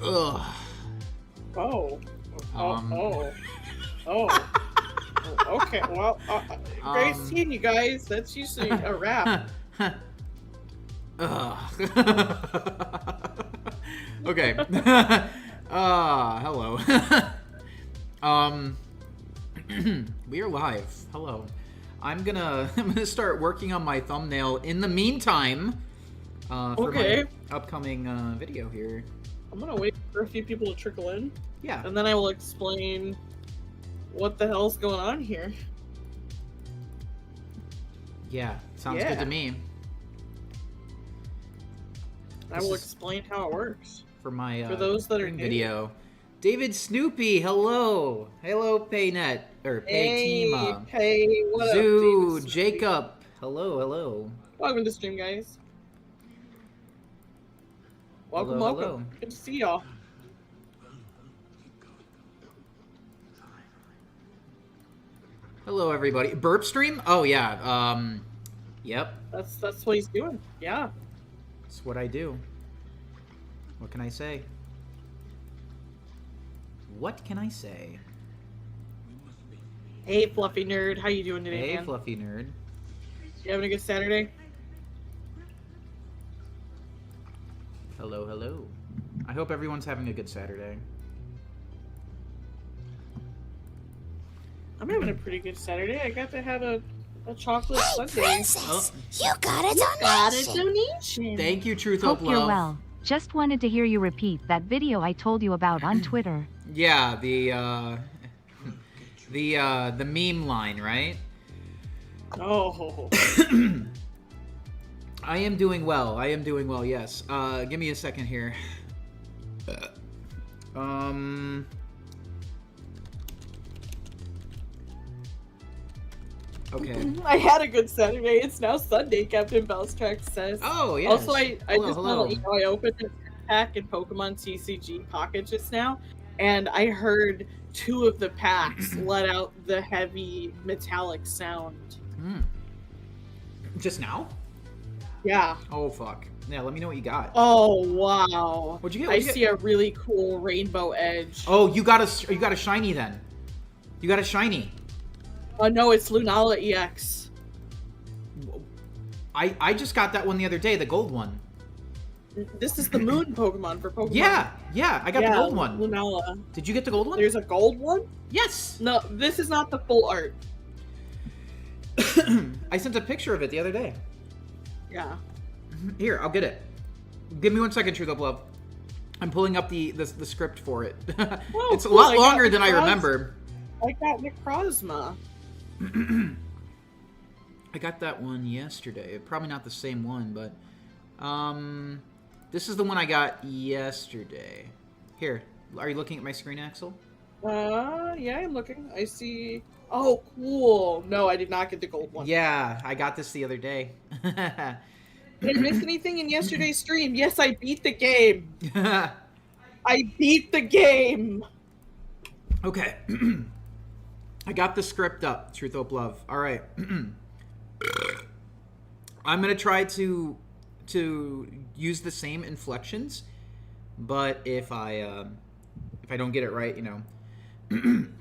Ugh. Oh. Um. Oh. Okay, well, great seeing you guys. That's usually a wrap. Okay. Hello. We are live. Hello. I'm gonna start working on my thumbnail in the meantime. For my upcoming video here. I'm gonna wait for a few people to trickle in. Yeah. And then I will explain what the hell's going on here. Yeah, sounds good to me. I will explain how it works. For my for those that are video. David Snoopy, hello. Hello, Paynet. Or Payteam. Hey, what Zoo, up, Jacob. Hello. Welcome to the stream, guys. Welcome. Hello. Good to see y'all. Hello, everybody. Burp stream? Oh, yeah. Yep. That's what he's doing. Yeah. That's what I do. What can I say? What can I say? Hey, Fluffy Nerd. How you doing today, Hey, man? Fluffy Nerd. You having a good Saturday? Hello. I hope everyone's having a good Saturday. I'm having a pretty good Saturday. I got to have a chocolate sundae. Princess, you got a donation. Thank you, Truth Hope Hope Love. you're well. Just wanted to hear you repeat that video I told you about on Twitter. Yeah, the meme line, right? Oh. I am doing well. Yes. Give me a second here. Okay. I had a good Saturday. It's now Sunday, Captain Bellstrack says. Oh, yes. Also, I just hello. want to let you know I opened a pack in Pokemon TCG Pocket just now, and I heard 2 of the packs let out the heavy metallic sound. Just now? Yeah. Oh, fuck. Yeah, let me know what you got. Oh, wow. What'd you get? I see a really cool rainbow edge. Oh, you got a shiny then. You got a shiny. Oh, no, it's Lunala EX. I just got that one the other day, the gold one. This is the moon Pokemon for Pokemon. Yeah, I got the gold one. Lunala. Did you get the gold one? There's a gold one? Yes! No, this is not the full art. I sent a picture of it the other day. Yeah. Here, I'll get it. Give me 1 second, Truth Up Love. I'm pulling up the script for it. Oh, it's a cool. lot longer than I remember. I got Necrozma. I got that one yesterday. Probably not the same one, but this is the one I got yesterday. Here, are you looking at my screen, Axel? Yeah, I'm looking. I see. Oh, cool. No, I did not get the gold one. Yeah, I got this the other day. Did I miss anything in yesterday's stream? Yes, I beat the game. I beat the game. Okay. I got the script up, Truth Hope Love. All right. I'm going to try to use the same inflections, but if I don't get it right, you know.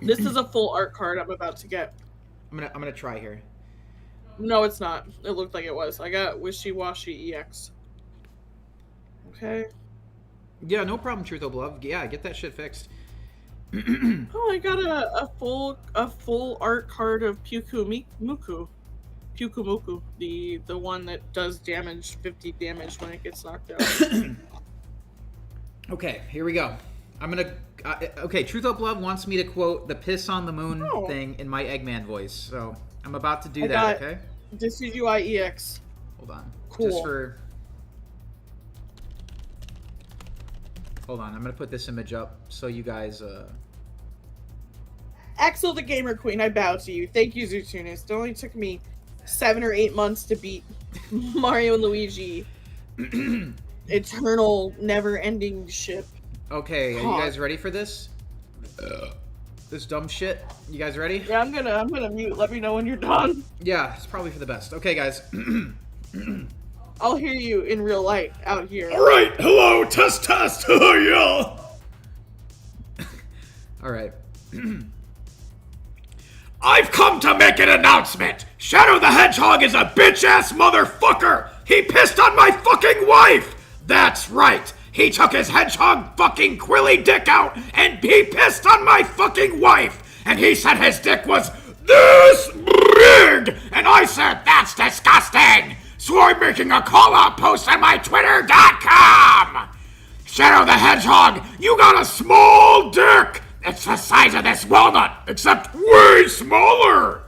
This is a full art card I'm about to get. I'm going to try here. No, it's not. It looked like it was. I got Wishy Washy EX. Okay. Yeah, no problem, Truth Hope Love. Yeah, get that shit fixed. Oh, I got a full art card of Pyukumuku, the one that does 50 damage when it gets knocked out. Okay, here we go. I'm gonna. Okay, Truth Hope Love wants me to quote the "piss on the moon" thing in my Eggman voice, so I'm about to do that. Okay. This is UI EX. Hold on. Cool. Just for. Hold on, I'm gonna put this image up so you guys. Axel the Gamer Queen, I bow to you. Thank you, Zutunis. It only took me 7 or 8 months to beat Mario and Luigi. Eternal, never-ending ship. Okay, are you guys ready for this? This dumb shit. You guys ready? Yeah, I'm gonna mute. Let me know when you're done. Yeah, it's probably for the best. Okay, guys. I'll hear you in real light out here. All right, hello, test, yeah. All right. I've come to make an announcement. Shadow the Hedgehog is a bitch-ass motherfucker. He pissed on my fucking wife. That's right. He took his hedgehog fucking quilly dick out and he pissed on my fucking wife. And he said his dick was this big. And I said, that's disgusting. So I'm making a call-out post on my Twitter.com. Shadow the Hedgehog, you got a small dick. It's the size of this walnut, except way smaller.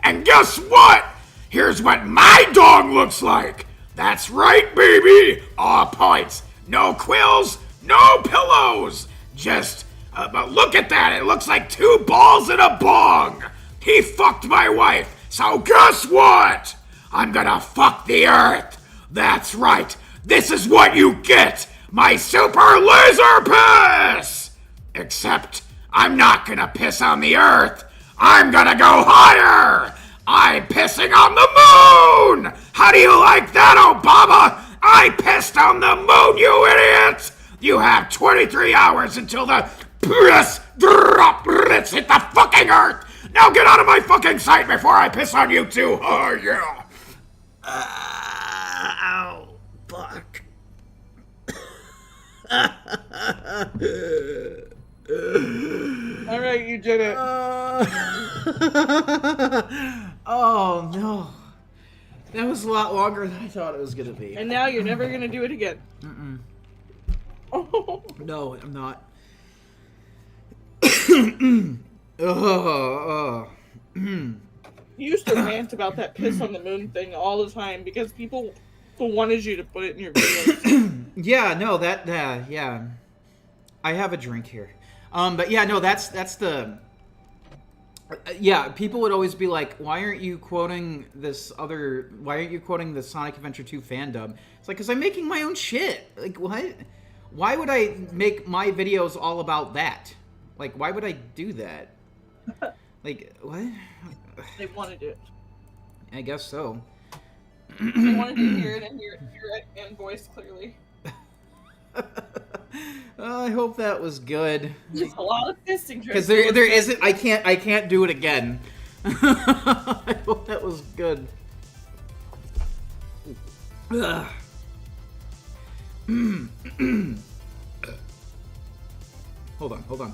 And guess what? Here's what my dog looks like. That's right, baby. All points. No quills, no pillows. Just, but look at that. It looks like 2 balls in a bong. He fucked my wife. So guess what? I'm gonna fuck the earth. That's right. This is what you get. My super laser piss. Except, I'm not gonna piss on the earth. I'm gonna go higher. I'm pissing on the moon! How do you like that, Obama? I pissed on the moon, you idiot! You have 23 hours until the piss droplets hit the fucking earth! Now get out of my fucking sight before I piss on you too! Oh, yeah! Ow. Fuck. Alright, you did it. Oh, no. That was a lot longer than I thought it was going to be. And now you're never going to do it again. No, I'm not. You used to rant about that piss on the moon thing all the time because people wanted you to put it in your videos. Yeah, no, yeah. I have a drink here. But yeah, no, that's the... yeah, people would always be like, why aren't you quoting the Sonic Adventure 2 fan dub? It's like, because I'm making my own shit. Like, what? Why would I make my videos all about that? Like, why would I do that? Like, what? They wanted it. I guess so. They wanted to hear it and hear it and voice clearly. I hope that was good. Just a lot of fisting. Because there isn't. I can't do it again. I hope that was good. Hold on.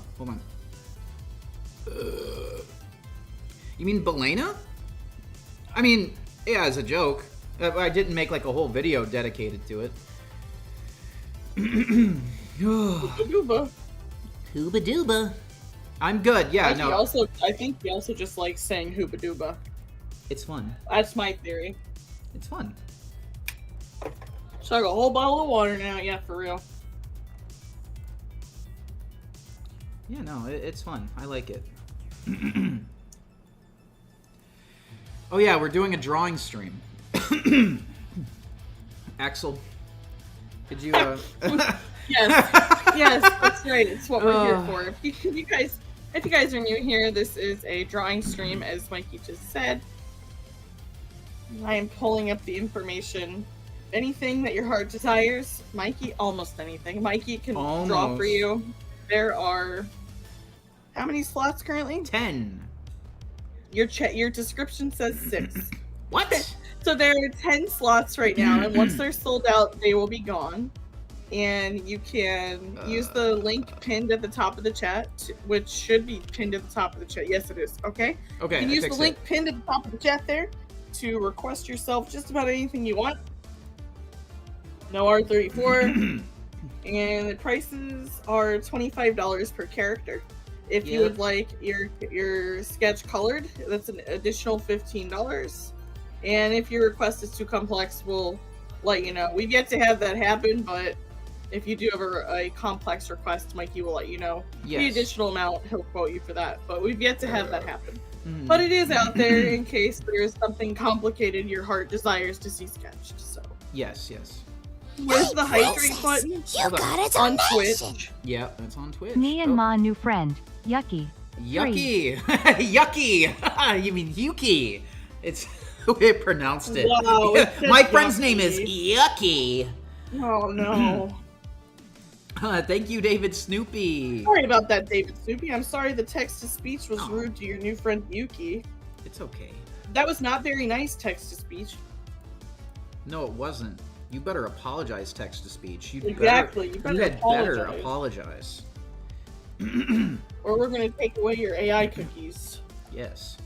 You mean Belena? I mean, yeah, as a joke. I didn't make like a whole video dedicated to it. Hooba Dooba. I'm good. Yeah, no. I think he also just likes saying hooba dooba. It's fun. That's my theory. It's fun. Chug a whole bottle of water now. Yeah, for real. Yeah, no, it's fun. I like it. Oh yeah, we're doing a drawing stream. Axel, could you? Yes, that's right. It's what we're here for. If you guys are new here, this is a drawing stream, as Mikey just said. I am pulling up the information. Anything that your heart desires, Mikey. Almost anything, Mikey can draw for you. There are how many slots currently? 10. Your description says 6. What? So there are 10 slots right now, and once they're sold out, they will be gone. And you can use the link pinned at the top of the chat, which should be pinned at the top of the chat. Yes, it is. Okay. Okay. You can use the link pinned at the top of the chat there to request yourself just about anything you want. No R34, and the prices are $25 per character. If you would like your sketch colored, that's an additional $15. And if your request is too complex, we'll let you know. We've yet to have that happen, but if you do have a complex request, Mikey will let you know. Yes. The additional amount, he'll quote you for that. But we've yet to have that happen. But it is out there in case there's something complicated your heart desires to see sketched. So Yes. where's the hydrate button? You got it On Twitch. Yeah, that's on Twitch. Me and Ma new friend. Yucky. Yucky. Yucky. You mean Yuki. It's the way I pronounced it. Wow, My friend's name is Yucky. Oh no. Thank you, David Snoopy. Sorry about that, David Snoopy. I'm sorry the text-to-speech was rude to your new friend Yuki. It's okay. That was not very nice text-to-speech. No, it wasn't. You better apologize, text-to-speech. Exactly. You had better apologize. Or we're going to take away your AI cookies. Yes.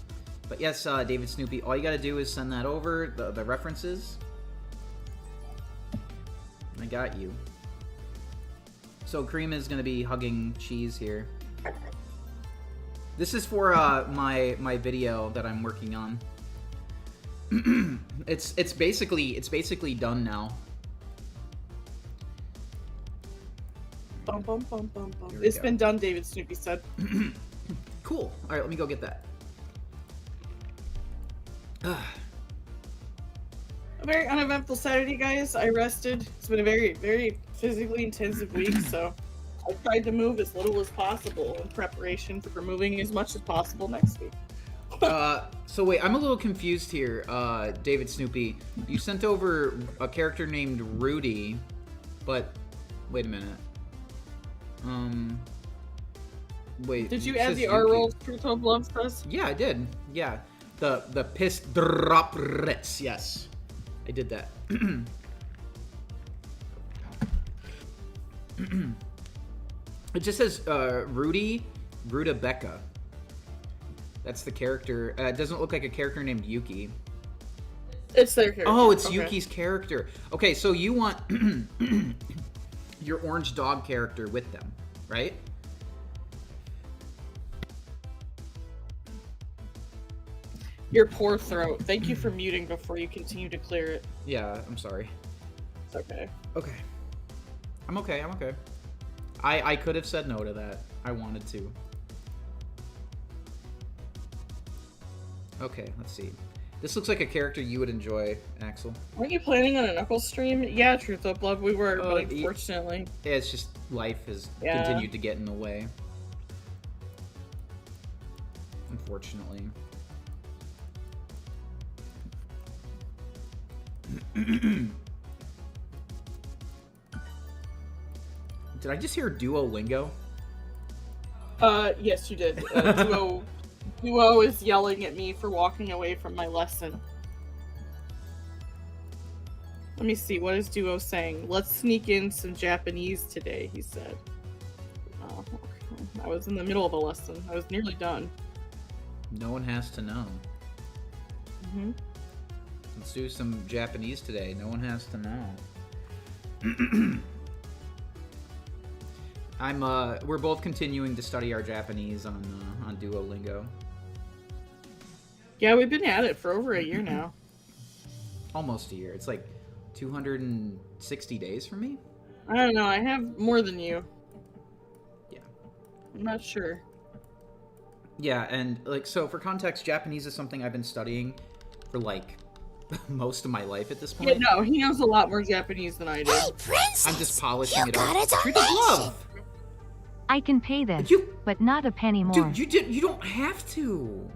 But yes, David Snoopy, all you gotta do is send that over, the references. I got you. So Cream is gonna be hugging cheese here. This is for my video that I'm working on. it's basically done now. Bum, bum, bum, bum, bum. It's been done, David Snoopy said. Cool. All right, let me go get that. A very uneventful Saturday, guys. I rested. It's been a very, very physically intensive week, so I tried to move as little as possible in preparation for moving as much as possible next week. So wait, I'm a little confused here, David Snoopy. You sent over a character named Rudy, but wait a minute. Wait. Did you add the R rolls Truth Hope Love says? Yeah, I did. Yeah. The piss drop ritz, yes. I did that. It just says Rudy Becca. That's the character. It doesn't look like a character named Yuki. It's their character. Oh, it's Yuki's character. Okay, so you want your orange dog character with them, right? Your poor throat. Thank you for muting before you continue to clear it. Yeah, I'm sorry. It's okay. Okay. I'm okay. I could have said no to that. I wanted to. Okay, let's see. This looks like a character you would enjoy, Axel. Weren't you planning on a Knuckles stream? Yeah, Truth Up Love, we were, but unfortunately. Yeah, it's just life has continued to get in the way. Unfortunately. Did I just hear Duolingo? Yes, you did. Duo is yelling at me for walking away from my lesson. Let me see, what is Duo saying? Let's sneak in some Japanese today, he said. Oh, okay. I was in the middle of a lesson. I was nearly done. No one has to know. Mm-hmm. Let's do some Japanese today. No one has to know. We're both continuing to study our Japanese on Duolingo. Yeah, we've been at it for over a year now. Almost a year. It's like 260 days for me? I don't know, I have more than you. Yeah. I'm not sure. Yeah, and like, so for context, Japanese is something I've been studying for like most of my life at this point. Yeah, no, he knows a lot more Japanese than I do. Hey, princess, I'm just polishing it got up. a Truth of love. I can pay this, but not a penny more. Dude, you don't have to.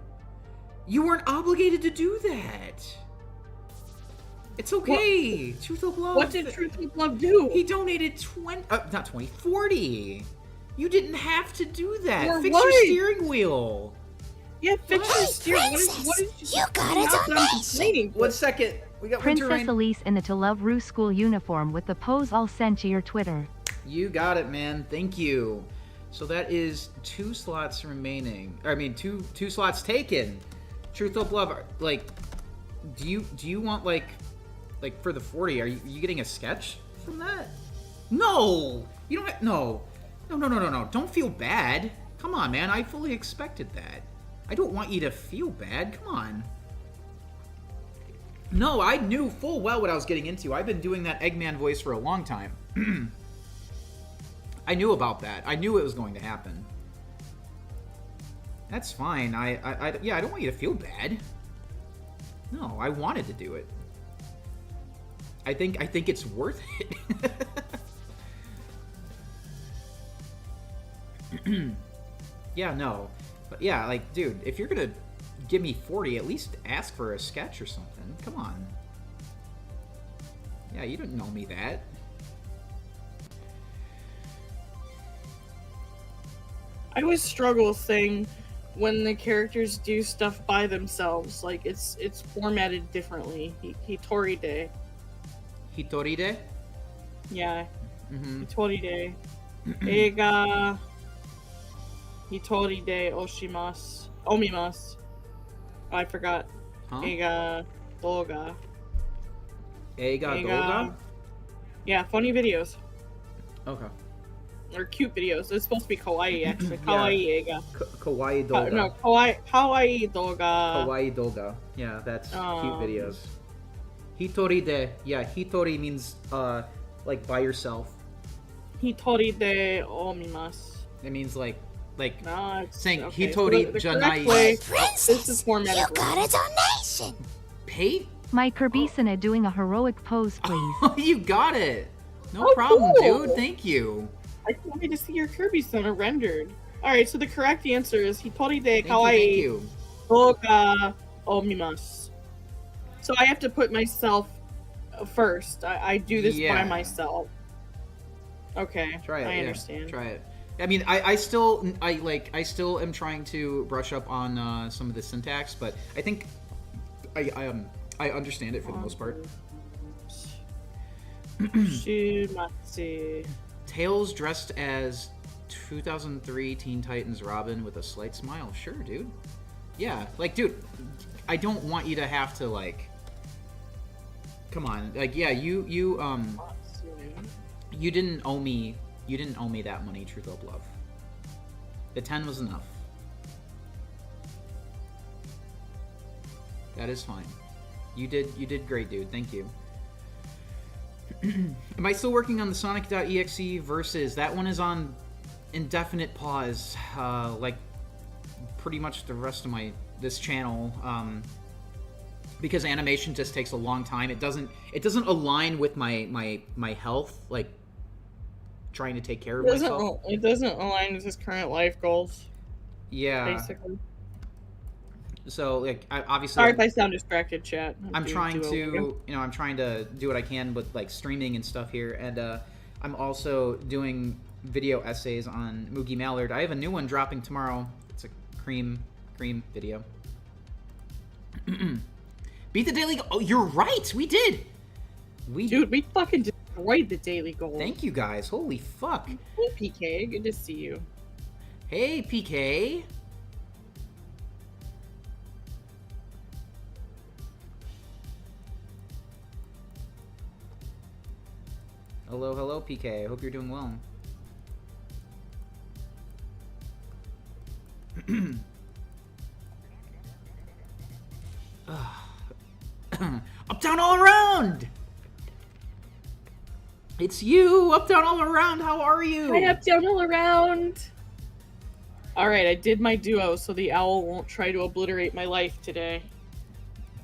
You weren't obligated to do that. It's okay. What? Truth of love. What did Truth of Love do? He donated 40. You didn't have to do that. For Fix what? your steering wheel. Yeah, fix your steering. What did you got a donation. 1 second. We got Princess Winter Rain. Elise in the To Love Rue school uniform with the pose I'll send to your Twitter. You got it, man. Thank you. So that is 2 slots remaining. I mean, two slots taken. Truth of love. Like, do you want like for the 40? Are you getting a sketch from that? No, you don't. No. Don't feel bad. Come on, man. I fully expected that. I don't want you to feel bad. Come on. No, I knew full well what I was getting into. I've been doing that Eggman voice for a long time. I knew about that. I knew it was going to happen. That's fine. Yeah, I don't want you to feel bad. No, I wanted to do it. I think it's worth it. Yeah, no. But yeah, like, dude, if you're gonna give me 40, at least ask for a sketch or something. Come on. Yeah, you didn't know me that. I always struggle saying when the characters do stuff by themselves. Like it's formatted differently. Hitoride. Hitoride? Yeah. Mm-hmm. Hitoride. Eiga. Hitoride oshimasu. Omimasu. Oh, I forgot. Huh? Eiga doga. Eiga Doga? Yeah, funny videos. Okay. Or cute videos. It's supposed to be kawaii, actually. Kawaii eiga. Kawaii Doga. No, kawaii doga. Kawaii Doga. Yeah, that's cute videos. Hitoride. Yeah, Hitori means, like, by yourself. Hitoride omimasu. It means, like No, it's saying okay. Hitori the Janai. correct way, Princess, this is formatted. you got a donation. Pay? My Kirbisina doing a heroic pose, please. You got it. No Oh, problem, cool. dude. Thank you. I can't wait to see your Kirby Center rendered. Alright, so the correct answer is Hitoride Thank kawaii you. doga omimasu. So I have to put myself first. I do this Yeah. by myself. Okay, Try it. I yeah. understand. Try it. I mean, I still am trying to brush up on some of the syntax, but I think I understand it for the most part. Shimatsu. Tails dressed as 2003 Teen Titans Robin with a slight smile. Sure, dude. Yeah, like, dude, I don't want you to have to, like, come on, like, yeah, you didn't owe me that money, Truth Hope Love. The 10 was enough. That is fine. You did great, dude. Thank you. Am I still working on the Sonic.exe versus? That one is on indefinite pause, like pretty much the rest of this channel, because animation just takes a long time. It doesn't align with my health, like trying to take care of myself. It doesn't align with his current life goals. Yeah. Basically. So, like, obviously, Sorry if I sound distracted, chat. I'm trying to do what I can with, like, streaming and stuff here, and I'm also doing video essays on Moogie Mallard. I have a new one dropping tomorrow. It's a cream video. Beat the daily. Oh, you're right. We did. Dude, we fucking destroyed the daily goal. Thank you guys. Holy fuck. Hey, PK. Good to see you. Hey, PK. Hello, PK. I hope you're doing well. Up, down, all around! It's you! Up, down, all around! How are you? Hi, up, down, all around! Alright, I did my duo, so the owl won't try to obliterate my life today.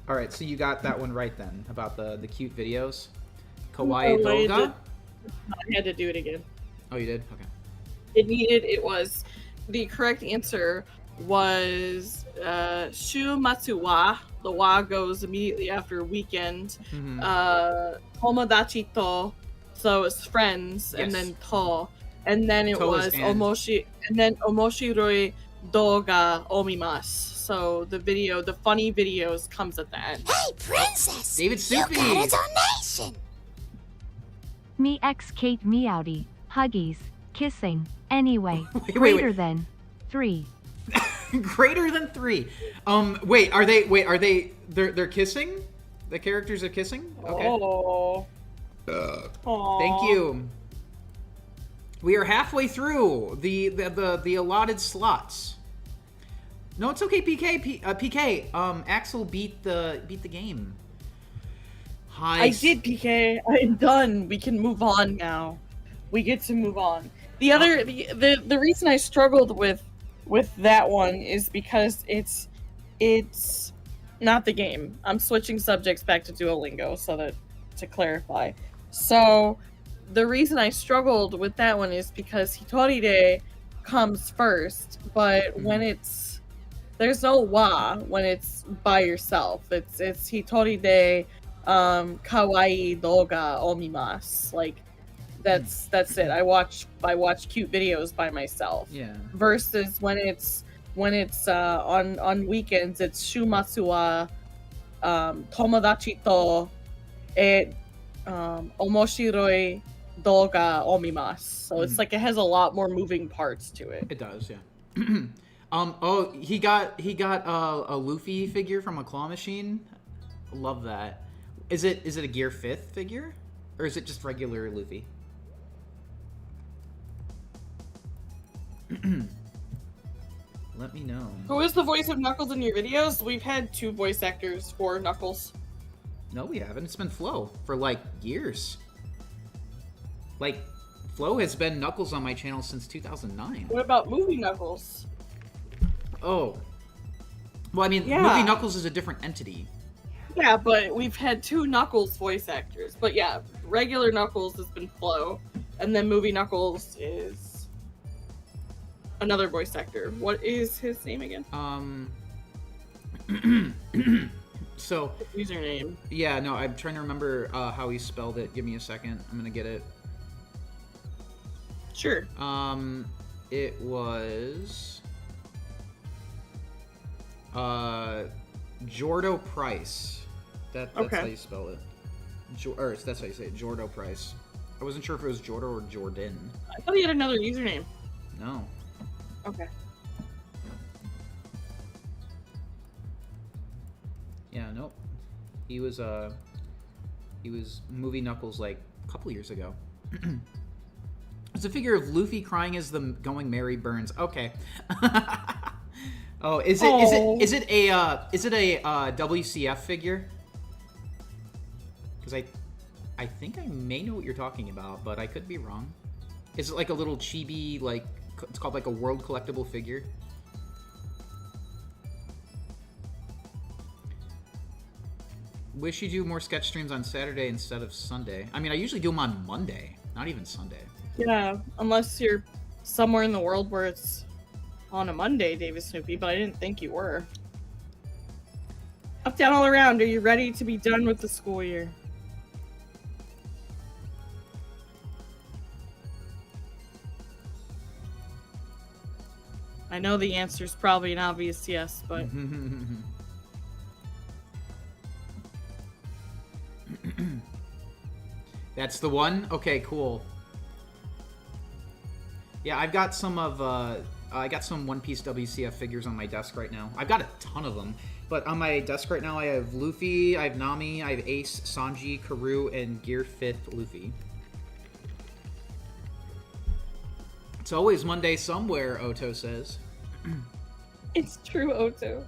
Alright, so you got that one right then, about the cute videos. Kawaii Doga? I had to do it again. Oh, you did? Okay. The correct answer was Shumatsu wa. The wa goes immediately after weekend. Mm-hmm. Tomodachi to, so it's friends, Yes. and then to. And then it To is was and. omoshiroi doga omimasu. So the funny videos comes at the end. Hey, princess. David You Soupy. got a donation. Me ex Kate Meowdy. Huggies. Kissing. Anyway. Wait. Greater than 3. Greater than 3. They're kissing? The characters are kissing? Okay. Oh. Aw. Thank you. We are halfway through the allotted slots. No, it's okay, PK. PK. Axel beat the game. Hi. I did, PK. I'm done. We can move on now. We get to move on. The reason I struggled with that one is because it's not the game. I'm switching subjects back to Duolingo to clarify. So the reason I struggled with that one is because Hitoride comes first, but when there's no wa when it's by yourself. It's Hitoride kawaii doga omimasu. Like That's it. I watch cute videos by myself. Yeah. Versus when it's on weekends, it's shumatsu wa tomodachi to omoshiroi doga omimasu. So it's like it has a lot more moving parts to it. It does, yeah. Oh, he got a Luffy figure from a claw machine. Love that. Is it a Gear 5th figure, or is it just regular Luffy? Let me know. Who is the voice of Knuckles in your videos? We've had 2 voice actors for Knuckles. No, we haven't. It's been Flo for like years. Like, Flo has been Knuckles on my channel since 2009. What about Movie Knuckles? Oh. Well, I mean, Yeah. Movie Knuckles is a different entity. Yeah, but we've had 2 Knuckles voice actors. But yeah, regular Knuckles has been Flo, and then Movie Knuckles is another voice actor. What is his name again? So, His username. yeah, no, I'm trying to remember how he spelled it. Give me a second. I'm gonna get it. Sure. It was Jordo Price. That's Okay. how you spell it. Or that's how you say it, Jordo Price. I wasn't sure if it was Jordo or Jordan. I thought he had another username. No. Okay. Yeah, nope. He was Movie Knuckles like a couple years ago. It's a figure of Luffy crying as the going Mary Burns. Okay. Oh, is it a WCF figure? Because I think I may know what you're talking about, but I could be wrong. Is it like a little chibi, like it's called like a world collectible figure? Wish you do more sketch streams on Saturday instead of Sunday. I mean, I usually do them on Monday, not even Sunday. Yeah, unless you're somewhere in the world where it's on a Monday, David Snoopy, but I didn't think you were. Up, down, all around. Are you ready to be done with the school year? I know the answer's probably an obvious yes, but That's the one? Okay, cool. Yeah, I've got some I got some One Piece WCF figures on my desk right now. I've got a ton of them, but on my desk right now I have Luffy, I have Nami, I have Ace, Sanji, Karoo, and Gear 5th Luffy. It's always Monday somewhere, Oto says. it's true, Oto.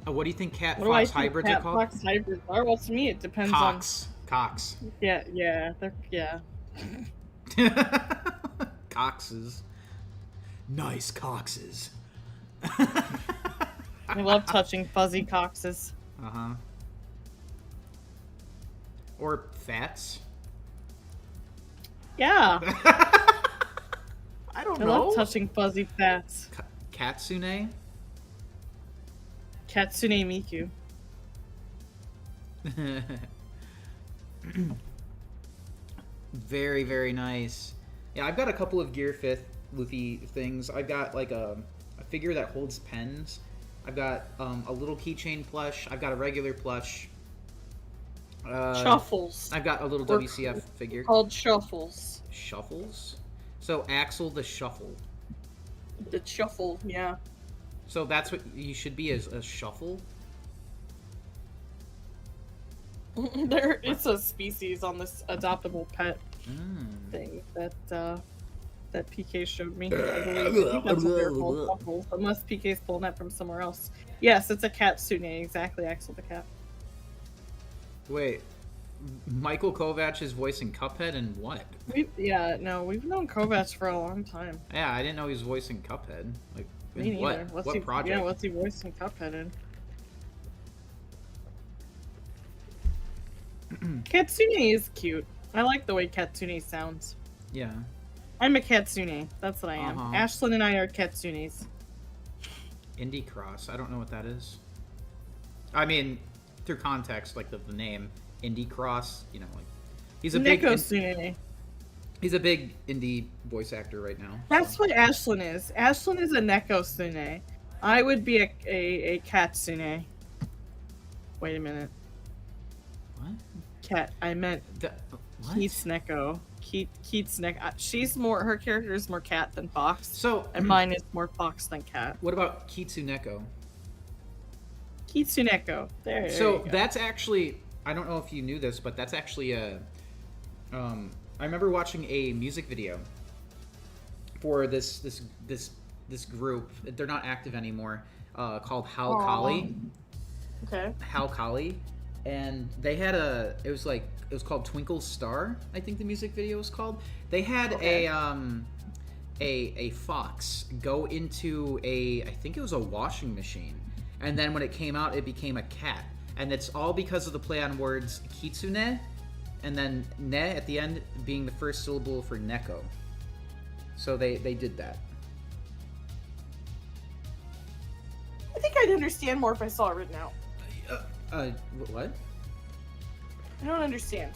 What do you think Cat What do I Fox think hybrids Cat are called? Fox hybrids are? Well, to me, it depends Cox. on. Yeah, they're. Coxes. Nice coxes. I love touching fuzzy coxes. Uh-huh. Or fats. Yeah, I don't I know. love touching fuzzy fats. Katsune? Katsune Miku. Very, very nice. Yeah, I've got a couple of Gear 5th Luffy things. I've got like a figure that holds pens. I've got a little keychain plush. I've got a regular plush. Shuffles. I've got a little Or WCF figure. Called shuffles. Shuffles? So Axel the Shuffle. The shuffle, yeah. So that's what you should be, as a shuffle? It's a species on this adoptable pet thing that PK showed me. I believe that's what they're called, shuffles, unless PK's pulling that from somewhere else. Yes, it's a Katsune, exactly, Axel the cat. Wait, Michael Kovac is voicing Cuphead and what? We've known Kovac for a long time. Yeah, I didn't know he was voicing Cuphead. Like, Me in neither. what project? Yeah, what's he voicing Cuphead in? Katsune is cute. I like the way Katsune sounds. Yeah. I'm a Katsune. That's what I am. Uh-huh. Ashlyn and I are Katsunes. Indie Cross. I don't know what that is. I mean, through context, like the name Indie Cross, you know, like He's a big Nekosune. he's a big indie voice actor right now. That's what Ashlyn is. Ashlyn is a Nekosune. I would be a Katsune. Wait a minute. What? Cat. I meant What? Keith's Neko. Keith's Neko. She's more. Her character is more cat than fox. So, And mine is more fox than cat. what about Kitsuneko? Kitsuneko. There. So you go. that's actually, I don't know if you knew this, but that's actually a. I remember watching a music video for this group. They're not active anymore. Called Hal Kali. Okay. Hal Kali, and they had it was called Twinkle Star, I think the music video was called. They had a fox go into I think it was a washing machine, and then when it came out it became a cat, and it's all because of the play on words kitsune and then ne at the end being the first syllable for neko. So they did that. I think I'd understand more if I saw it written out. What? I don't understand.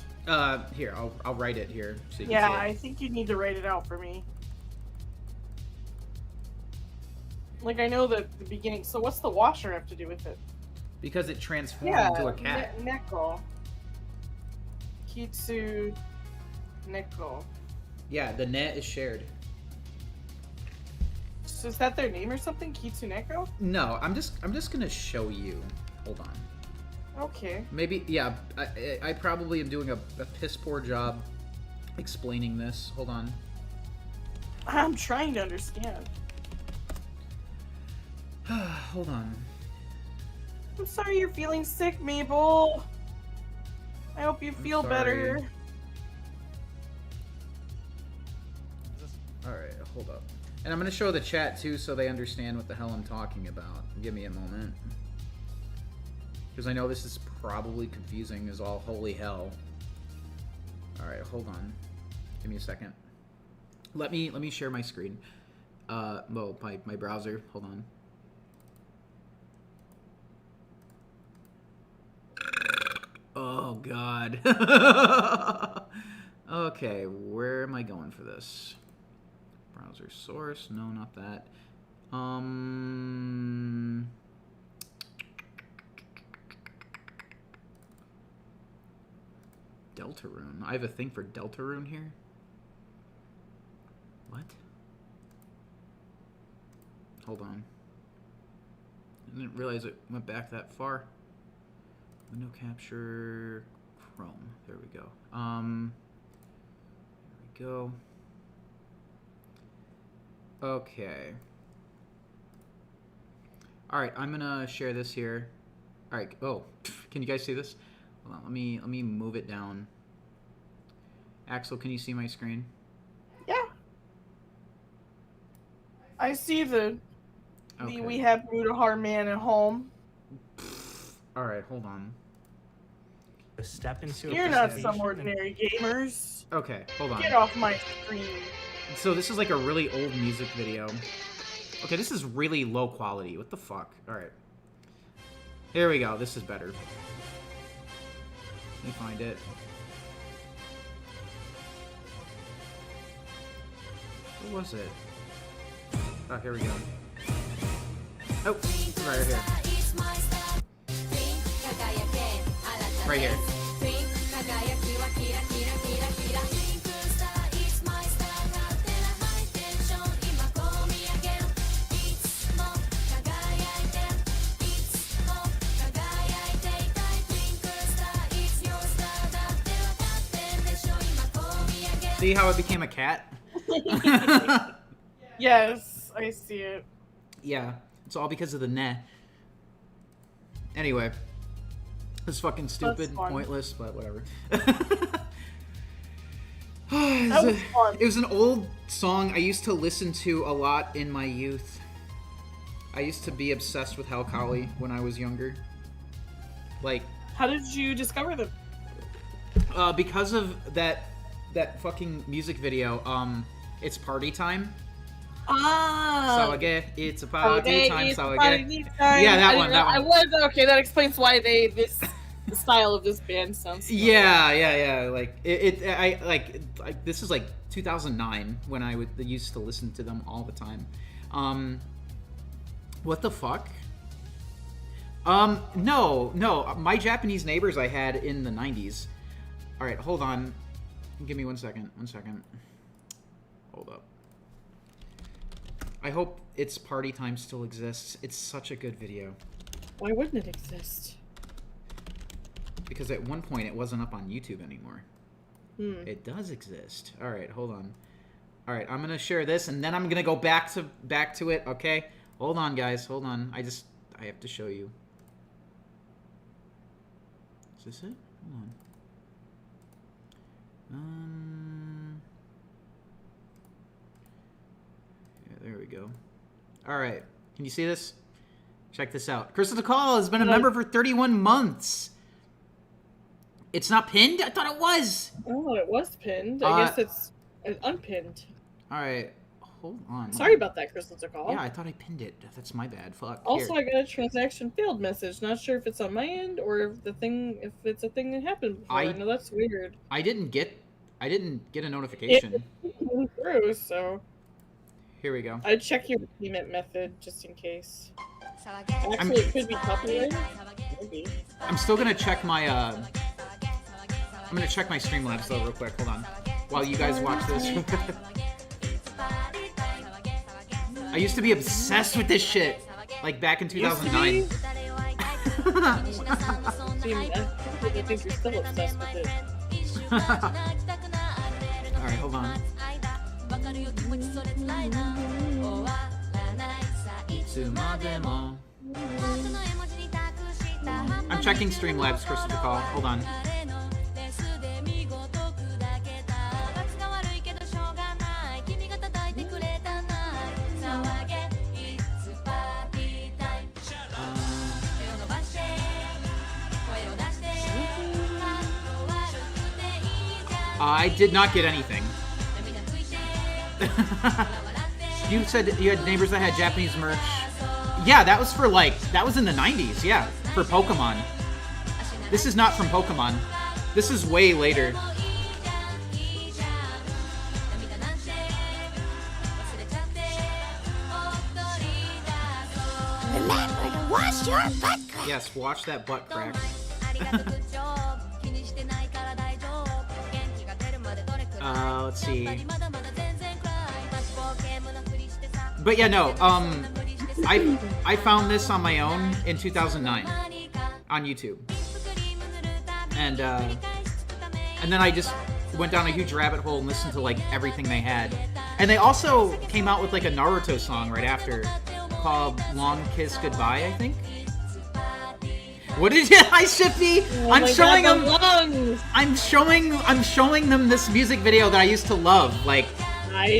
Here, I'll write it here so you can Yeah, see it. I think you need to write it out for me. Like, I know the beginning. So what's the washer have to do with it? Because it transformed into a cat. Neko. Kitsu Neko. Yeah, the net is shared. So is that their name or something? Kitsuneko? No, I'm just gonna show you. Hold on. Okay. Maybe, yeah, I probably am doing a piss poor job explaining this. Hold on. I'm trying to understand. Hold on. I'm sorry you're feeling sick, Mabel. I hope you feel sorry. better. Alright, hold up. And I'm gonna show the chat too so they understand what the hell I'm talking about. Give me a moment. Because I know this is probably confusing as all holy hell. Alright, hold on. Give me a second. Let me share my screen. Well, my browser. Hold on. Oh god. Okay, where am I going for this? Browser source? No, not that. Deltarune. I have a thing for Deltarune here. What? Hold on. I didn't realize it went back that far. Window capture, Chrome. There we go. There we go. Okay. All right, I'm gonna share this here. All right. Oh, can you guys see this? Hold on. Let me move it down. Axel, can you see my screen? Yeah. I see the Okay. we have Mutahar man at home. All right, hold on. Step into You're not some ordinary gamers. Okay, hold on. Get off my screen. So this is like a really old music video. Okay, this is really low quality. What the fuck? All right. Here we go. This is better. Let me find it. What was it? Oh, here we go. Oh, right here. Right here. See how it became a cat? Yes, I see it. Yeah, it's all because of the net. Anyway, it's fucking stupid and fun. pointless, but whatever. That was fun. It was an old song I used to listen to a lot in my youth. I used to be obsessed with Hal Kali when I was younger. Like, How did you discover them? because of that fucking music video, it's party time. Ah. Sawage, it's a party time, it's Sawage. party time. Yeah, that I one, didn't that know- one. I was okay. That explains why they this The style of this band sounds. Yeah. Like this is like 2009 when I used to listen to them all the time. What the fuck? No. My Japanese neighbors I had in the 90s. All right, hold on. Give me 1 second. 1 second. Hold up. I hope It's Party Time still exists. It's such a good video. Why wouldn't it exist? Because at one point it wasn't up on YouTube anymore. It does exist. All right, hold on. All right, I'm gonna share this, and then I'm gonna go back to it. Okay, hold on, guys. Hold on. I have to show you. Is this it? Hold on. Yeah, there we go. All right, can you see this? Check this out. Crystal DeCall has been a member for 31 months. It's not pinned? I thought it was. Oh, it was pinned. I guess it's unpinned. All right. Hold on. Sorry about that, Crystal DeCall. Yeah, I thought I pinned it. That's my bad. Fuck. Also, Here. I got a transaction failed message. Not sure if it's on my end or if it's a thing that happened before. I know that's weird. I didn't get a notification. It came through, so. Here we go. I'd check your payment method just in case. Actually, it could be copyrighted. Maybe. I'm still gonna check my I'm gonna check my Streamlabs though real quick. Hold on. While you guys watch this. I used to be obsessed with this shit. Like back in 2009. I think you're still obsessed with it. Alright, hold on. I'm checking Streamlabs, Crystal DeCall. Hold on. I did not get anything. You said you had neighbors that had Japanese merch. Yeah, that was in the 90s, yeah, for Pokemon. This is not from Pokemon. This is way later. Remember to wash your butt crack. Yes, wash that butt crack. Let's see. But yeah, no. I found this on my own in 2009 on YouTube, and then I just went down a huge rabbit hole and listened to like everything they had. And they also came out with like a Naruto song right after called "Long Kiss Goodbye," I think. What did you? Hi, Shifty. I'm showing them. I'm showing them this music video that I used to love, like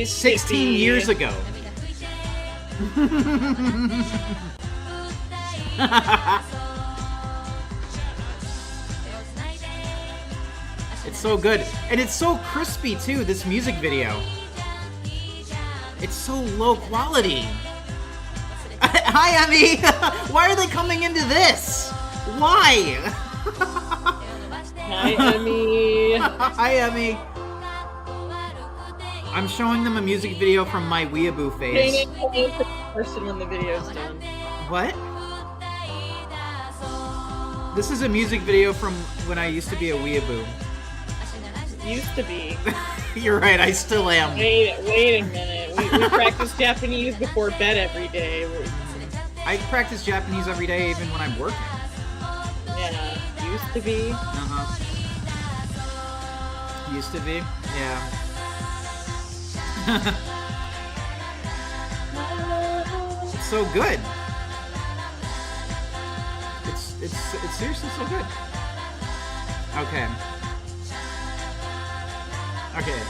16 years ago. It's so good, and it's so crispy too. This music video. It's so low quality. Hi, Emmy. Why are they coming into this? Why? Hi, Emmy. Hi, Emmy. I'm showing them a music video from my weeaboo phase. Person when the video's done. What? This is a music video from when I used to be a weeaboo. Used to be. You're right, I still am. Wait a minute. We practice Japanese before bed every day. I practice Japanese every day, even when I'm working. Yeah, used to be. Used to be? Yeah. It's so good. It's seriously so good. Okay. Okay,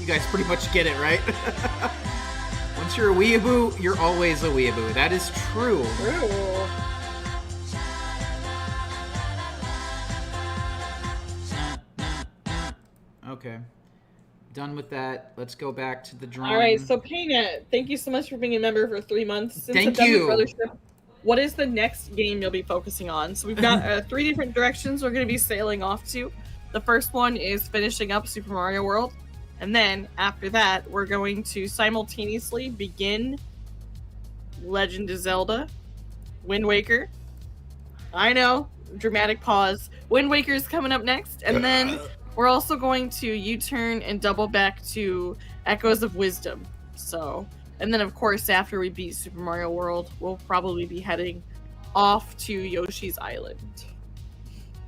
you guys pretty much get it, right? Once you're a weeaboo, you're always a weeaboo. That is true. True. Okay. Done with that. Let's go back to the drawing. Alright, so Painit, thank you so much for being a member for 3 months. Since Thank I've done you. the brothership, what is the next game you'll be focusing on? So we've got 3 different directions we're going to be sailing off to. The first one is finishing up Super Mario World. And then after that, we're going to simultaneously begin Legend of Zelda, Wind Waker. I know, dramatic pause. Wind Waker is coming up next. And then we're also going to U-turn and double back to Echoes of Wisdom. So, and then of course, after we beat Super Mario World, we'll probably be heading off to Yoshi's Island.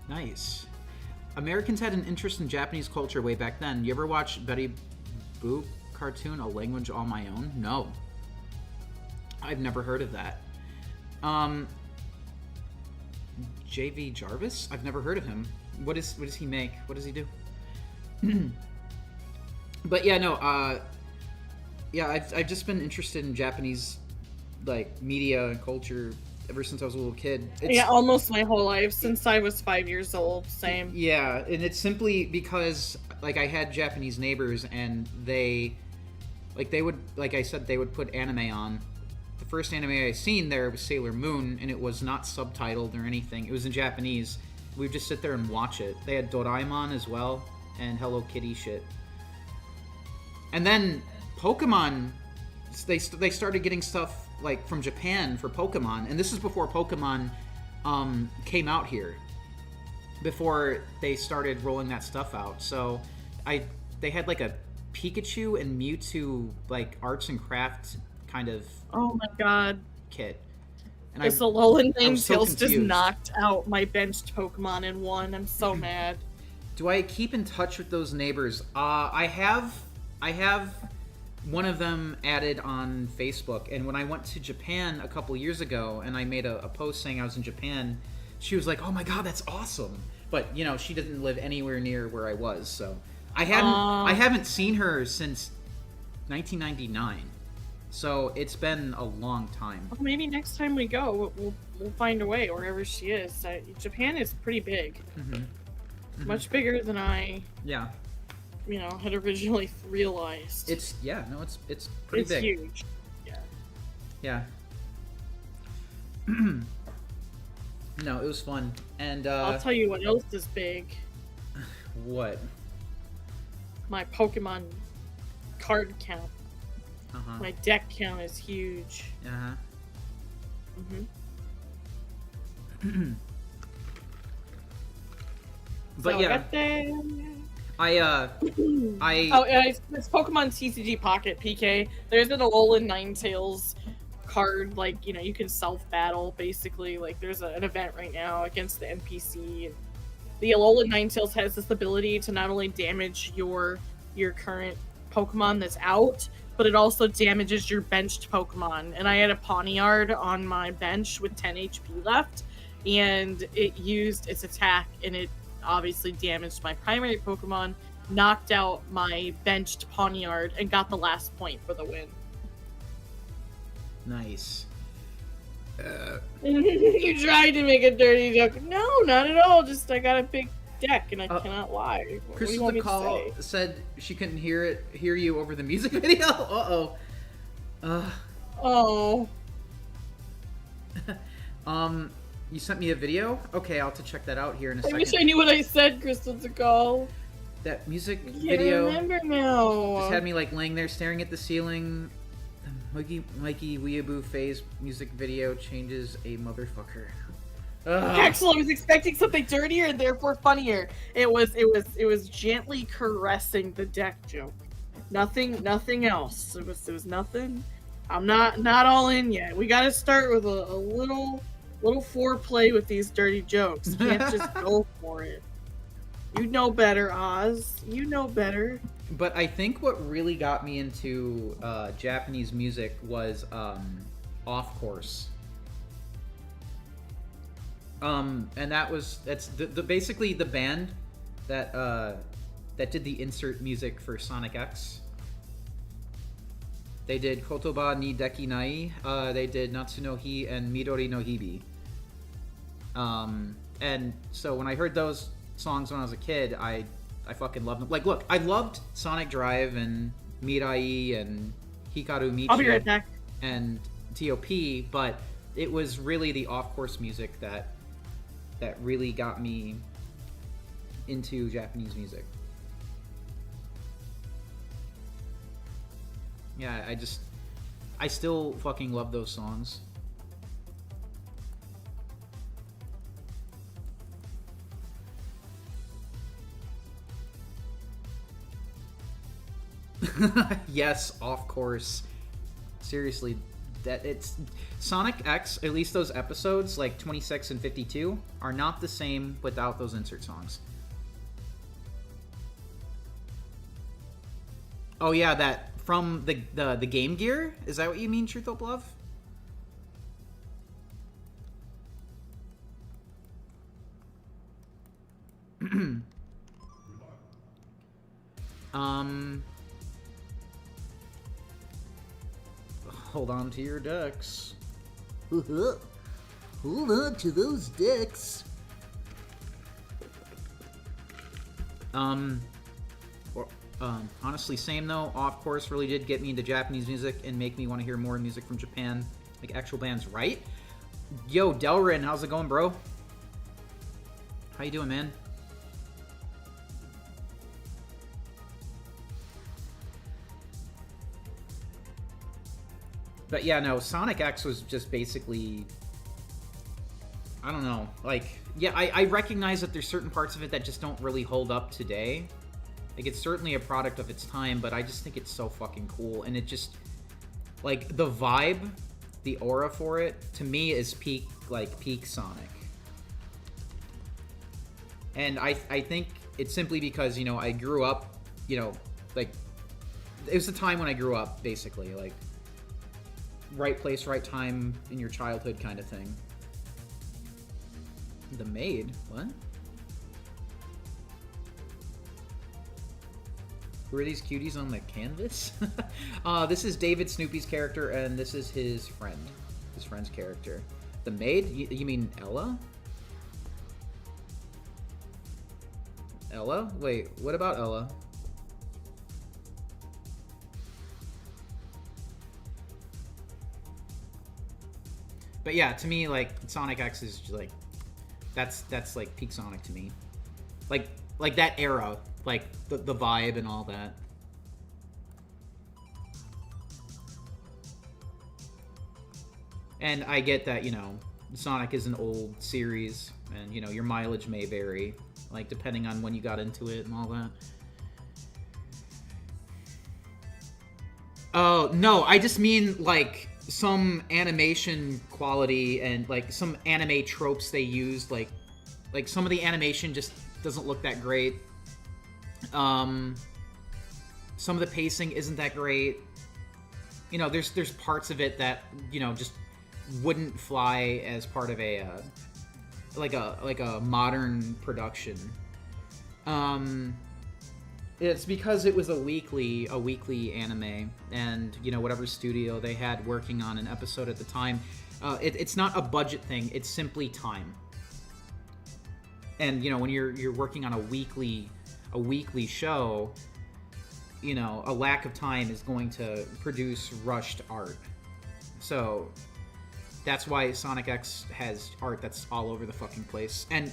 Nice. Americans had an interest in Japanese culture way back then. You ever watch Betty Boop cartoon, A Language All My Own? No. I've never heard of that. J.V. Jarvis? I've never heard of him. What does he make? What does he do? But yeah, no, yeah, I've just been interested in Japanese, like, media and culture ever since I was a little kid. Yeah, almost my whole life, since I was 5 years old, same. Yeah, and it's simply because, like, I had Japanese neighbors, and they would, like I said, they would put anime on. The first anime I seen there was Sailor Moon, and it was not subtitled or anything. It was in Japanese. We would just sit there and watch it. They had Doraemon as well, and Hello Kitty shit. And then Pokemon, they started getting stuff like from Japan for Pokemon, and this is before Pokemon came out here, before they started rolling that stuff out. So they had like a Pikachu and Mewtwo like arts and crafts kind of oh my god kit. And this Alolan so Ninetales just knocked out my benched Pokemon in one. I'm so mad. Do I keep in touch with those neighbors? I have one of them added on Facebook, and when I went to Japan a couple years ago and I made a post saying I was in Japan, she was like, "Oh my god, that's awesome." But, you know, she doesn't live anywhere near where I was, so I haven't seen her since 1999. So it's been a long time. Well, maybe next time we go, we'll find a way wherever she is. Japan is pretty big. Mm-hmm. Mm-hmm. Much bigger than I had originally realized. It's pretty big. It's huge. Yeah. No, it was fun. And I'll tell you what else is big. What? My Pokemon card count. Uh-huh. My deck count is huge. Uh-huh. Mm-hmm. But so yeah. It's Pokemon TCG Pocket PK. There's an Alolan Ninetales card, like, you know, you can self-battle, basically. Like, there's an event right now against the NPC. And the Alolan Ninetales has this ability to not only damage your current Pokemon that's out, but it also damages your benched Pokemon. And I had a Pawniard on my bench with 10 HP left, and it used its attack, and it obviously damaged my primary Pokemon, knocked out my benched Pawniard, and got the last point for the win. Nice. You tried to make a dirty joke. No, not at all. Just I got a big deck, and I cannot lie. What do you want me to say? Said she couldn't hear you over the music video. Oh. You sent me a video? Okay, I'll have to check that out here in a second. I wish I knew what I said, Crystal Tikal. That music I video remember now. just had me like laying there staring at the ceiling. The Mikey Weeaboo Phase music video changes a motherfucker. Axel, I was expecting something dirtier and therefore funnier. It was gently caressing the deck joke. Nothing else. It was nothing. I'm not all in yet. We got to start with a little foreplay with these dirty jokes. You can't just go for it. You know better, Oz. You know better. But I think what really got me into Japanese music was Off Course. And that's basically the band that did the insert music for Sonic X. They did Kotoba ni Deki Nai. They did Natsu no Hi and Midori no Hibi. And so when I heard those songs when I was a kid, I fucking loved them. Like, look, I loved Sonic Drive and Mirai and Hikaru Michi I'll be right back. and TOP, but it was really the off-course music that really got me into Japanese music. Yeah, I still fucking love those songs. Yes, off course. Seriously, that it's Sonic X, at least those episodes like 26 and 52 are not the same without those insert songs. Oh yeah, that from the Game Gear? Is that what you mean, Truth Hope Love? Hold on to your decks. Hold on to those dicks. Honestly, same though. Off course really did get me into Japanese music and make me want to hear more music from Japan, like actual bands, right? Yo, Delrin, how's it going, bro? How you doing, man? But yeah, no, Sonic X was just basically, I don't know, like, yeah, I recognize that there's certain parts of it that just don't really hold up today. Like, it's certainly a product of its time, but I just think it's so fucking cool, and it just, like, the vibe, the aura for it, to me is peak Sonic. And I think it's simply because, you know, I grew up, you know, like, it was the time when I grew up, basically, like, right place, right time in your childhood kind of thing. The Maid? What? Who are these cuties on the canvas? This is David Snoopy's character, and this is his friend. His friend's character. The Maid? You mean Ella? Ella? Wait, what about Ella? But yeah, to me, like, Sonic X is like, that's like peak Sonic to me. Like that era, like the vibe and all that. And I get that, you know, Sonic is an old series, and, you know, your mileage may vary, like, depending on when you got into it and all that. Oh, no, I just mean, like, some animation quality and, like, some anime tropes they used, like some of the animation just doesn't look that great. Some of the pacing isn't that great. You know, there's parts of it that, you know, just wouldn't fly as part of a like a modern production. It's because it was a weekly anime, and, you know, whatever studio they had working on an episode at the time, it's not a budget thing. It's simply time. And, you know, when you're working on a weekly show, you know, a lack of time is going to produce rushed art. So that's why Sonic X has art that's all over the fucking place. And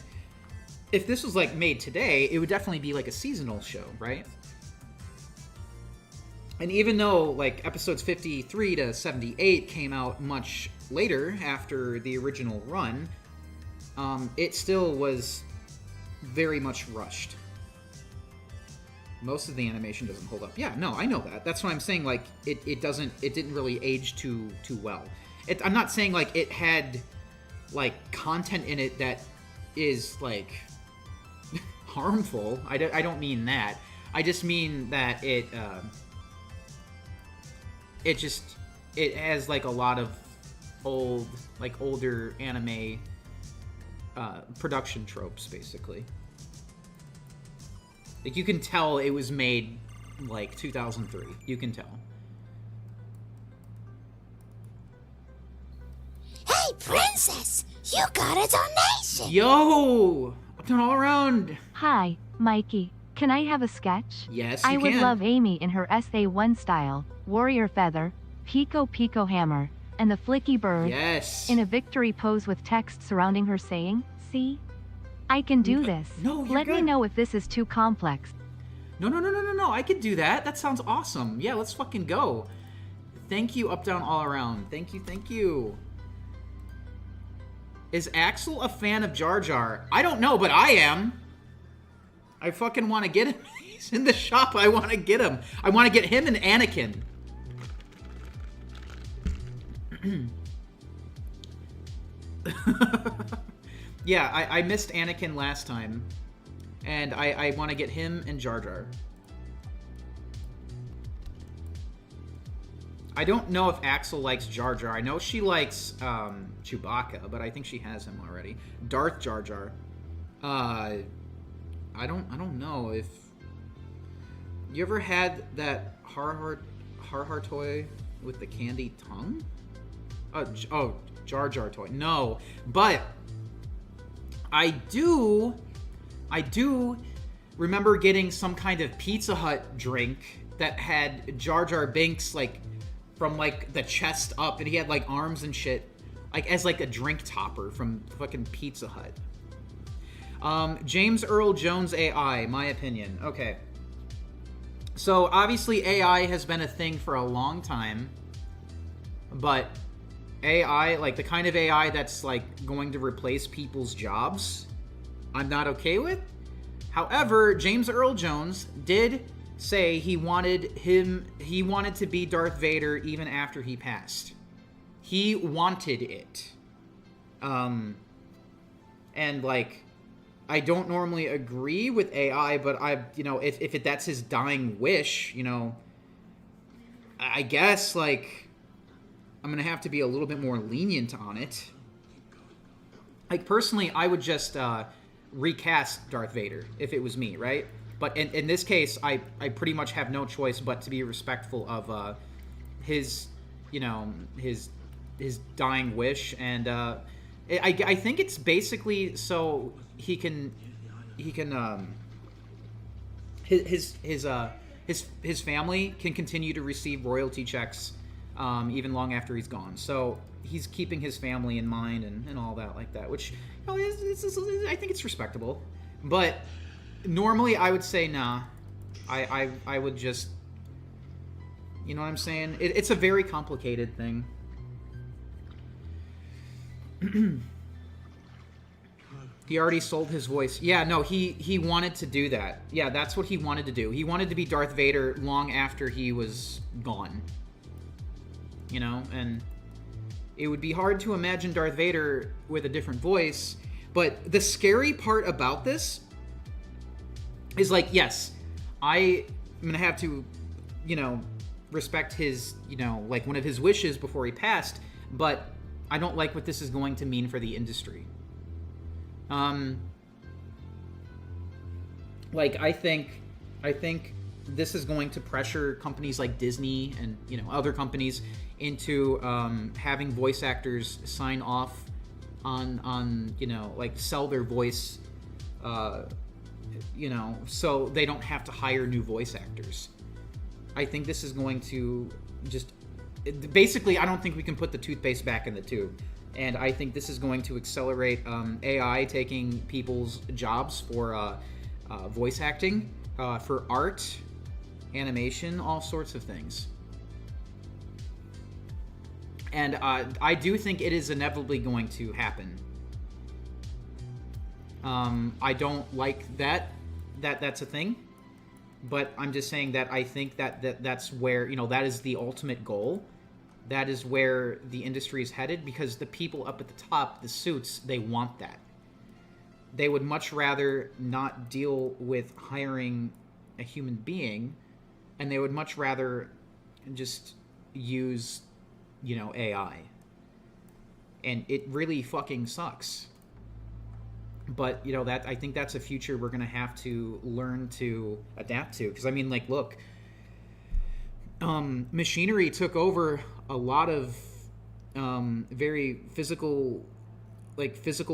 if this was, like, made today, it would definitely be like a seasonal show, right? And even though, like, episodes 53 to 78 came out much later after the original run, it still was very much rushed. Most of the animation doesn't hold up. Yeah, no, I know that. That's what I'm saying, like, it didn't really age too well. I'm not saying, like, it had, like, content in it that is, like, harmful. I don't mean that. I just mean that it has, like, a lot of older anime production tropes, basically. Like, you can tell it was made, like, 2003. You can tell. Hey, princess! You got a donation! Yo! Uptown all around! Hi, Mikey. Can I have a sketch? Yes, you I would can. love Amy in her SA1 style, warrior feather, pico hammer, and the flicky bird Yes. in a victory pose with text surrounding her saying, "See? I can do this. No, you're Let me good. know if this is too complex." No. I could do that. That sounds awesome. Yeah, let's fucking go. Thank you, Up Down All Around. Thank you. Is Axel a fan of Jar Jar? I don't know, but I am. I fucking want to get him. He's in the shop. I want to get him. I want to get him and Anakin. Yeah, I missed Anakin last time. And I want to get him and Jar Jar. I don't know if Axel likes Jar Jar. I know she likes Chewbacca, but I think she has him already. Darth Jar Jar. I don't know if you ever had that Har toy with the candy tongue. Oh, Jar Jar toy. No, but I do remember getting some kind of Pizza Hut drink that had Jar Jar Binks like from like the chest up, and he had like arms and shit, like as like a drink topper from fucking Pizza Hut. James Earl Jones AI, my opinion. Okay. So obviously AI has been a thing for a long time, but AI, like the kind of AI that's like going to replace people's jobs, I'm not okay with. However, James Earl Jones did say he wanted to be Darth Vader even after he passed. He wanted it. And like, I don't normally agree with AI, but if that's his dying wish, I guess like I'm gonna have to be a little bit more lenient on it. Like personally, I would just recast Darth Vader if it was me, right? But in this case, I pretty much have no choice but to be respectful of his dying wish, and I think it's basically so his family can continue to receive royalty checks even long after he's gone. So he's keeping his family in mind and all that like that, which I think it's respectable. But normally I would say nah. I would just, you know what I'm saying? It's a very complicated thing. He already sold his voice. Yeah, no, he wanted to do that. Yeah, that's what he wanted to do. He wanted to be Darth Vader long after he was gone. And it would be hard to imagine Darth Vader with a different voice. But the scary part about this is like, yes, I'm going to have to, respect his, like one of his wishes before he passed. But I don't like what this is going to mean for the industry. Like I think this is going to pressure companies like Disney and other companies into having voice actors sign off on like sell their voice, so they don't have to hire new voice actors. I think this is going to just basically, I don't think we can put the toothpaste back in the tube. And I think this is going to accelerate AI taking people's jobs for voice acting, for art, animation, all sorts of things. And I do think it is inevitably going to happen. I don't like that's a thing, but I'm just saying that I think that's where, that is the ultimate goal. That is where the industry is headed, because the people up at the top, the suits, they want that. They would much rather not deal with hiring a human being, and they would much rather just use, AI. And it really fucking sucks. But, that I think that's a future we're going to have to learn to adapt to. Because, look, machinery took over a lot of very physical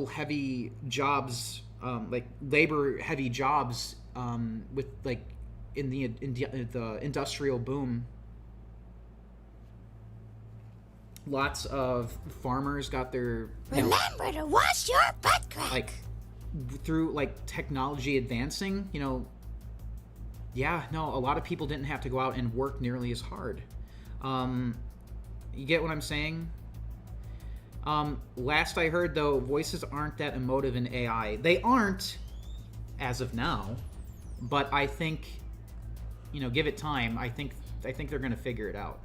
heavy jobs, like labor heavy jobs, with like in the industrial boom. lots of farmers got their Remember to wash your butt crack. like through like technology advancing, a lot of people didn't have to go out and work nearly as hard. You get what I'm saying? Last I heard, though, voices aren't that emotive in AI. They aren't, as of now, but I think, give it time. I think they're gonna figure it out.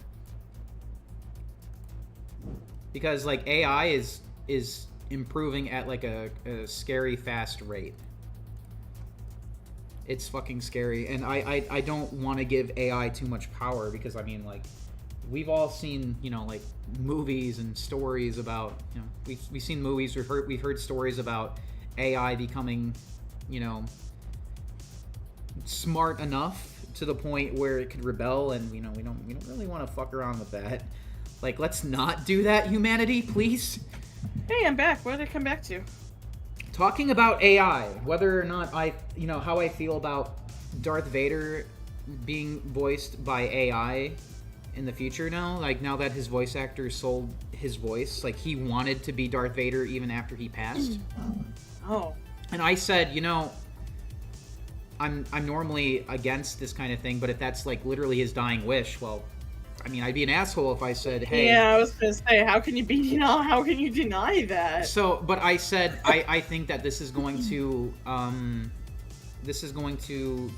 Because like AI is improving at like a scary fast rate. It's fucking scary, and I don't want to give AI too much power, because I mean, like, we've all seen like movies and stories about we've seen movies, we've heard stories about AI becoming smart enough to the point where it could rebel, and we don't really want to fuck around with that. Like, let's not do that, humanity, please. Hey, I'm back. What did I come back to? Talking about AI, whether or not how I feel about Darth Vader being voiced by AI in the future now. Like, now that his voice actor sold his voice, like, he wanted to be Darth Vader even after he passed. Oh. And I said, I'm normally against this kind of thing, but if that's like literally his dying wish, well, I mean, I'd be an asshole if I said, hey. Yeah, I was gonna say, how can you deny that? So, but I said, I think that this is going to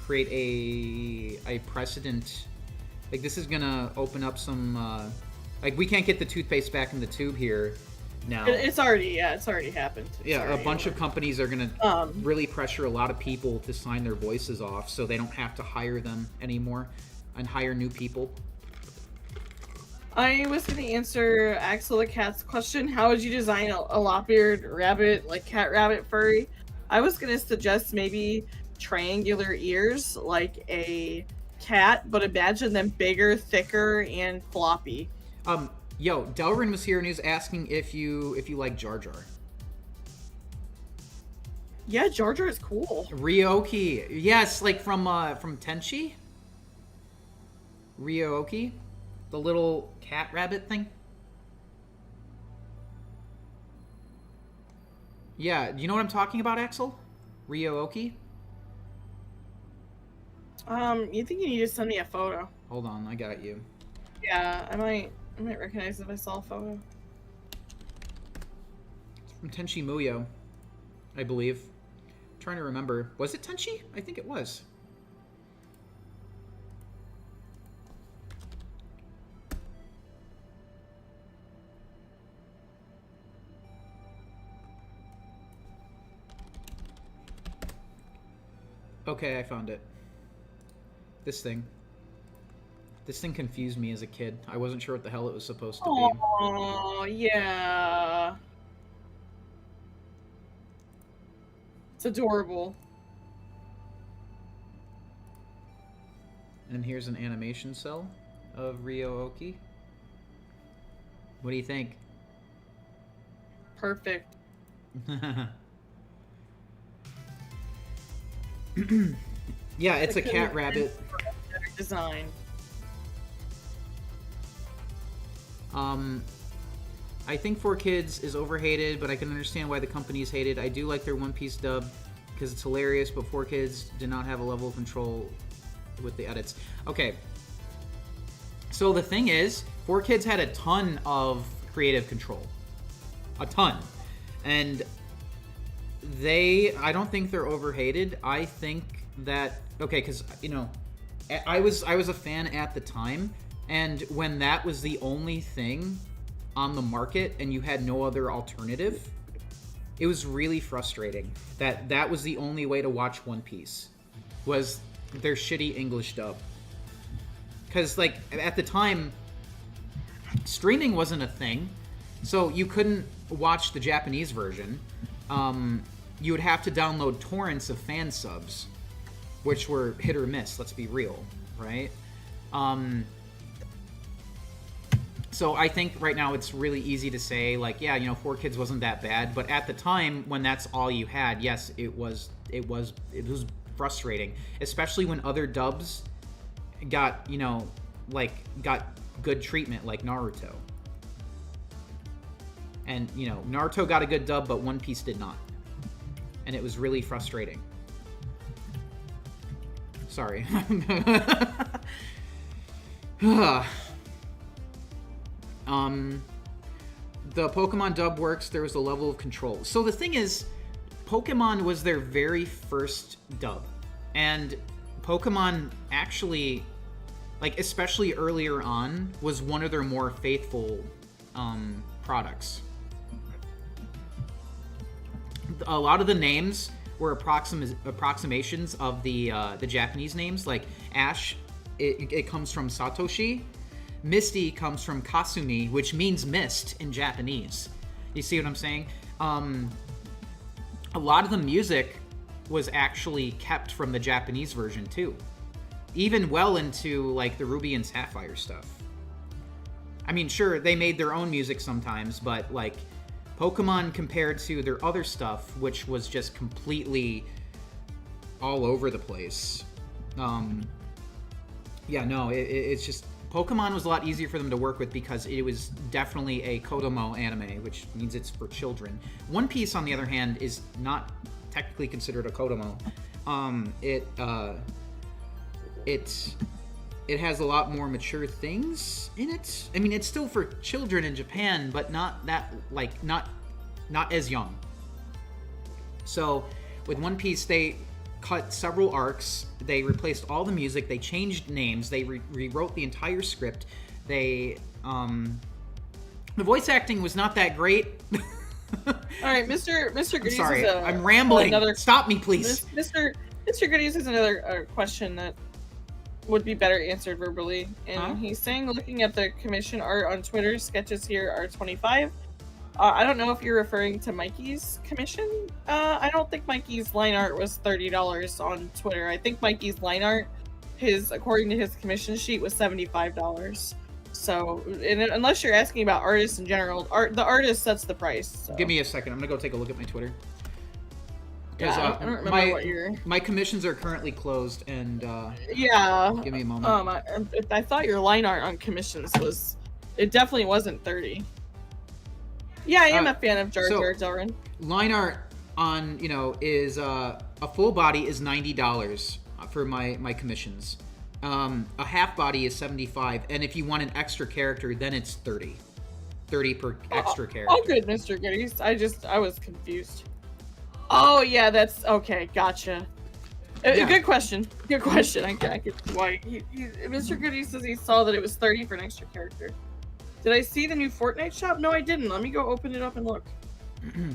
create a precedent. Like, this is gonna open up some, like, we can't get the toothpaste back in the tube here now. It's already happened. A bunch of companies are gonna really pressure a lot of people to sign their voices off, so they don't have to hire them anymore and hire new people. I was going to answer Axel the Cat's question. How would you design a lop-eared rabbit, like cat rabbit furry? I was going to suggest maybe triangular ears like a cat, but imagine them bigger, thicker, and floppy. Yo, Delrin was here and he was asking if you like Jar Jar. Yeah, Jar Jar is cool. Ryoki. Yes, like from Tenchi? Ryoki? The little cat rabbit thing? Yeah, do you know what I'm talking about, Axel? Ryoki? You think you need to send me a photo? Hold on, I got you. Yeah, I might recognize if I saw a photo. It's from Tenchi Muyo, I believe. I'm trying to remember. Was it Tenchi? I think it was. Okay, I found it. This thing confused me as a kid. I wasn't sure what the hell it was supposed to be. Oh, yeah. It's adorable. And here's an animation cell of Ryoki. What do you think? Perfect. Yeah, it's a cat rabbit. Design. I think 4Kids is overhated, but I can understand why the companies hate it. I do like their One Piece dub because it's hilarious, but 4Kids did not have a level of control with the edits. Okay. So the thing is, 4Kids had a ton of creative control. A ton. And I don't think they're overhated. I think that, okay, because, I was a fan at the time, and when that was the only thing on the market and you had no other alternative, it was really frustrating that was the only way to watch One Piece, was their shitty English dub. Because, like, at the time, streaming wasn't a thing, so you couldn't watch the Japanese version. You would have to download torrents of fan subs, which were hit or miss, let's be real, right? So I think right now it's really easy to say, like, yeah, 4Kids wasn't that bad, but at the time when that's all you had, yes, it was frustrating, especially when other dubs got, got good treatment, like Naruto. And, you know, Naruto got a good dub, but One Piece did not. And it was really frustrating. Sorry. The Pokemon dub works. There was a level of control. So the thing is, Pokemon was their very first dub. And Pokemon actually, like, especially earlier on, was one of their more faithful products. A lot of the names were approximations of the Japanese names. Like Ash, it comes from Satoshi. Misty comes from Kasumi, which means mist in Japanese. You see what I'm saying? A lot of the music was actually kept from the Japanese version too, even well into like the Ruby and Sapphire stuff. I mean, sure, they made their own music sometimes, but like Pokemon compared to their other stuff, which was just completely all over the place. Yeah, no, it's just Pokemon was a lot easier for them to work with because it was definitely a Kodomo anime, which means it's for children. One Piece, on the other hand, is not technically considered a Kodomo. It has a lot more mature things in it. I mean, it's still for children in Japan, but not that, like, not as young. So with One Piece, they cut several arcs, they replaced all the music, they changed names, they rewrote the entire script. The voice acting was not that great. All right, Mr. Goodies. Sorry, I'm rambling. Stop me, please. Mr. Goodies has another question that would be better answered verbally, and he's saying, looking at the commission art on Twitter, sketches here are $25. I don't know if you're referring to Mikey's commission. I don't think Mikey's line art was $30 on Twitter. I think Mikey's line art, according to his commission sheet, was $75. So, unless you're asking about artists in general, the artist sets the price. So. Give me a second. I'm gonna go take a look at my Twitter. Yeah, I don't remember what your... My commissions are currently closed, and yeah. Give me a moment. I thought your line art on commissions was... It definitely wasn't $30. Yeah, I am a fan of Jar Jar Jar. Line art on, is a full body is $90 for my commissions. A half body is $75, and if you want an extra character, then it's $30. $30 per extra character. Oh, good, Mr. Goodies. I was confused. Oh, yeah, that's okay. Gotcha. Yeah. Good question. Good question. I get why Mr. Goodies says he saw that it was $30 for an extra character. Did I see the new Fortnite shop? No, I didn't. Let me go open it up and look.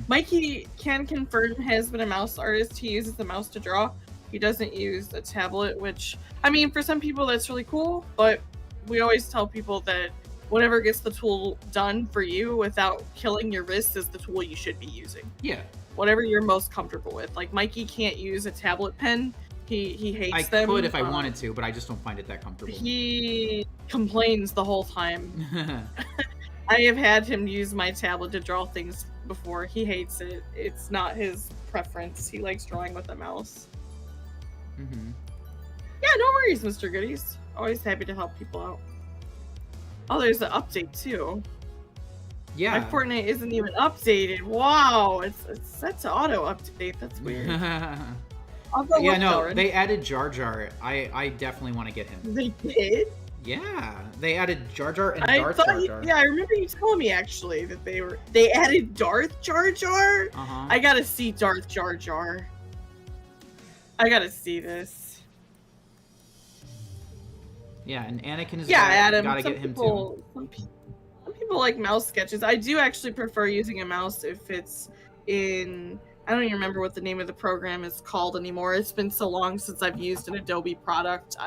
Mikey can confirm has been a mouse artist. He uses the mouse to draw. He doesn't use a tablet, which, I mean, for some people that's really cool, but we always tell people that whatever gets the tool done for you without killing your wrists is the tool you should be using. Yeah. Whatever you're most comfortable with. Like, Mikey can't use a tablet pen. He hates them. I could if I wanted to, but I just don't find it that comfortable. He complains the whole time. I have had him use my tablet to draw things before. He hates it. It's not his preference. He likes drawing with a mouse. Mm-hmm. Yeah, no worries, Mr. Goodies. Always happy to help people out. Oh, there's an update too. Yeah. My Fortnite isn't even updated. Wow, it's set to auto update. That's weird. Yeah, no, they added Jar Jar. I definitely want to get him. They did? Yeah, they added Jar Jar and Darth Jar Jar. Yeah, I remember you telling me actually that they added Darth Jar Jar. Uh-huh. I gotta see Darth Jar Jar. I gotta see this. Yeah, and Anakin is Adam. Gotta get him too. Some people like mouse sketches. I do actually prefer using a mouse if it's in. I don't even remember what the name of the program is called anymore. It's been so long since I've used an Adobe product.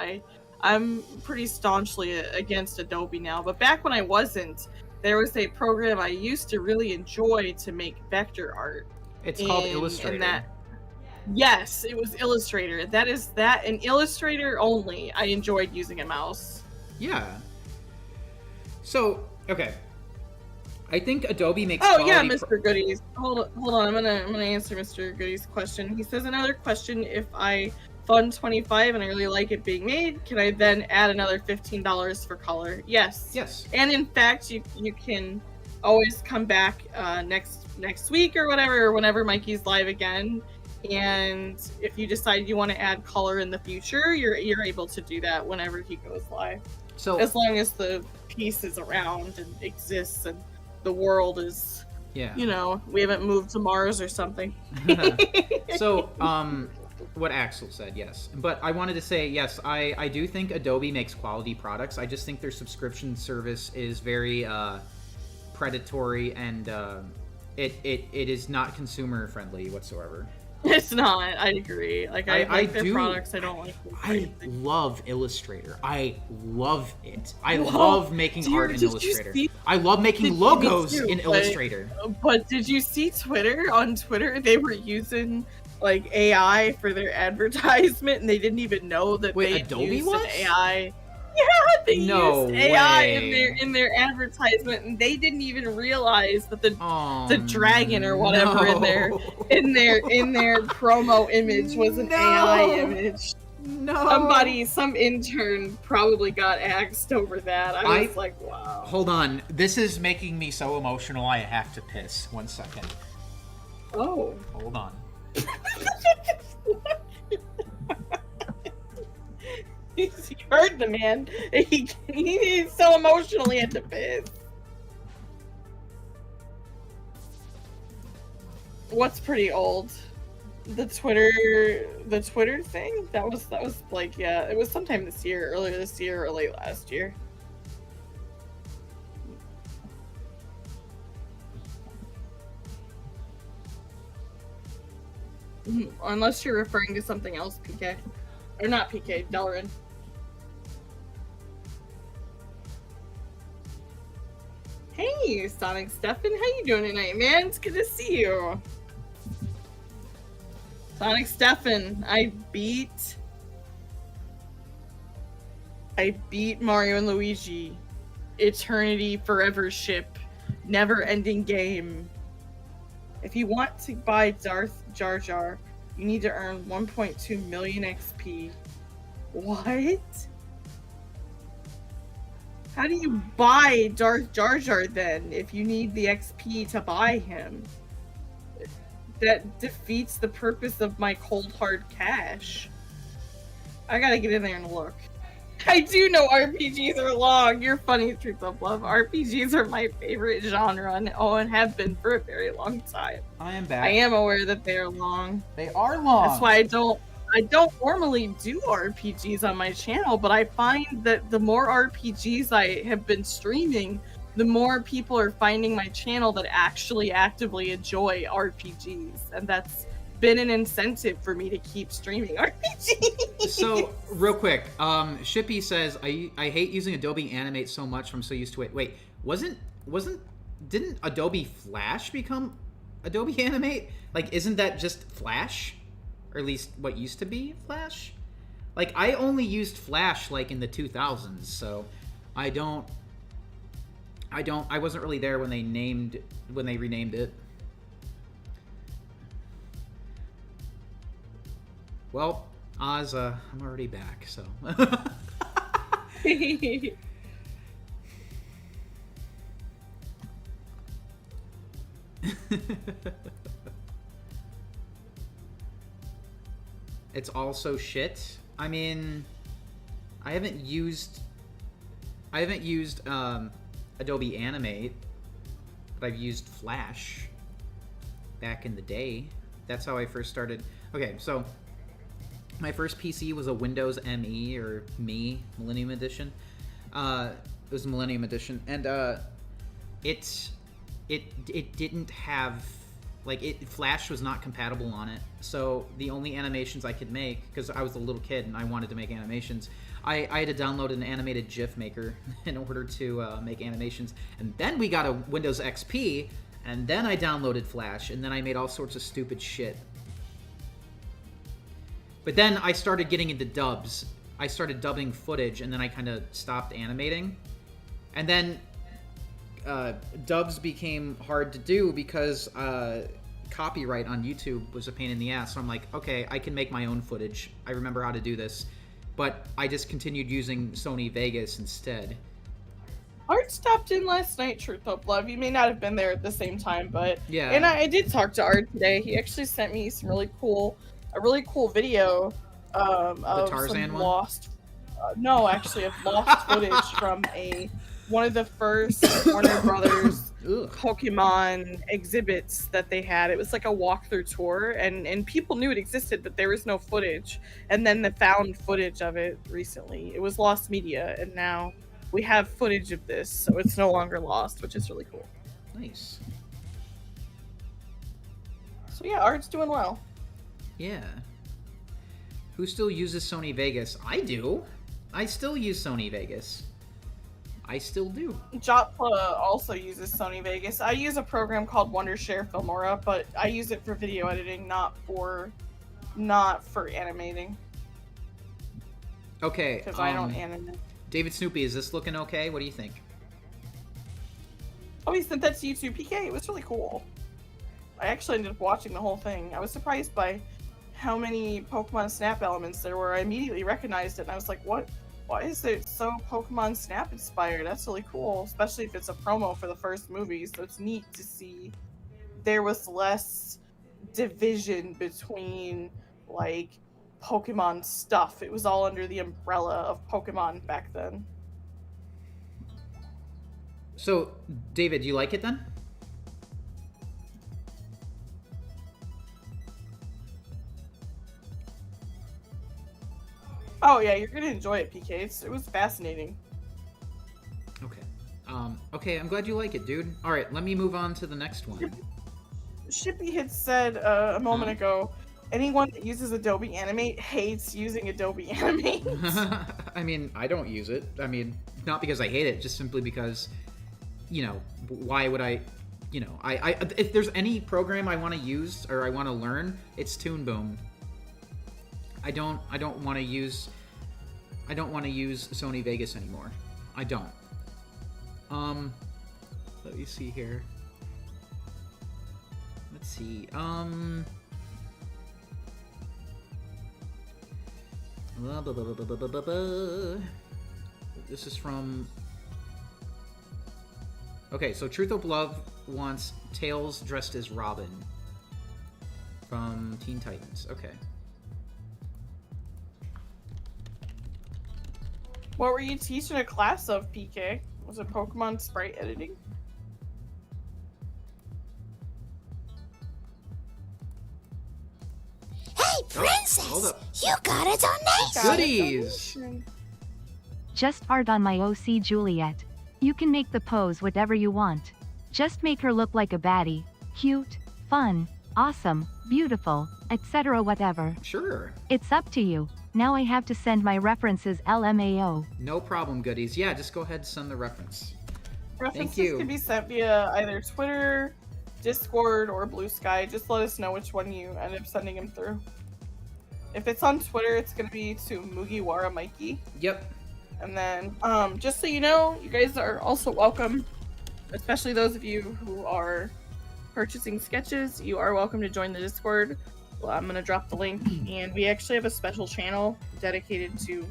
I'm pretty staunchly against Adobe now, but back when I wasn't, there was a program I used to really enjoy to make vector art. It's called Illustrator. Yes, it was Illustrator. And Illustrator only. I enjoyed using a mouse. Yeah. So, okay. I think Adobe makes Mr. Goodies. Hold on. I'm gonna answer Mr. Goodies' question. He says, another question, if I fund $25 and I really like it being made, can I then add another $15 for color? Yes. Yes. And in fact, you can always come back next week or whatever, or whenever Mikey's live again. And if you decide you want to add color in the future, you're able to do that whenever he goes live. So as long as the piece is around and exists and the world is, yeah, you know, we haven't moved to Mars or something. So what Axel said, yes, but I wanted to say yes, I do think Adobe makes quality products. I just think their subscription service is very predatory, and it is not consumer friendly whatsoever. It's not. I agree. Like I like their products. I don't like. I love Illustrator. I love it. I love making art in Illustrator. I love making logos in Illustrator. But did you see Twitter? On Twitter, they were using like AI for their advertisement, and they didn't even know that they used an AI. Yeah, they used AI in their advertisement, and they didn't even realize that the dragon or whatever in their promo image was an AI image. No. Some intern probably got axed over that. I was like, wow. Hold on, this is making me so emotional. I have to piss. 1 second. Oh. Hold on. You heard the man. He's so emotional he had to piss. What's pretty old? The Twitter thing? That was like, yeah, it was sometime this year, earlier this year or late last year. Unless you're referring to something else, PK. Or not PK, Delrin. Hey, Sonic Stefan, how you doing tonight, man? It's good to see you. Sonic Stefan, I beat Mario and Luigi. Eternity Forever ship. Never-ending game. If you want to buy Darth Jar Jar, you need to earn 1.2 million XP. What? How do you buy Darth Jar Jar then if you need the XP to buy him? That defeats the purpose of my cold hard cash. I gotta get in there and look. I do know RPGs are long. You're funny, Truth of Love. RPGs are my favorite genre and have been for a very long time. I am back. I am aware that they are long. They are long. That's why I don't normally do RPGs on my channel, but I find that the more RPGs I have been streaming, the more people are finding my channel that actually actively enjoy RPGs, and that's been an incentive for me to keep streaming RPGs. So, real quick, Shippy says, I hate using Adobe Animate so much, I'm so used to it. Wait, didn't Adobe Flash become Adobe Animate? Like, isn't that just Flash? Or at least what used to be Flash? Like, I only used Flash, like, in the 2000s, so I wasn't really there when they renamed it. Well, Oz, I'm already back, so. It's also shit. I mean, I haven't used Adobe Animate, but I've used Flash back in the day. That's how I first started. Okay, so my first PC was a Windows ME or Me Millennium Edition. It was a Millennium Edition, and it didn't have, like, Flash was not compatible on it. So the only animations I could make, because I was a little kid and I wanted to make animations, I had to download an animated GIF maker in order to make animations. And then we got a Windows XP, and then I downloaded Flash, and then I made all sorts of stupid shit. But then I started getting into dubs. I started dubbing footage, and then I kind of stopped animating. And then dubs became hard to do because copyright on YouTube was a pain in the ass. So I'm like, okay, I can make my own footage. I remember how to do this. But I just continued using Sony Vegas instead. Art stopped in last night, Truth Hope Love. You may not have been there at the same time, but Yeah. And I did talk to Art today. He actually sent me some a really cool video of Tarzan some one? lost. No, actually, of lost footage from one of the first Warner Brothers Ugh. Pokemon exhibits that they had. It was like a walkthrough tour, and people knew it existed, but there was no footage. And then they found footage of it recently. It was lost media, and now we have footage of this, so it's no longer lost, which is really cool. Nice. So yeah, Art's doing well. Yeah. Who still uses Sony Vegas? I do. I still use Sony Vegas. I still do. Jotpla also uses Sony Vegas. I use a program called Wondershare Filmora, but I use it for video editing, not for animating. Okay. Because I don't animate. David Snoopy, is this looking okay? What do you think? Oh, he sent that to you too, PK. It was really cool. I actually ended up watching the whole thing. I was surprised by how many Pokemon Snap elements there were. I immediately recognized it, and I was like, what? Why is it so Pokemon Snap inspired? That's really cool, especially if it's a promo for the first movie, so it's neat to see there was less division between, like, Pokemon stuff. It was all under the umbrella of Pokemon back then. So, David, you like it then? Oh yeah, you're gonna enjoy it, PK. It was fascinating. Okay. Okay, I'm glad you like it, dude. All right, let me move on to the next one. Shippy had said a moment ago, anyone that uses Adobe Animate hates using Adobe Animate. I mean, I don't use it. I mean, not because I hate it, just simply because, you know, why would I, you know, I if there's any program I want to use or I want to learn, it's Toon Boom. I don't want to use Sony Vegas anymore. I don't. Let me see here. Let's see. This is from. Okay, so Truth of Love wants Tails dressed as Robin from Teen Titans. Okay. What were you teaching a class of, PK? Was it Pokemon sprite editing? Hey, hold princess! up. You got a donation! Goodies! Just art on my OC Juliet. You can make the pose whatever you want. Just make her look like a baddie. Cute, fun, awesome, beautiful, etc. whatever. Sure. It's up to you. Now I have to send my references LMAO. No problem, goodies. Yeah, just go ahead and send the reference. References you. can be sent via either Twitter, Discord, or Blue Sky. Just let us know which one you end up sending them through. If it's on Twitter, it's going to be to Mugiwara Mikey. Yep. And then, just so you know, you guys are also welcome, especially those of you who are purchasing sketches. You are welcome to join the Discord. Well, I'm going to drop the link, and we actually have a special channel dedicated to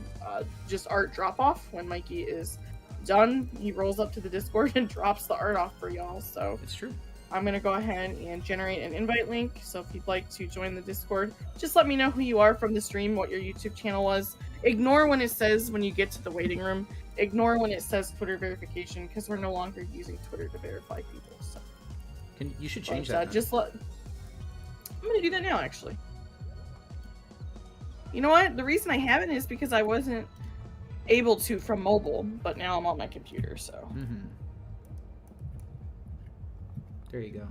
just art drop-off. When Mikey is done, he rolls up to the Discord and drops the art off for y'all. So It's true. I'm going to go ahead and generate an invite link. So if you'd like to join the Discord, just let me know who you are from the stream, what your YouTube channel was. Ignore when it says, when you get to the waiting room, ignore when it says Twitter verification, because we're no longer using Twitter to verify people. So You should change but, that. just let... I'm going to do that now, actually. You know what? The reason I haven't is because I wasn't able to from mobile, but now I'm on my computer, so... Mm-hmm. There you go.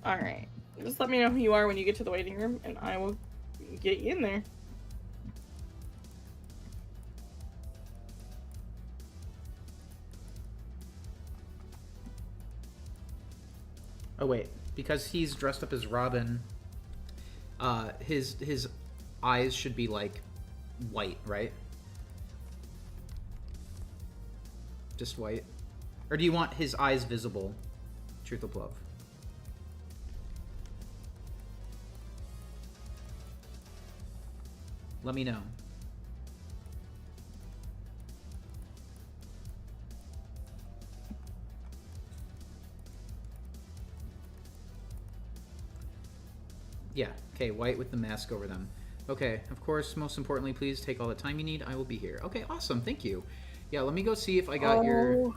Alright. Just let me know who you are when you get to the waiting room, and I will get you in there. Oh wait, because he's dressed up as Robin, his eyes should be like white, right? Just white? Or do you want his eyes visible? Truth of Love. Let me know. Yeah. Okay, white with the mask over them. Okay, of course, most importantly, please take all the time you need. I will be here. Okay, awesome. Thank you. Yeah, let me go see if I got your...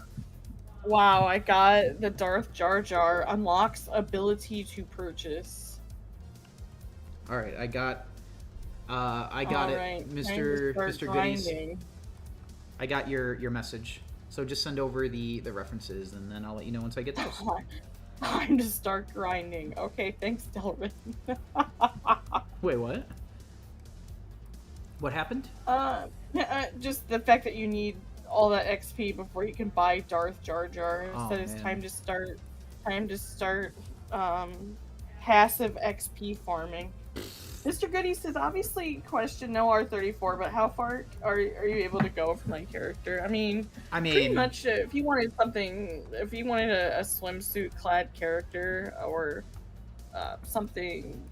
Wow, I got the Darth Jar Jar. Unlocks ability to purchase. All right, I got it, Alright, Mr. Goodies. I got your message. So just send over the references, and then I'll let you know once I get those. Time to start grinding. Okay, thanks, Delrin. Wait, what? What happened? Just the fact that you need all that XP before you can buy Darth Jar Jar. Oh, So it's man. time to start passive XP farming. Mr. Goody says, obviously, question no R34, but how far are you able to go for my character? I mean, pretty much, if you wanted a swimsuit-clad character or something,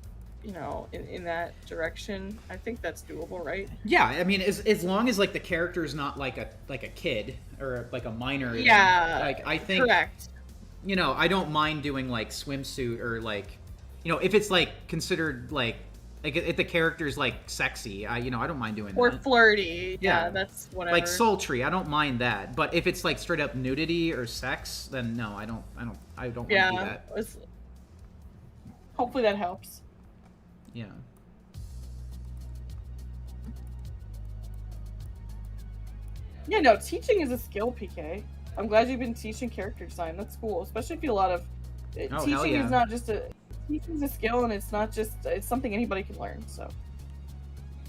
you know, in that direction, I think that's doable, right? Yeah, I mean, as long as like the character's not like a kid or like a minor. Yeah, like I think. Correct. You know, I don't mind doing like swimsuit or like, you know, if it's like considered like if the character's like sexy, I don't mind doing that. Or flirty. Yeah, that's whatever. Like sultry, I don't mind that. But if it's like straight up nudity or sex, then no, I don't want to do that. Hopefully that helps. Yeah. Yeah, no, teaching is a skill, PK. I'm glad you've been teaching character design. That's cool, especially if you do a lot of teaching. Is not just teaching's a skill, and it's something anybody can learn. So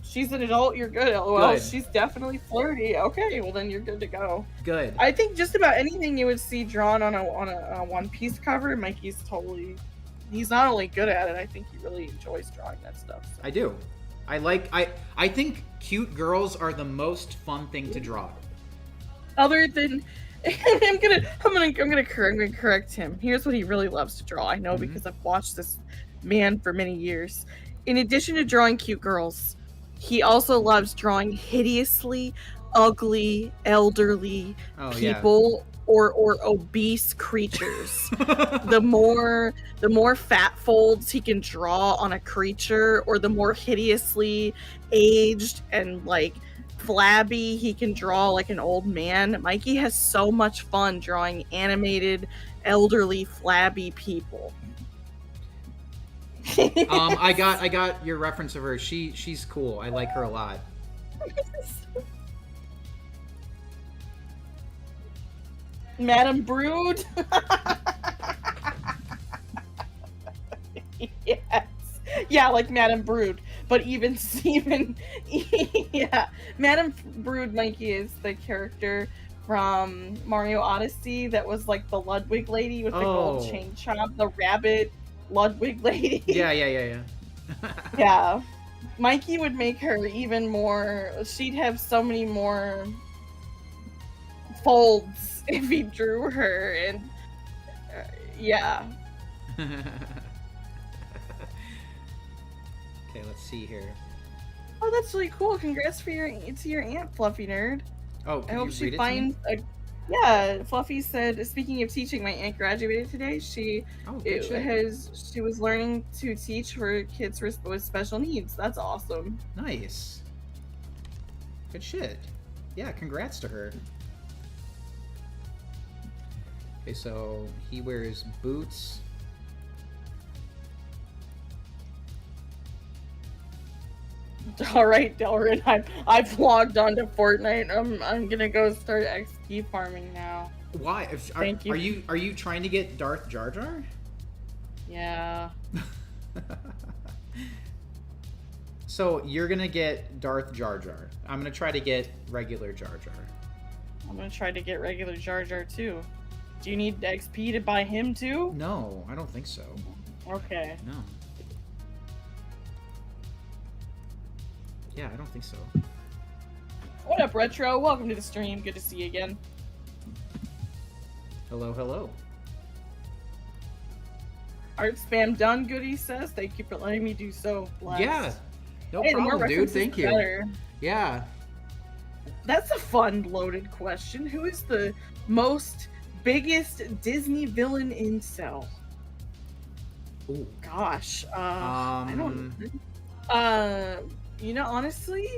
she's an adult, you're good. LOL. She's definitely flirty. Okay, well then you're good to go. Good. I think just about anything you would see drawn on a One Piece cover, Mikey's totally. He's not only good at it, I think he really enjoys drawing that stuff. So. I do. I think cute girls are the most fun thing to draw. Other than I'm gonna correct him. Here's what he really loves to draw. I know because I've watched this man for many years. In addition to drawing cute girls, he also loves drawing hideously ugly elderly people or obese creatures. the more fat folds he can draw on a creature, or the more hideously aged and like flabby he can draw like an old man. Mikey has so much fun drawing animated elderly flabby people. I got your reference of her. She's cool. I like her a lot. Madam Brood. Yes. Yeah, like Madam Brood. But even yeah. Madam Brood, Mikey, is the character from Mario Odyssey that was like the Ludwig lady with the gold chain chomp, the rabbit Ludwig lady. Yeah. Yeah. Mikey would make her even more. She'd have so many more folds if he drew her, and yeah. Okay, let's see here. Oh, that's really cool. Congrats to your aunt, Fluffy Nerd. Oh, I hope she finds a. Yeah, Fluffy said, speaking of teaching, my aunt graduated today. She was learning to teach for kids with special needs. That's awesome. Nice. Good shit. Yeah, congrats to her. Okay, so he wears boots. All right, Delrin, I've logged onto Fortnite. I'm gonna go start XP farming now. Why? Thank you. Are you trying to get Darth Jar Jar? Yeah. So you're gonna get Darth Jar Jar. I'm gonna try to get regular Jar Jar. I'm gonna try to get regular Jar Jar too. Do you need XP to buy him too? No, I don't think so. Okay. No. Yeah, I don't think so. What up, Retro? Welcome to the stream. Good to see you again. Hello, hello. Art spam done, Goody says. Thank you for letting me do so. Bless. Yeah. No problem, dude. Thank you. Better. Yeah. That's a fun, loaded question. Who is the biggest Disney villain incel? Ooh. Gosh, I don't. You know, honestly,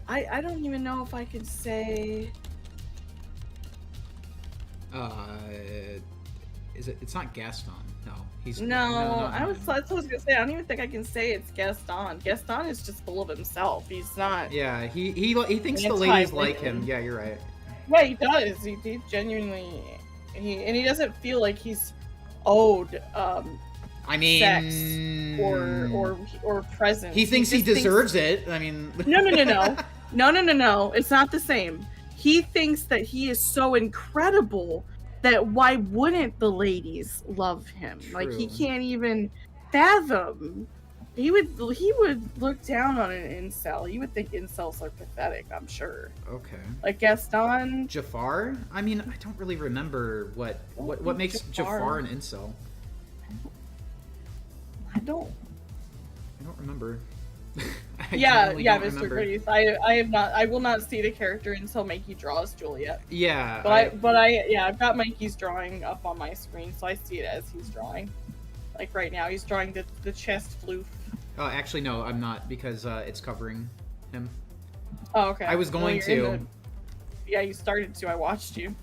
I don't even know if I could say. Is it? It's not Gaston. No, he's No, no. that's what I was gonna say. I don't even think I can say it's Gaston. Gaston is just full of himself. He's not. Yeah, he thinks the Anti-women. ladies like him. Yeah, you're right. Yeah, he does. He genuinely. He doesn't feel like he's owed I mean, sex or presence. he thinks he just deserves it. I mean, no. It's not the same. He thinks that he is so incredible that why wouldn't the ladies love him? Like he True. can't even fathom. He would look down on an incel. You would think incels are pathetic, I'm sure. Okay. Like Gaston. Jafar? I mean, I don't really remember what makes Jafar an incel. I don't. I don't remember. I Yeah, genuinely yeah, don't Mr. remember. Grace. I will not see the character until Mikey draws Juliet. Yeah. But I've got Mikey's drawing up on my screen, so I see it as he's drawing. Like right now, he's drawing the chest floof. Actually, no, I'm not because it's covering him. Oh, okay. I was going you're in to. Yeah, you started to. I watched you.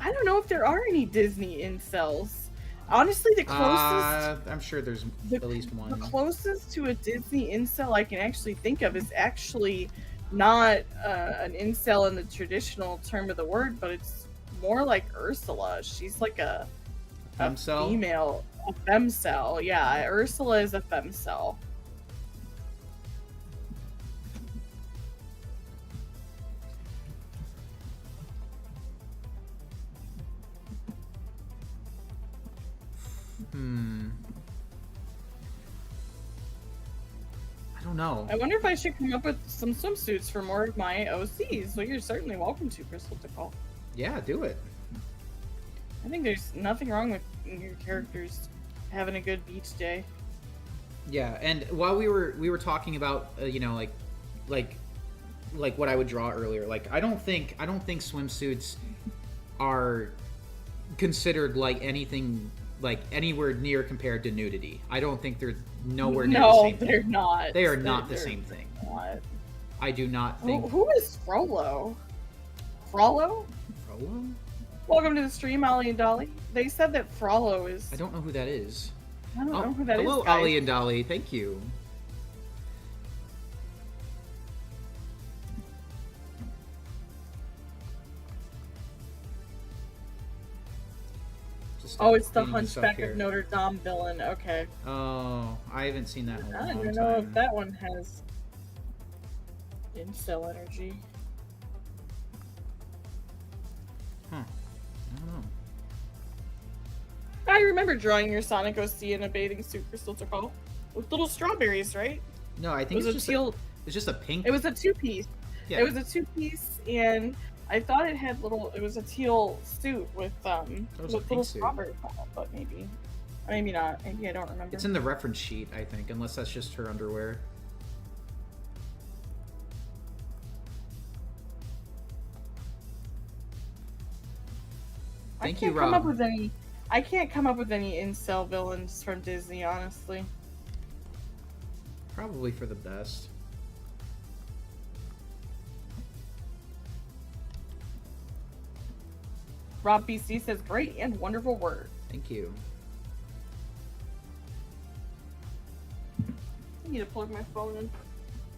I don't know if there are any Disney incels. Honestly, the closest I'm sure there's at least one. the closest to a Disney incel I can actually think of is actually not an incel in the traditional term of the word, but it's more like Ursula. She's like a Femcel? female, a femcel. Yeah, Ursula is a femcel. I don't know. I wonder if I should come up with some swimsuits for more of my OCs. Well, you're certainly welcome to, Crystal Tickle. Yeah, do it. I think there's nothing wrong with your characters having a good beach day. Yeah, and while we were talking about you know like what I would draw earlier, like I don't think swimsuits are considered like anything like anywhere near compared to nudity. I don't think they're nowhere near the No, same they're thing. not. They are not the They're same thing. not. I do not think. Who is Frollo? Frollo? Frollo? Welcome to the stream, Ollie and Dolly. They said that Frollo is. I don't know who that is. I don't know who that is. Hello, guys. Ollie and Dolly. Thank you. Just Oh, it's the cleaning this up Hunchback here. of Notre Dame villain. Okay. Oh, I haven't seen that in a I long don't know if time. that one has incel energy. Huh. I don't know. I remember drawing your Sonic OC in a bathing suit, Crystal Tickle, with little strawberries, right? No, I It think was it's a just teal. it's just a pink. It was a two-piece. Yeah. It was a two-piece, and I thought it had little. It was a teal suit with was a with little pink suit. strawberries on it, but maybe not. Maybe I don't remember. It's in the reference sheet, I think, unless that's just her underwear. Thank you, Rob. I can't come up with any incel villains from Disney, honestly. Probably for the best. Rob BC says, "Great and wonderful word." Thank you. I need to plug my phone in.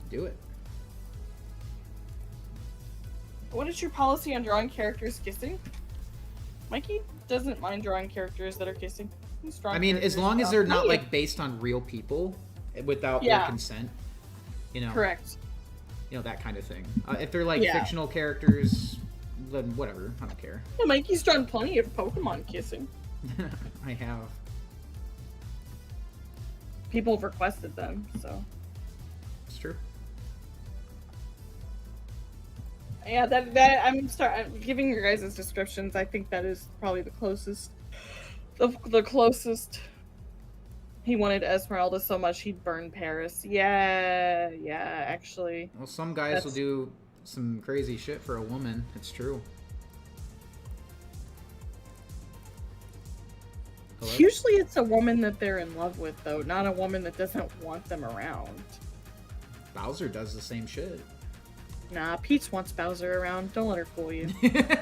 Do it. What is your policy on drawing characters kissing? Mikey doesn't mind drawing characters that are kissing. He's drawing I mean, as characters long as without- they're not Hey! like based on real people without their Yeah. consent, you know, Correct. you know, that kind of thing. If they're like Yeah. fictional characters, then whatever. I don't care. Yeah, Mikey's drawn plenty of Pokemon kissing. I have. People have requested them, so. It's true. Yeah, I'm giving your guys' descriptions. I think that is probably the closest. The closest. He wanted Esmeralda so much he'd burn Paris. Yeah, actually. Well, some guys will do some crazy shit for a woman. It's true. Hello? Usually it's a woman that they're in love with, though, not a woman that doesn't want them around. Bowser does the same shit. Nah, Peach wants Bowser around. Don't let her fool you. Okay, there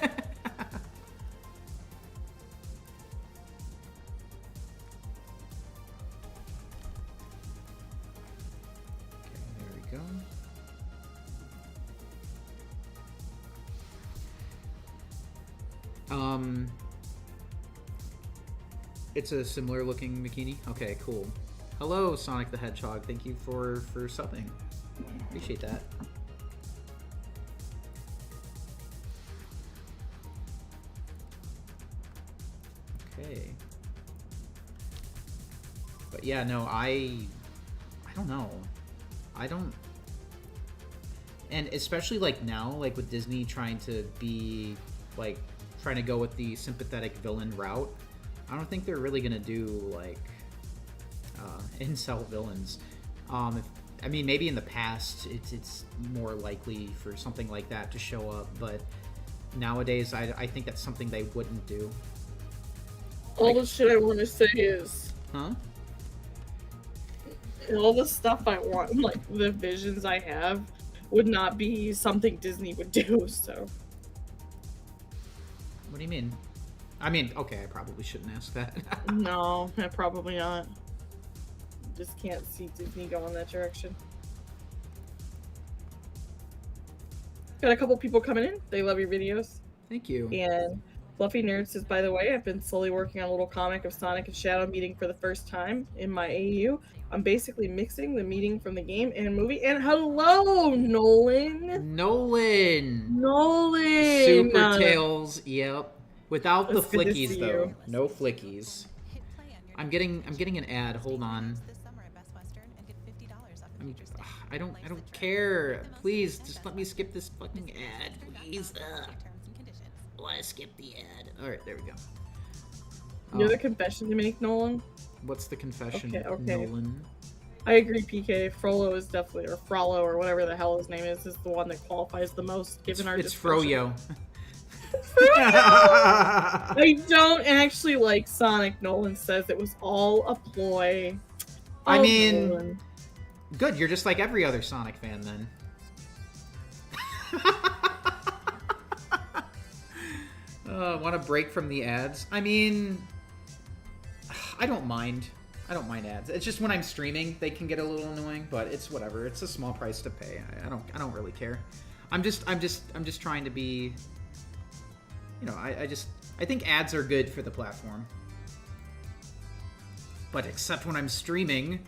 we go. It's a similar looking bikini. Okay, cool. Hello, Sonic the Hedgehog. Thank you for subbing. Appreciate that. Okay. But yeah, no, I don't know. I don't. And especially like now, like with Disney trying to be like trying to go with the sympathetic villain route, I don't think they're really gonna do like incel villains. I mean, maybe in the past it's more likely for something like that to show up, but nowadays I think that's something they wouldn't do. All the shit I want to say is, Huh? all the stuff I want, like the visions I have, would not be something Disney would do, so. What do you mean? I mean, okay, I probably shouldn't ask that. No, probably not. Just can't see Disney going that direction. Got a couple people coming in. They love your videos. Thank you. And Fluffy Nerd says, by the way, I've been slowly working on a little comic of Sonic and Shadow meeting for the first time in my AU. I'm basically mixing the meeting from the game and movie. And hello, Nolan! Nolan! Nolan! Super Tails, yep. Without the It's good to flickies see though. you. No flickies. I'm getting an ad. Hold on. I don't care. Please, just let me skip this fucking ad, please. I want to skip the ad. All right, there we go. You know the confession to make, Nolan? What's the confession, Okay. Nolan? I agree, PK. Frollo is definitely, or Frollo, or whatever the hell his name is the one that qualifies the most, given our It's discussion. Froyo. I don't actually like Sonic. Nolan says it was all a ploy. I Oh, mean, Nolan. good. You're just like every other Sonic fan, then. Want a break from the ads? I mean, I don't mind. I don't mind ads. It's just when I'm streaming, they can get a little annoying, but it's whatever. It's a small price to pay. I don't really care. I'm just trying to be. You know, I think ads are good for the platform. But except when I'm streaming,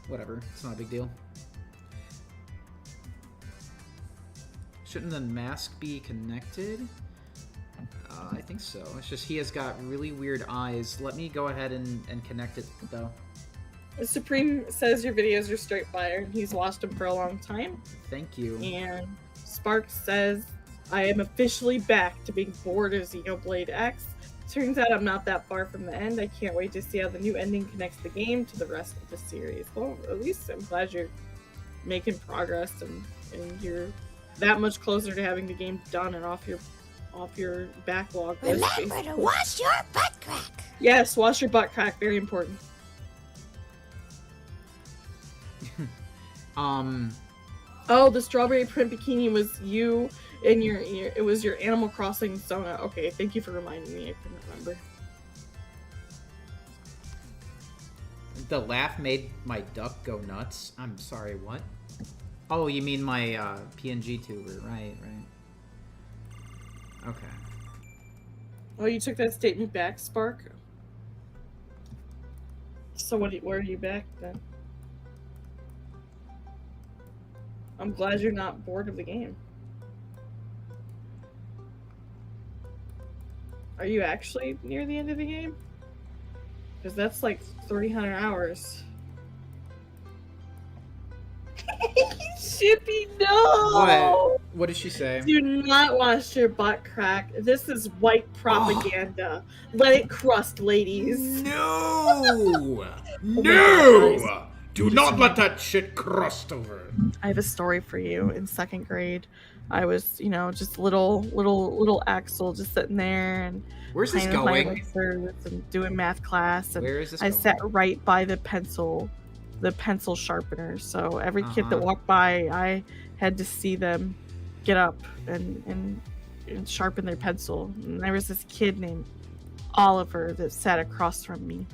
whatever. It's not a big deal. Shouldn't the mask be connected? I think so. It's just he has got really weird eyes. Let me go ahead and connect it, though. Supreme says your videos are straight fire, and he's watched them for a long time. Thank you. And Sparks says, I am officially back to being bored of Xenoblade X. Turns out I'm not that far from the end. I can't wait to see how the new ending connects the game to the rest of the series. Well, at least I'm glad you're making progress and you're that much closer to having the game done and off your backlog list. Remember to wash your butt crack. Yes, wash your butt crack. Very important. Oh, the strawberry print bikini was you and your it was your Animal Crossing Sona. Okay, thank you for reminding me. I couldn't remember. The laugh made my duck go nuts. I'm sorry, what? Oh, you mean my PNG tuber, right? Okay. Oh, you took that statement back, Spark? So where are you back then? I'm glad you're not bored of the game. Are you actually near the end of the game? Because that's like 300 hours. Shippy, no! What did she say? Do not wash your butt crack. This is white propaganda. Let it crust, ladies. No! No! Do not let that shit crust over. I have a story for you. In 2nd grade, I was, just little Axel, just sitting there and Where's this playing with my going? erasers and doing math class. And Where is this I going? sat right by the pencil sharpener. So every kid that Uh-huh. walked by, I had to see them get up and sharpen their pencil. And there was this kid named Oliver that sat across from me.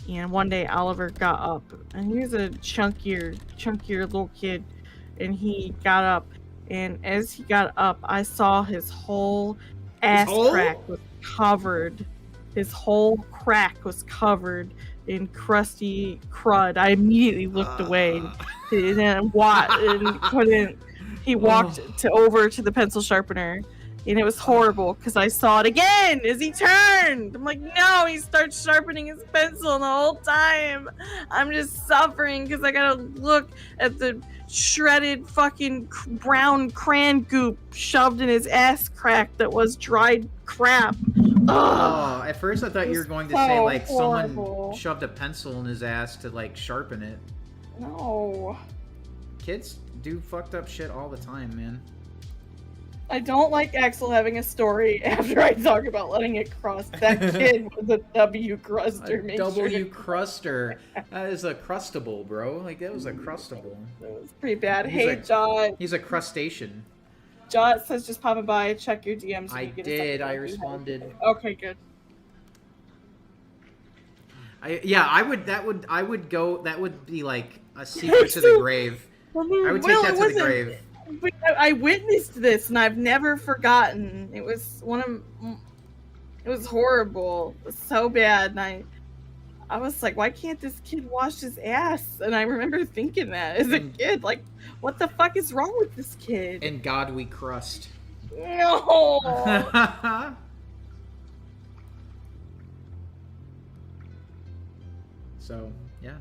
And one day Oliver got up, and he was a chunkier little kid, and he got up, and as he got up, I saw his whole ass hole? crack was covered. His whole crack was covered in crusty crud. I immediately looked away and couldn't. He walked over to the pencil sharpener. And it was horrible because I saw it again as he turned. I'm like, no, he starts sharpening his pencil, and the whole time I'm just suffering because I gotta look at the shredded fucking brown crayon goop shoved in his ass crack that was dried crap. Oh, at first I thought you were going to say, like, someone horrible. shoved a pencil in his ass to, like, sharpen it. No. Kids do fucked up shit all the time, man. I don't like Axel having a story after I talk about letting it cross. That kid was a W cruster. A W cruster. That is a crustable, bro. Like, that was a crustable. It was pretty bad. He's Hey, a- John. He's a crustacean. John says just popping by. Check your DMs. when I you get a did. second. I responded. Okay, good. I would go. That would be like a secret to the grave. I would take that to the grave. But I witnessed this, and I've never forgotten. It was it was horrible. It was so bad, and I was like, why can't this kid wash his ass? And I remember thinking that as a kid, like, what the fuck is wrong with this kid? And God, we crust. No. So, yeah.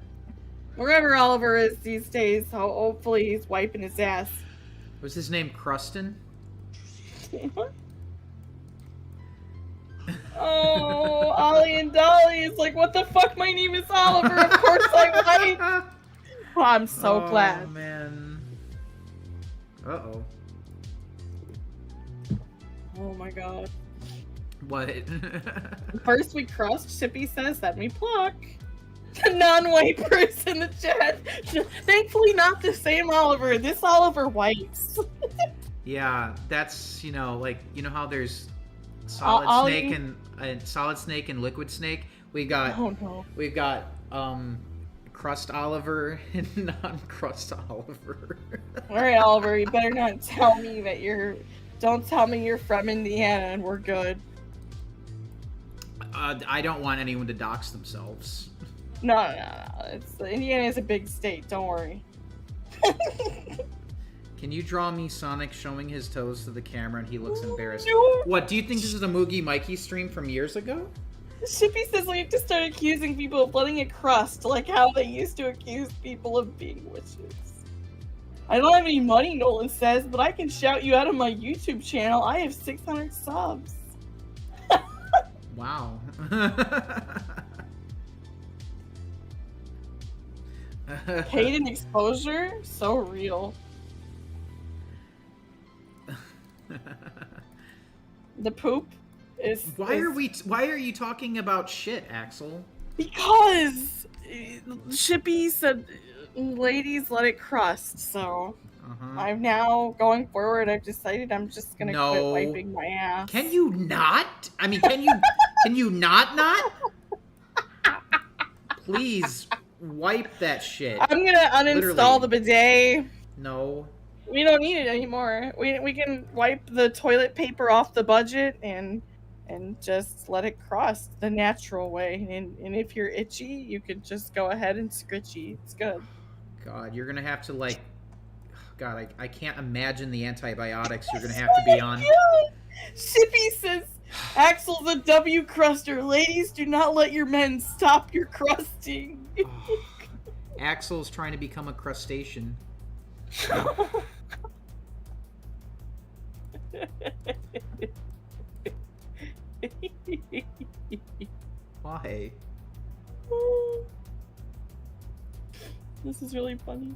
Wherever Oliver is these days, hopefully he's wiping his ass. Was his name Crustin? Oh, Ollie and Dolly is like, what the fuck? My name is Oliver. Of course I like. Oh, I'm so glad. Oh, man. Uh-oh. Oh my god. What? First we crust, Shippy says, then we pluck. The non-white person in the chat. Thankfully not the same Oliver. This Oliver wipes. Yeah, that's, like, how there's solid Ollie- snake and liquid snake? We've got Oh no. crust Oliver and non-crust Oliver. Alright, Oliver, you better not tell me that don't tell me you're from Indiana and we're good. I don't want anyone to dox themselves. No. Indiana is a big state, don't worry. Can you draw me Sonic showing his toes to the camera and he looks embarrassed? No. What, do you think this is a Moogie Mikey stream from years ago? Shippy says we have to start accusing people of letting it crust, like how they used to accuse people of being witches. I don't have any money, Nolan says, but I can shout you out on my YouTube channel. I have 600 subs. Wow. Paid in exposure? So real. The poop is... Why are you talking about shit, Axel? Because Shippy said, ladies, let it crust, so... Uh-huh. I'm now, going forward, I've decided I'm just gonna quit wiping my ass. Can you not? I mean, can you not? Please wipe that shit. I'm gonna uninstall Literally. the bidet. No. We don't need it anymore. We can wipe the toilet paper off the budget and just let it crust the natural way. And if you're itchy, you could just go ahead and scritchy. It's good. God, you're gonna have to like... God, I can't imagine the antibiotics you're gonna have to be on. Shippy says, Axel's a W cruster. Ladies, do not let your men stop your crusting. Axel's trying to become a crustacean. Why? This is really funny.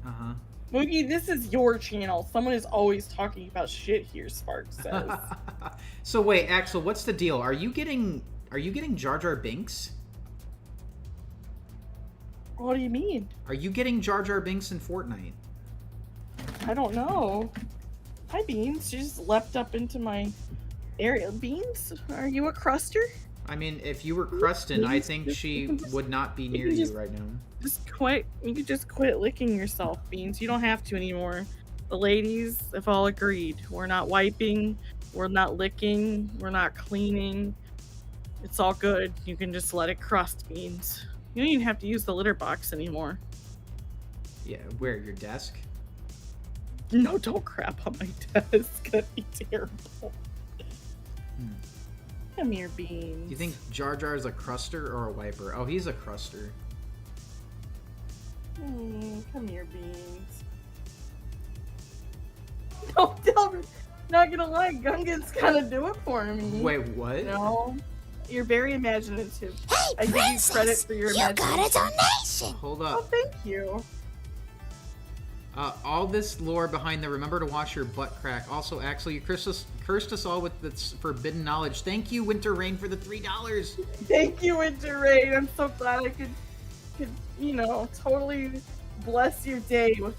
Uh-huh. Moogie, this is your channel. Someone is always talking about shit here, Spark says. So wait, Axel, what's the deal? Are you getting Jar Jar Binks? What do you mean? Are you getting Jar Jar Binks in Fortnite? I don't know. Hi, Beans. She just leapt up into my area. Beans, are you a cruster? I mean, if you were Krustin, I think she would not be near you right now. Just quit. You could just quit licking yourself, Beans. You don't have to anymore. The ladies have all agreed. We're not wiping. We're not licking. We're not cleaning. It's all good. You can just let it crust, Beans. You don't even have to use the litter box anymore. Yeah, where? Your desk? No, don't crap on my desk. That'd be terrible. Come here, Beans. Do you think Jar Jar is a cruster or a wiper? Oh, he's a cruster. Come here, Beans. No, Delbert, not gonna lie, Gungans kind of do it for me. Wait, what? No, you're very imaginative. Hey, I give you princess, credit for your you got a imagination. donation. Hold Oh, up. thank you. All this lore behind the remember to wash your butt crack. Also, Axel, you cursed us all with this forbidden knowledge. Thank you, Winter Rain, for the $3. Thank you, Winter Rain. I'm so glad I could, you know, totally bless your day with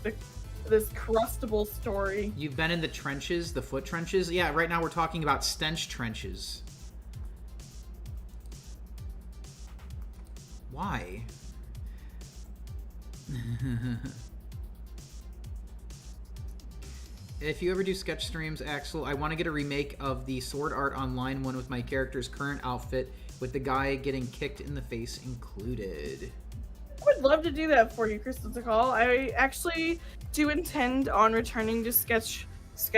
this crustable story. You've been in the trenches, the foot trenches? Yeah, right now we're talking about stench trenches. Why? If you ever do sketch streams, Axel, I want to get a remake of the Sword Art Online one with my character's current outfit with the guy getting kicked in the face included. I would love to do that for you, Crystal Call. I actually do intend on returning to sketch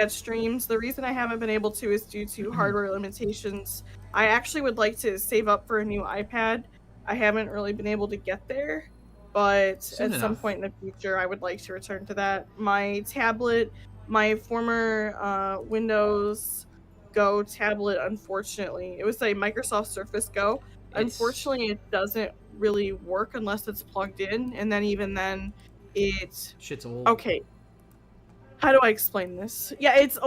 streams. The reason I haven't been able to is due to hardware limitations. I actually would like to save up for a new iPad. I haven't really been able to get there, but Soon at some enough. point in the future, I would like to return to that. My tablet, my former Windows Go tablet, unfortunately, it was a Microsoft Surface Go. Unfortunately, it doesn't really work unless it's plugged in, and then even then, Shit's old. okay. How do I explain this? Yeah, it's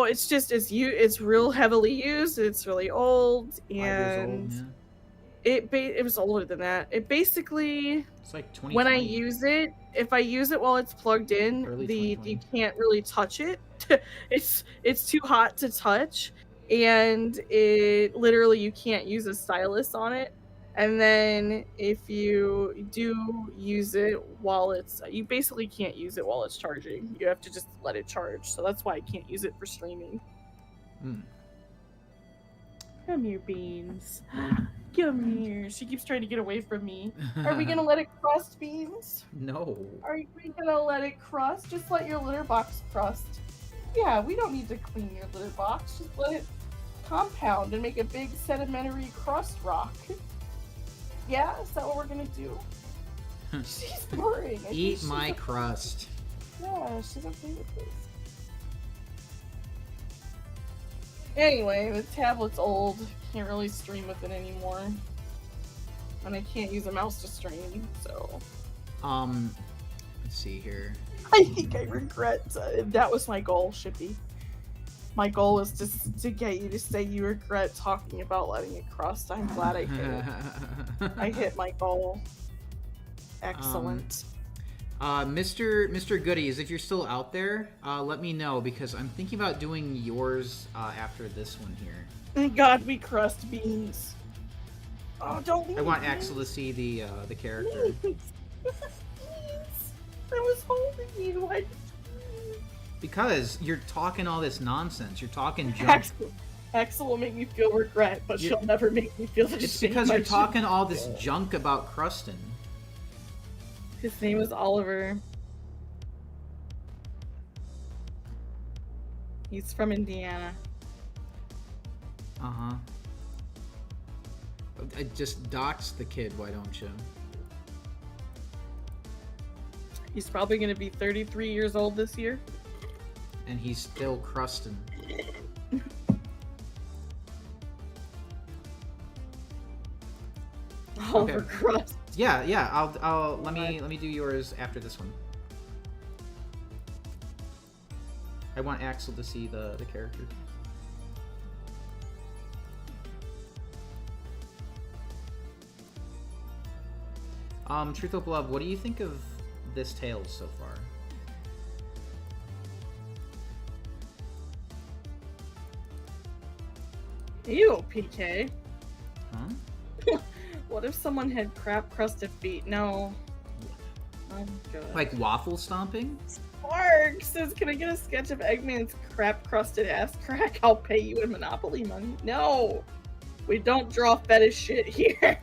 real heavily used. It's really old, 5 years old, and yeah. it was older than that. It basically, It's like 2020. when I use it, if I use it while it's plugged in, Early you 2020. can't really touch it. it's too hot to touch, and it literally you can't use a stylus on it. And then if you do use it while you basically can't use it while it's charging. You have to just let it charge. So that's why I can't use it for streaming. Come here, Beans. Come here. She keeps trying to get away from me. Are we gonna let it crust, Beans? No. Are we gonna let it crust? Just let your litter box crust. Yeah, we don't need to clean your litter box. Just let it compound and make a big sedimentary crust rock. Yeah, is that what we're gonna do? She's boring. I think Eat she's my okay. crust. Yeah, she's okay with this. Anyway, the tablet's old. Can't really stream with it anymore. And I can't use a mouse to stream, so... Let's see here. I think I regret... that was my goal, Shippy. My goal was to get you to say you regret talking about letting it crust. I'm glad I hit it. I hit my goal. Excellent. Mr. Goodies, if you're still out there, let me know because I'm thinking about doing yours after this one here. Thank God we crust Beans. Oh, don't leave I want me. Axel to see the character. Beans. I was holding you. Because you're talking all this nonsense. You're talking junk. Axel will make me feel regret, but she'll never make me feel the It's shame because I you're should talking all this feel. junk about Krustin. His name is Oliver. He's from Indiana. Uh-huh. Just dox the kid, why don't you? He's probably going to be 33 years old this year. And he's still crustin'. Oliver Okay. Crust. Yeah. I'll let me do yours after this one. I want Axel to see the character. Truth of Love, what do you think of this Tales so far? Ew, PK. Huh? What if someone had crap-crusted feet? No. I'm good. Like waffle stomping? Mark says, can I get a sketch of Eggman's crap-crusted ass crack? I'll pay you in Monopoly money. No! We don't draw fetish shit here.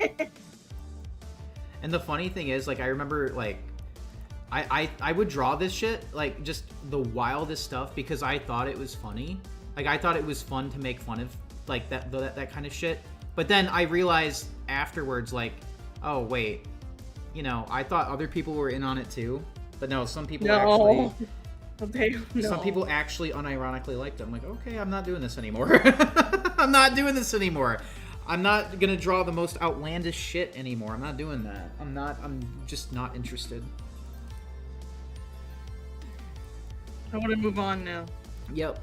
And the funny thing is, like, I remember, like, I would draw this shit, like, just the wildest stuff because I thought it was funny. Like, I thought it was fun to make fun of, like, that kind of shit. But then I realized afterwards, like, oh, wait, you know, I thought other people were in on it too. But no, some people no. Some people actually unironically liked it. I'm like, okay, I'm not doing this anymore. I'm not doing this anymore. I'm not gonna draw the most outlandish shit anymore. I'm not doing that. I'm just not interested. I want to move on now. Yep.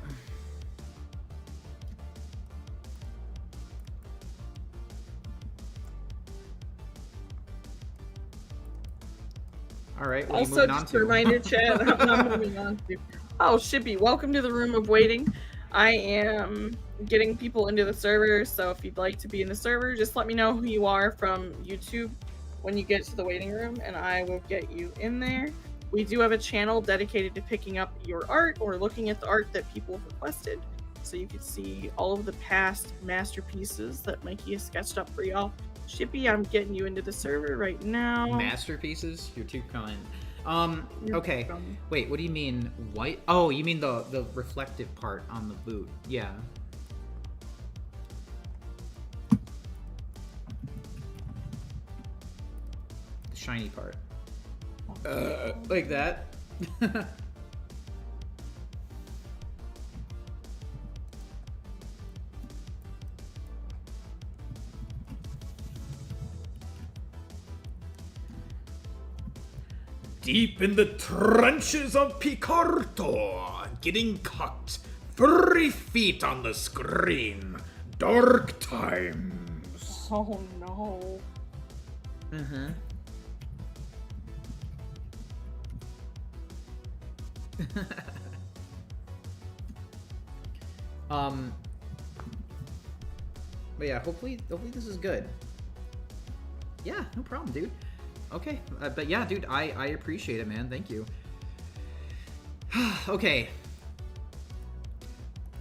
All right. What Also, just a reminder, chat, I'm moving on to. Oh, Shippy, welcome to the room of waiting. I am getting people into the server, so if you'd like to be in the server, just let me know who you are from YouTube when you get to the waiting room, and I will get you in there. We do have a channel dedicated to picking up your art or looking at the art that people have requested, so you can see all of the past masterpieces that Mikey has sketched up for y'all. Shippy, I'm getting you into the server right now. Masterpieces? You're too kind. Okay. Wait, what do you mean white? Oh, you mean the reflective part on the boot. Yeah. The shiny part. Like that. Deep in the trenches of Picarto, getting cut. 3 feet on the screen. Dark times. Oh no. Mm-hmm. But yeah, hopefully this is good. Yeah, no problem, dude. Okay, but yeah, dude, I appreciate it, man. Thank you. Okay.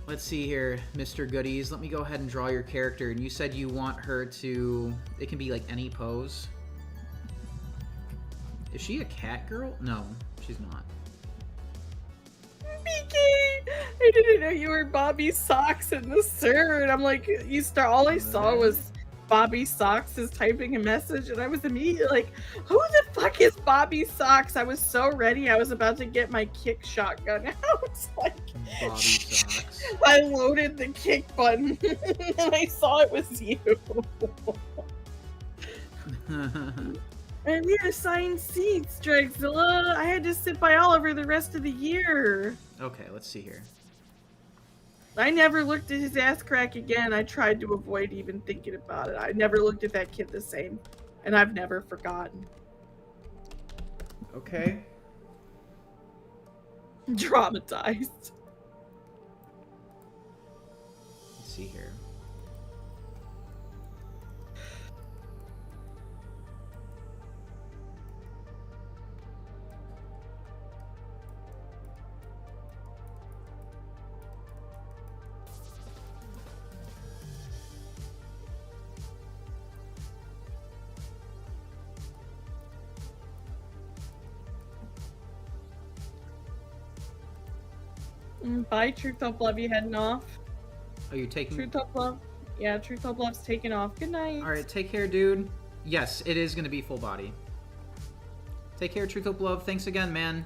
Let's see here, Mr. Goodies. Let me go ahead and draw your character. And you said you want her to... It can be, like, any pose. Is she a cat girl? No, she's not. BK! I didn't know you were Bobby Socks in the server. And I'm like, all I saw was Bobby Socks is typing a message, and I was immediately like, who the fuck is Bobby Socks? I was so ready. I was about to get my kick shotgun out. Like, Bobby Socks. I loaded the kick button, and I saw it was you. And we had assigned seats, Dragzilla. I had to sit by Oliver the rest of the year. Okay, let's see here. I never looked at his ass crack again. I tried to avoid even thinking about it. I never looked at that kid the same. And I've never forgotten. Okay. Traumatized. Let's see here. Bye, Truth Hope Love. You heading off? Are you taking... Truth Hope Love. Yeah, Truth Hope Love's taking off. Good night. Alright, take care, dude. Yes, it is going to be full body. Take care, Truth Hope Love. Thanks again, man.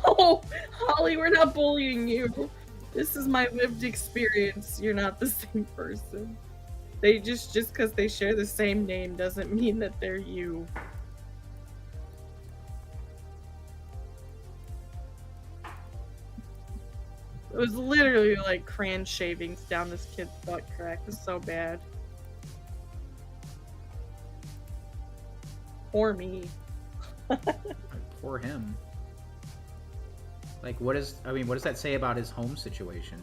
Oh, Holly, we're not bullying you. This is my lived experience. You're not the same person. They just because they share the same name doesn't mean that they're you. It was literally like crayon shavings down this kid's butt crack. It was so bad. Poor me. Poor him. Like, what does that say about his home situation?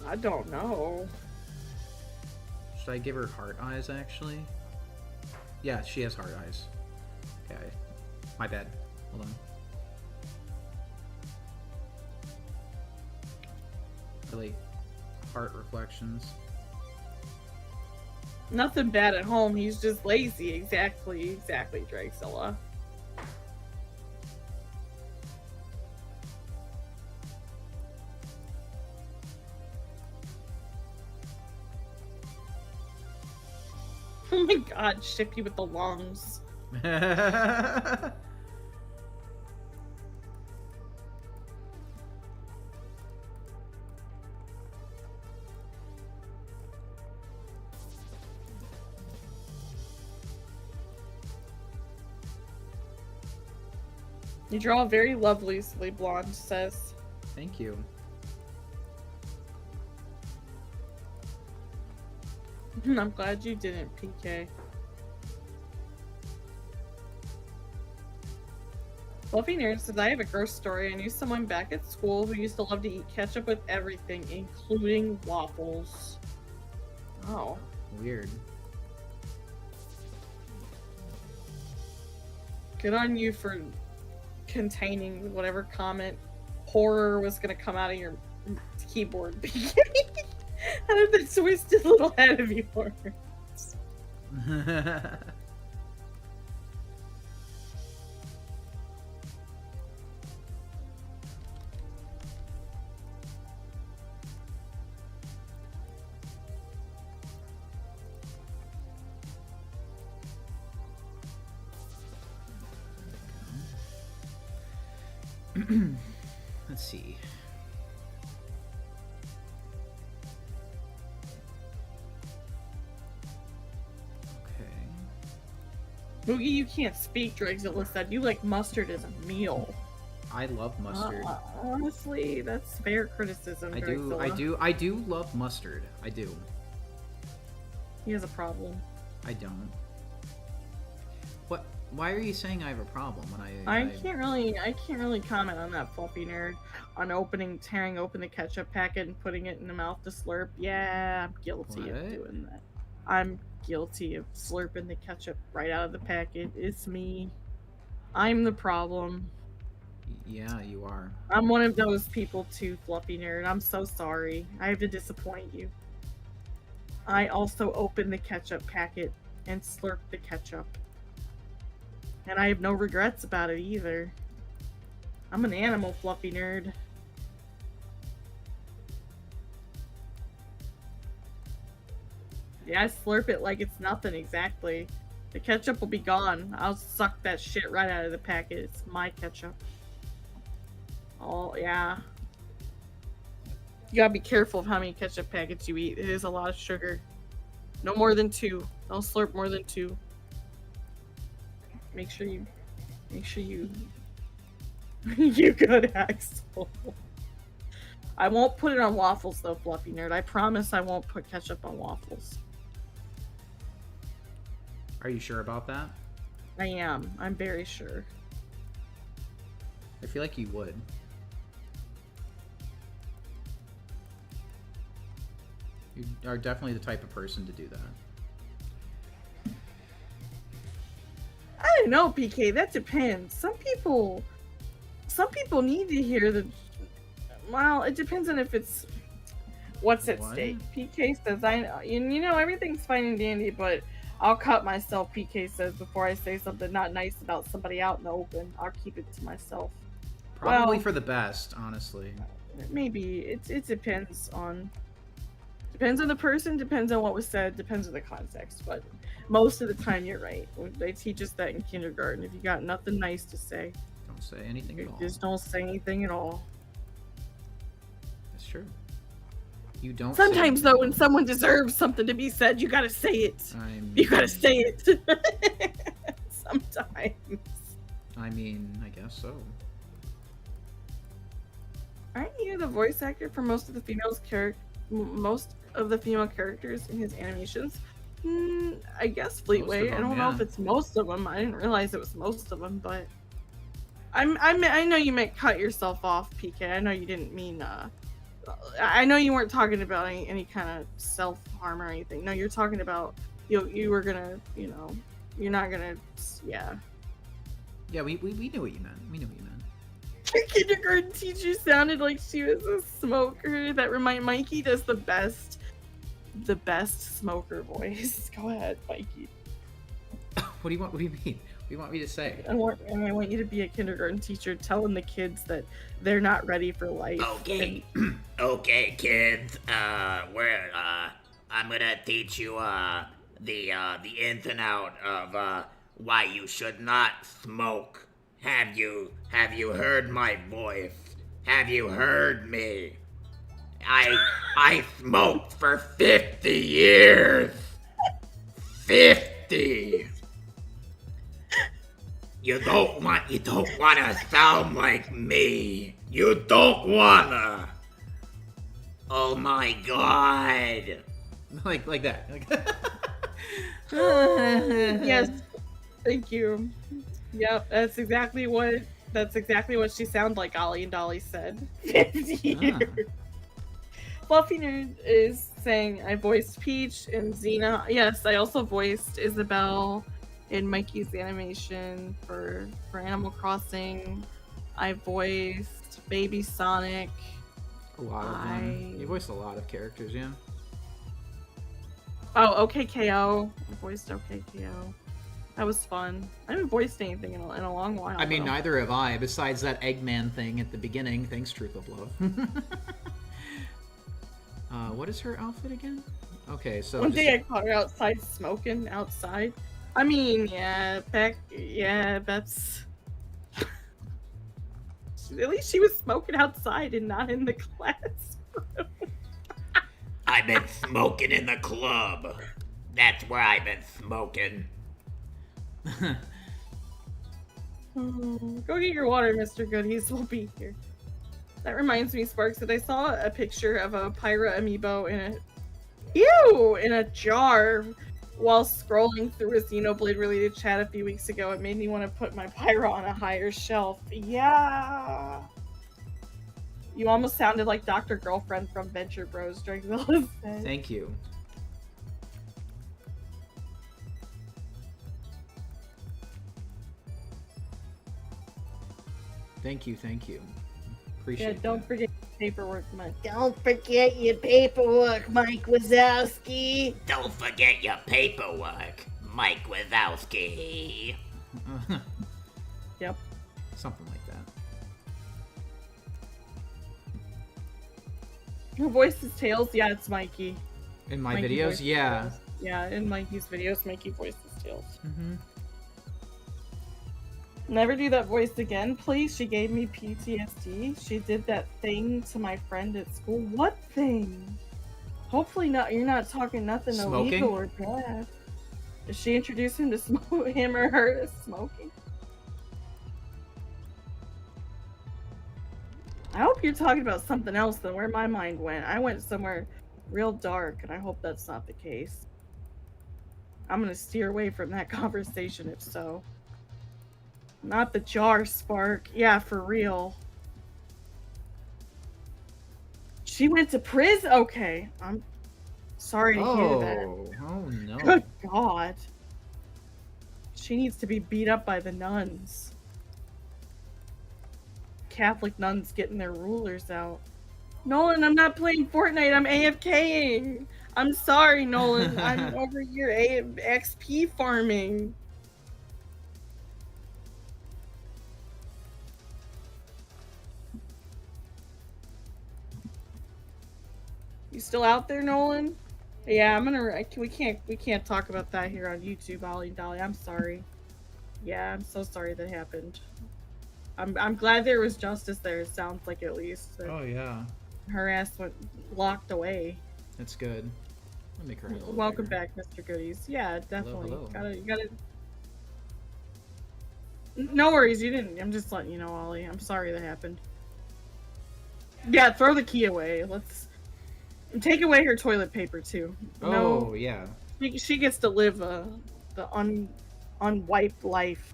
I don't know. Should I give her heart eyes, actually? Yeah, she has heart eyes. Okay. My bad. Hold on. Really, heart reflections. Nothing bad at home. He's just lazy. Exactly, Dragzilla. Oh my god, Shippy with the lungs. You draw very lovely, Blonde says. Thank you. I'm glad you didn't, PK. Fluffy Nerd says, I have a gross story. I knew someone back at school who used to love to eat ketchup with everything, including waffles. Oh. Weird. Good on you for containing whatever comment horror was gonna come out of your keyboard. Out of the twisted little head of yours. Let's see. Boogie, you can't speak, Dragzilla said. You like mustard as a meal. I love mustard. Honestly, that's fair criticism, Dragzilla. I do love mustard. I do. He has a problem. I don't. What? Why are you saying I have a problem when I can't really comment on that, Fluffy Nerd. On tearing open the ketchup packet and putting it in the mouth to slurp. Yeah, I'm guilty of doing that. I'm guilty of slurping the ketchup right out of the packet. It's me. I'm the problem. Yeah, you are. I'm one of those people too, Fluffy Nerd. I'm so sorry. I have to disappoint you. I also opened the ketchup packet and slurped the ketchup. And I have no regrets about it either. I'm an animal, Fluffy Nerd. Yeah, I slurp it like it's nothing exactly. The ketchup will be gone. I'll suck that shit right out of the packet. It's my ketchup. Oh, yeah. You gotta be careful of how many ketchup packets you eat. It is a lot of sugar. No more than 2. Don't slurp more than 2. Make sure you you good, Axel. I won't put it on waffles though, Fluffy Nerd. I promise I won't put ketchup on waffles. Are you sure about that? I am. I'm very sure. I feel like you would. You are definitely the type of person to do that. I don't know, PK. That depends. Some people need to hear the. Well, it depends on if it's what's at stake. PK says, you know, everything's fine and dandy, but I'll cut myself. PK says before I say something not nice about somebody out in the open. I'll keep it to myself. Probably for the best, honestly. Maybe it depends on the person, depends on what was said, depends on the context. But most of the time, you're right. They teach us that in kindergarten. If you got nothing nice to say, don't say anything at all. Just don't say anything at all. That's true. You don't. Sometimes say though, when someone deserves something to be said, you gotta say it. You gotta say it. Sometimes. I mean, I guess so. Aren't you the voice actor for most of the female characters in his animations? I guess Fleetway. I don't know if it's most of them. I didn't realize it was most of them, but I know you meant cut yourself off, PK. I know you didn't mean I know you weren't talking about any kind of self harm or anything. No, you're talking about you were gonna, you're not gonna, yeah. Yeah, we knew what you meant. We knew what you meant. Your kindergarten teacher sounded like she was a smoker. That Mikey does the best smoker voice. Go ahead, Mikey. What do you want? What do you mean? What do you want me to say? I want you to be a kindergarten teacher telling the kids that they're not ready for life. Okay, okay, kids. I'm gonna teach you the ins and out of why you should not smoke. Have you heard my voice? Have you heard me? I smoked for 50 years. 50. You don't wanna sound like me. You don't wanna. Oh my god. Like that. Yes. Thank you. Yep, that's exactly what she sounded like, Ollie and Dolly said. 50 years. Fluffy Nerd is saying I voiced Peach and Xena. Yes, I also voiced Isabelle in Mikey's animation for Animal Crossing. I voiced Baby Sonic. A lot of them. You voiced a lot of characters, yeah. Oh, OKKO. I voiced OKKO. That was fun. I haven't voiced anything in a long while. I mean, neither have I, besides that Eggman thing at the beginning. Thanks, Truth of Love. What is her outfit again? Okay, so... One day I caught her outside smoking outside. I mean, that's... At least she was smoking outside and not in the classroom. I've been smoking in the club. That's where I've been smoking. Go get your water, Mr. Goodies. We'll be here. That reminds me, Sparks, that I saw a picture of a Pyra amiibo in a jar while scrolling through a Xenoblade related chat a few weeks ago. It made me want to put my Pyra on a higher shelf. Yeah. You almost sounded like Dr. Girlfriend from Venture Bros during those days. Thank you. Thank you. Appreciate don't that. forget your paperwork, Mike. Don't forget your paperwork, Mike Wazowski. Don't forget your paperwork, Mike Wazowski. Yep. Something like that. Who voices Tails? Yeah, it's Mikey. In my Mikey videos? voices Yeah. Tails. Yeah, in Mikey's videos, Mikey voices Tails. Mm-hmm. Never do that voice again, please. She gave me PTSD. She did that thing to my friend at school. What thing? Hopefully not. You're not talking nothing Smoking? illegal or bad. Did she introduce him to him or her to smoking? I hope you're talking about something else than where my mind went. I went somewhere real dark, and I hope that's not the case. I'm gonna steer away from that conversation if so. Not the jar, Spark. Yeah, for real. She went to prison? Okay. I'm sorry to hear that. Oh no. Good God. She needs to be beat up by the nuns. Catholic nuns getting their rulers out. Nolan, I'm not playing Fortnite. I'm AFKing. I'm sorry, Nolan. I'm over here XP farming. You still out there, Nolan? Yeah, we can't talk about that here on YouTube, Ollie and Dolly. I'm sorry. Yeah, I'm so sorry that happened. I'm glad there was justice there. It sounds like, at least. Oh yeah. her ass went locked away. That's good. I'll make her head a little Welcome bigger. back, Mr. Goodies. Yeah, definitely. hello. You gotta. No worries, you didn't. I'm just letting you know, Ollie. I'm sorry that happened. Yeah, throw the key away. Let's take away her toilet paper too. Oh yeah. She gets to live the unwiped life.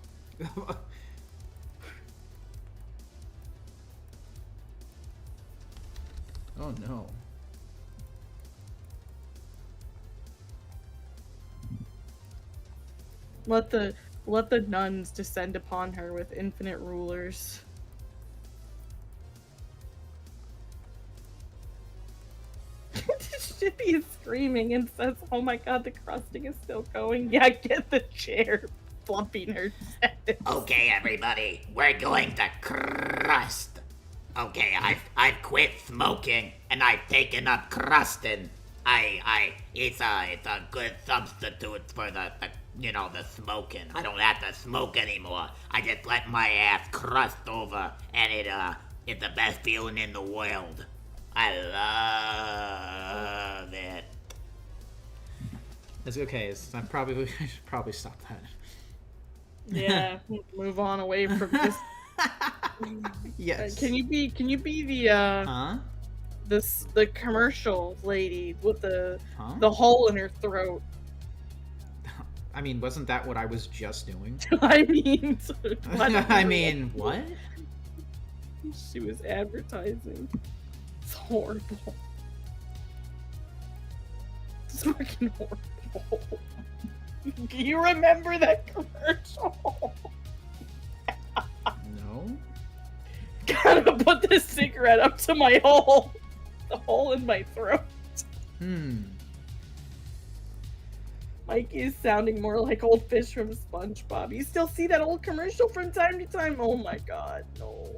Oh no. Let the nuns descend upon her with infinite rulers. Shippy is screaming and says, "Oh my god, the crusting is still going." Yeah, get the chair, Fluffy Nerd says. Okay, everybody, we're going to crust. Okay, I've quit smoking and I've taken up crusting. It's a good substitute for the smoking. I don't have to smoke anymore. I just let my ass crust over, and it's the best feeling in the world. I love it. It's okay. I should probably stop that. Yeah, move on away from this. Yes. Can you be the Huh? the commercial lady with the Huh? hole in her throat? I mean, wasn't that what I was just doing? I mean, I mean, what? She was advertising. It's horrible. It's fucking horrible. Do you remember that commercial? No. Gotta put this cigarette up to my hole. The hole in my throat. Mikey is sounding more like old fish from SpongeBob. You still see that old commercial from time to time? Oh my god, no.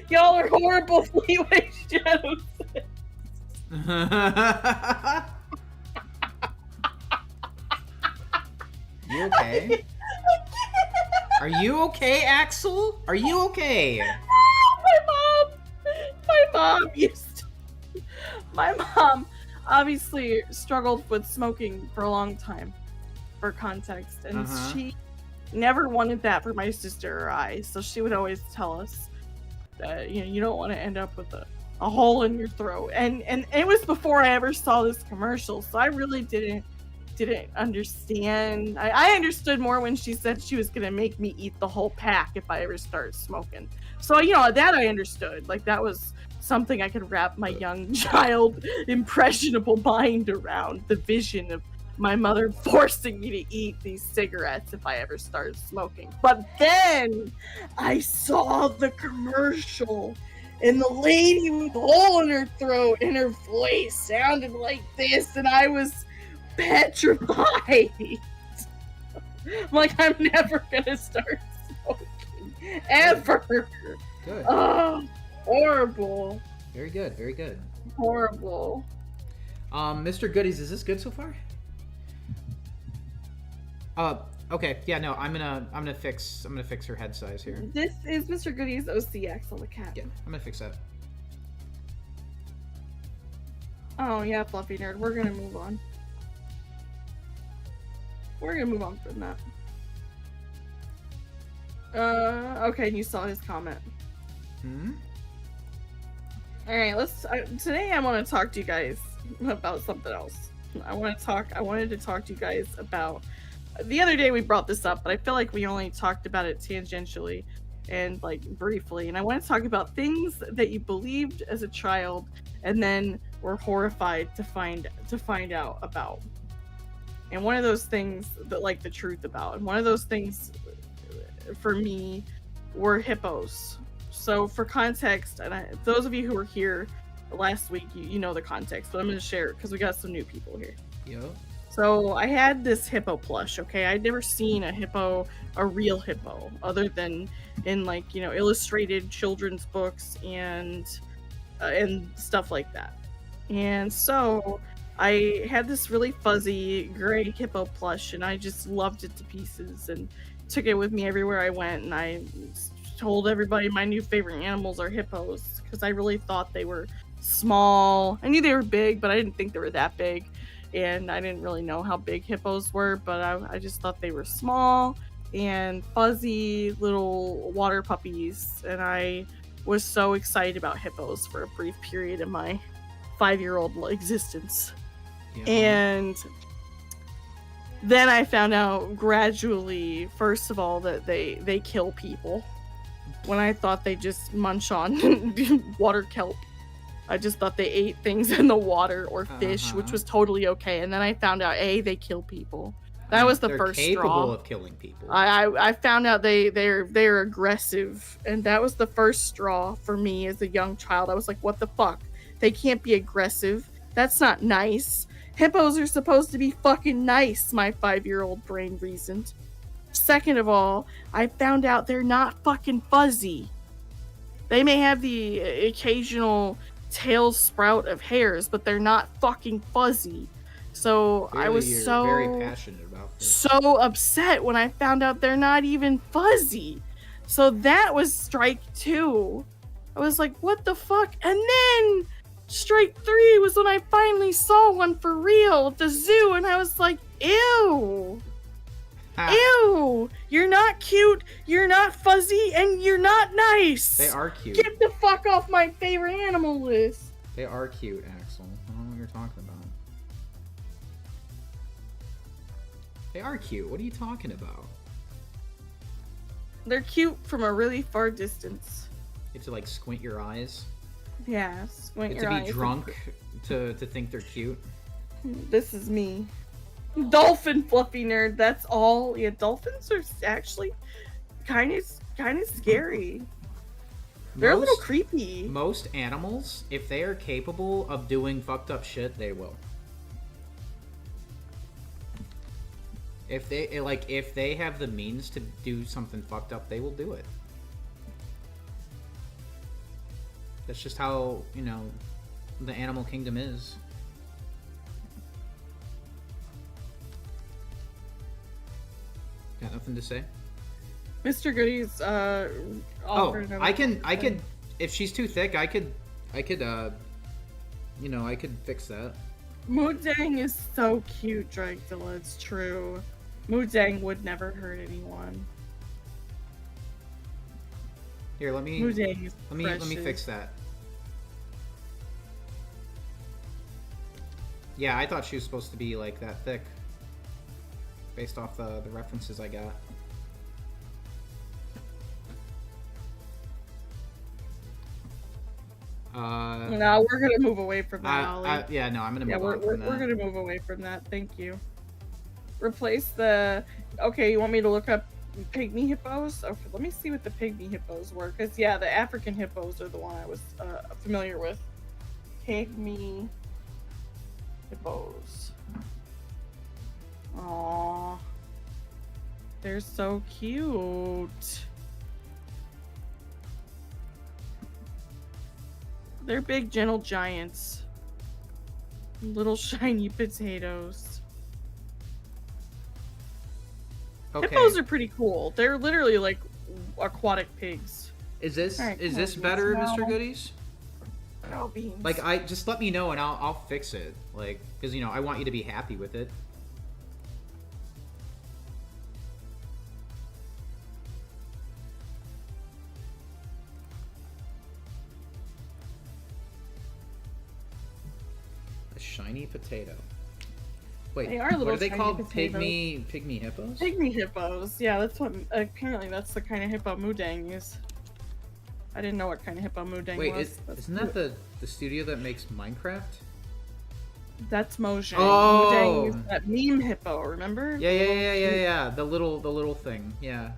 Y'all are horrible, Fleetway Shadows. You okay? Are you okay, Axel? Are you okay? My mom obviously struggled with smoking for a long time, for context, and she never wanted that for my sister or I, so she would always tell us that, you don't want to end up with a hole in your throat, and it was before I ever saw this commercial, so I really didn't understand. I understood more when she said she was gonna make me eat the whole pack if I ever started smoking. So that I understood. Like, that was something I could wrap my young child impressionable mind around, the vision of my mother forcing me to eat these cigarettes if I ever started smoking. But then I saw the commercial, and the lady with the hole in her throat and her voice sounded like this, and I was petrified. I'm like, I'm never gonna start smoking ever. Good. Oh, horrible. Very good. Very good. Horrible. Mr. Goodies, is this good so far? Okay. Yeah, no, I'm gonna fix her head size here. This is Mr. Goody's OCX on the cat. Yeah, I'm gonna fix that. Oh yeah, Fluffy Nerd. We're gonna move on. We're gonna move on from that. Okay, you saw his comment. Alright, today I want to talk to you guys about something else. I wanted to talk to you guys about, the other day we brought this up, but I feel like we only talked about it tangentially and like briefly, and I want to talk about things that you believed as a child and then were horrified to find out about. And one of those things that, like, the truth about, and one of those things for me were hippos. So for context, and those of you who were here last week, you know the context, but I'm going to share it because we got some new people here. Yep. So I had this hippo plush, okay? I'd never seen a real hippo, other than in, like, illustrated children's books and stuff like that. And so I had this really fuzzy gray hippo plush, and I just loved it to pieces and took it with me everywhere I went, and I told everybody my new favorite animals are hippos because I really thought they were small. I knew they were big, but I didn't think they were that big. And I didn't really know how big hippos were, but I just thought they were small and fuzzy little water puppies. And I was so excited about hippos for a brief period in my 5-year-old existence. Yeah. And then I found out gradually, first of all, that they kill people. When I thought they just munch on water kelp. I just thought they ate things in the water or fish, which was totally okay. And then I found out, they kill people. That was the They're first capable straw. of killing people. I found out they're aggressive, and that was the first straw for me as a young child. I was like, what the fuck? They can't be aggressive. That's not nice. Hippos are supposed to be fucking nice, my 5-year-old brain reasoned. Second of all, I found out they're not fucking fuzzy. They may have the occasional tail sprout of hairs, but they're not fucking fuzzy. So Clearly I was you're very passionate about this. so upset when I found out they're not even fuzzy. So that was strike 2. I was like, what the fuck? And then strike 3 was when I finally saw one for real at the zoo, and I was like, ew. Ew! You're not cute, you're not fuzzy, and you're not nice! They are cute. Get the fuck off my favorite animal list! They are cute, Axel. I don't know what you're talking about. They are cute. What are you talking about? They're cute from a really far distance. You have to like squint your eyes. Yeah, squint You your have to eyes. be drunk to think they're cute. This is me. Dolphin fluffy nerd, that's all. Yeah, dolphins are actually kind of scary. They're a little creepy. Most animals, if they are capable of doing fucked up shit, they will. If they have the means to do something fucked up, they will do it. That's just how, the animal kingdom is. Got nothing to say? Mr. Goody's offered I could if she's too thick, I could fix that. Moodang is so cute, Dragzilla, it's true. Moodang would never hurt anyone. Here, let me fix that. Yeah, I thought she was supposed to be like that thick. Based off the references I got. No, we're gonna move away from that, Ollie. I'm gonna move on from that. We're gonna move away from that. Thank you. Replace the. Okay, you want me to look up pygmy hippos? Okay, let me see what the pygmy hippos were. Because yeah, the African hippos are the one I was familiar with. Pygmy hippos. Aww. They're so cute. They're big, gentle giants. Little shiny potatoes. Okay. Hippos are pretty cool. They're literally like aquatic pigs. Is this Alright, is cool. this better, Now- Mr. Goodies? Oh, beans. Like, just let me know and I'll fix it. Like, because I want you to be happy with it. A shiny potato. Wait, They are what little are they shiny called? potatoes. Pygmy hippos? Pygmy hippos. Yeah, that's what. Apparently, that's the kind of hippo Moodang is. I didn't know what kind of hippo Moodang Wait, was. isn't that the studio that makes Minecraft? That's Mojang. Oh! Moodang is that meme hippo, remember? Yeah. The little thing. Yeah.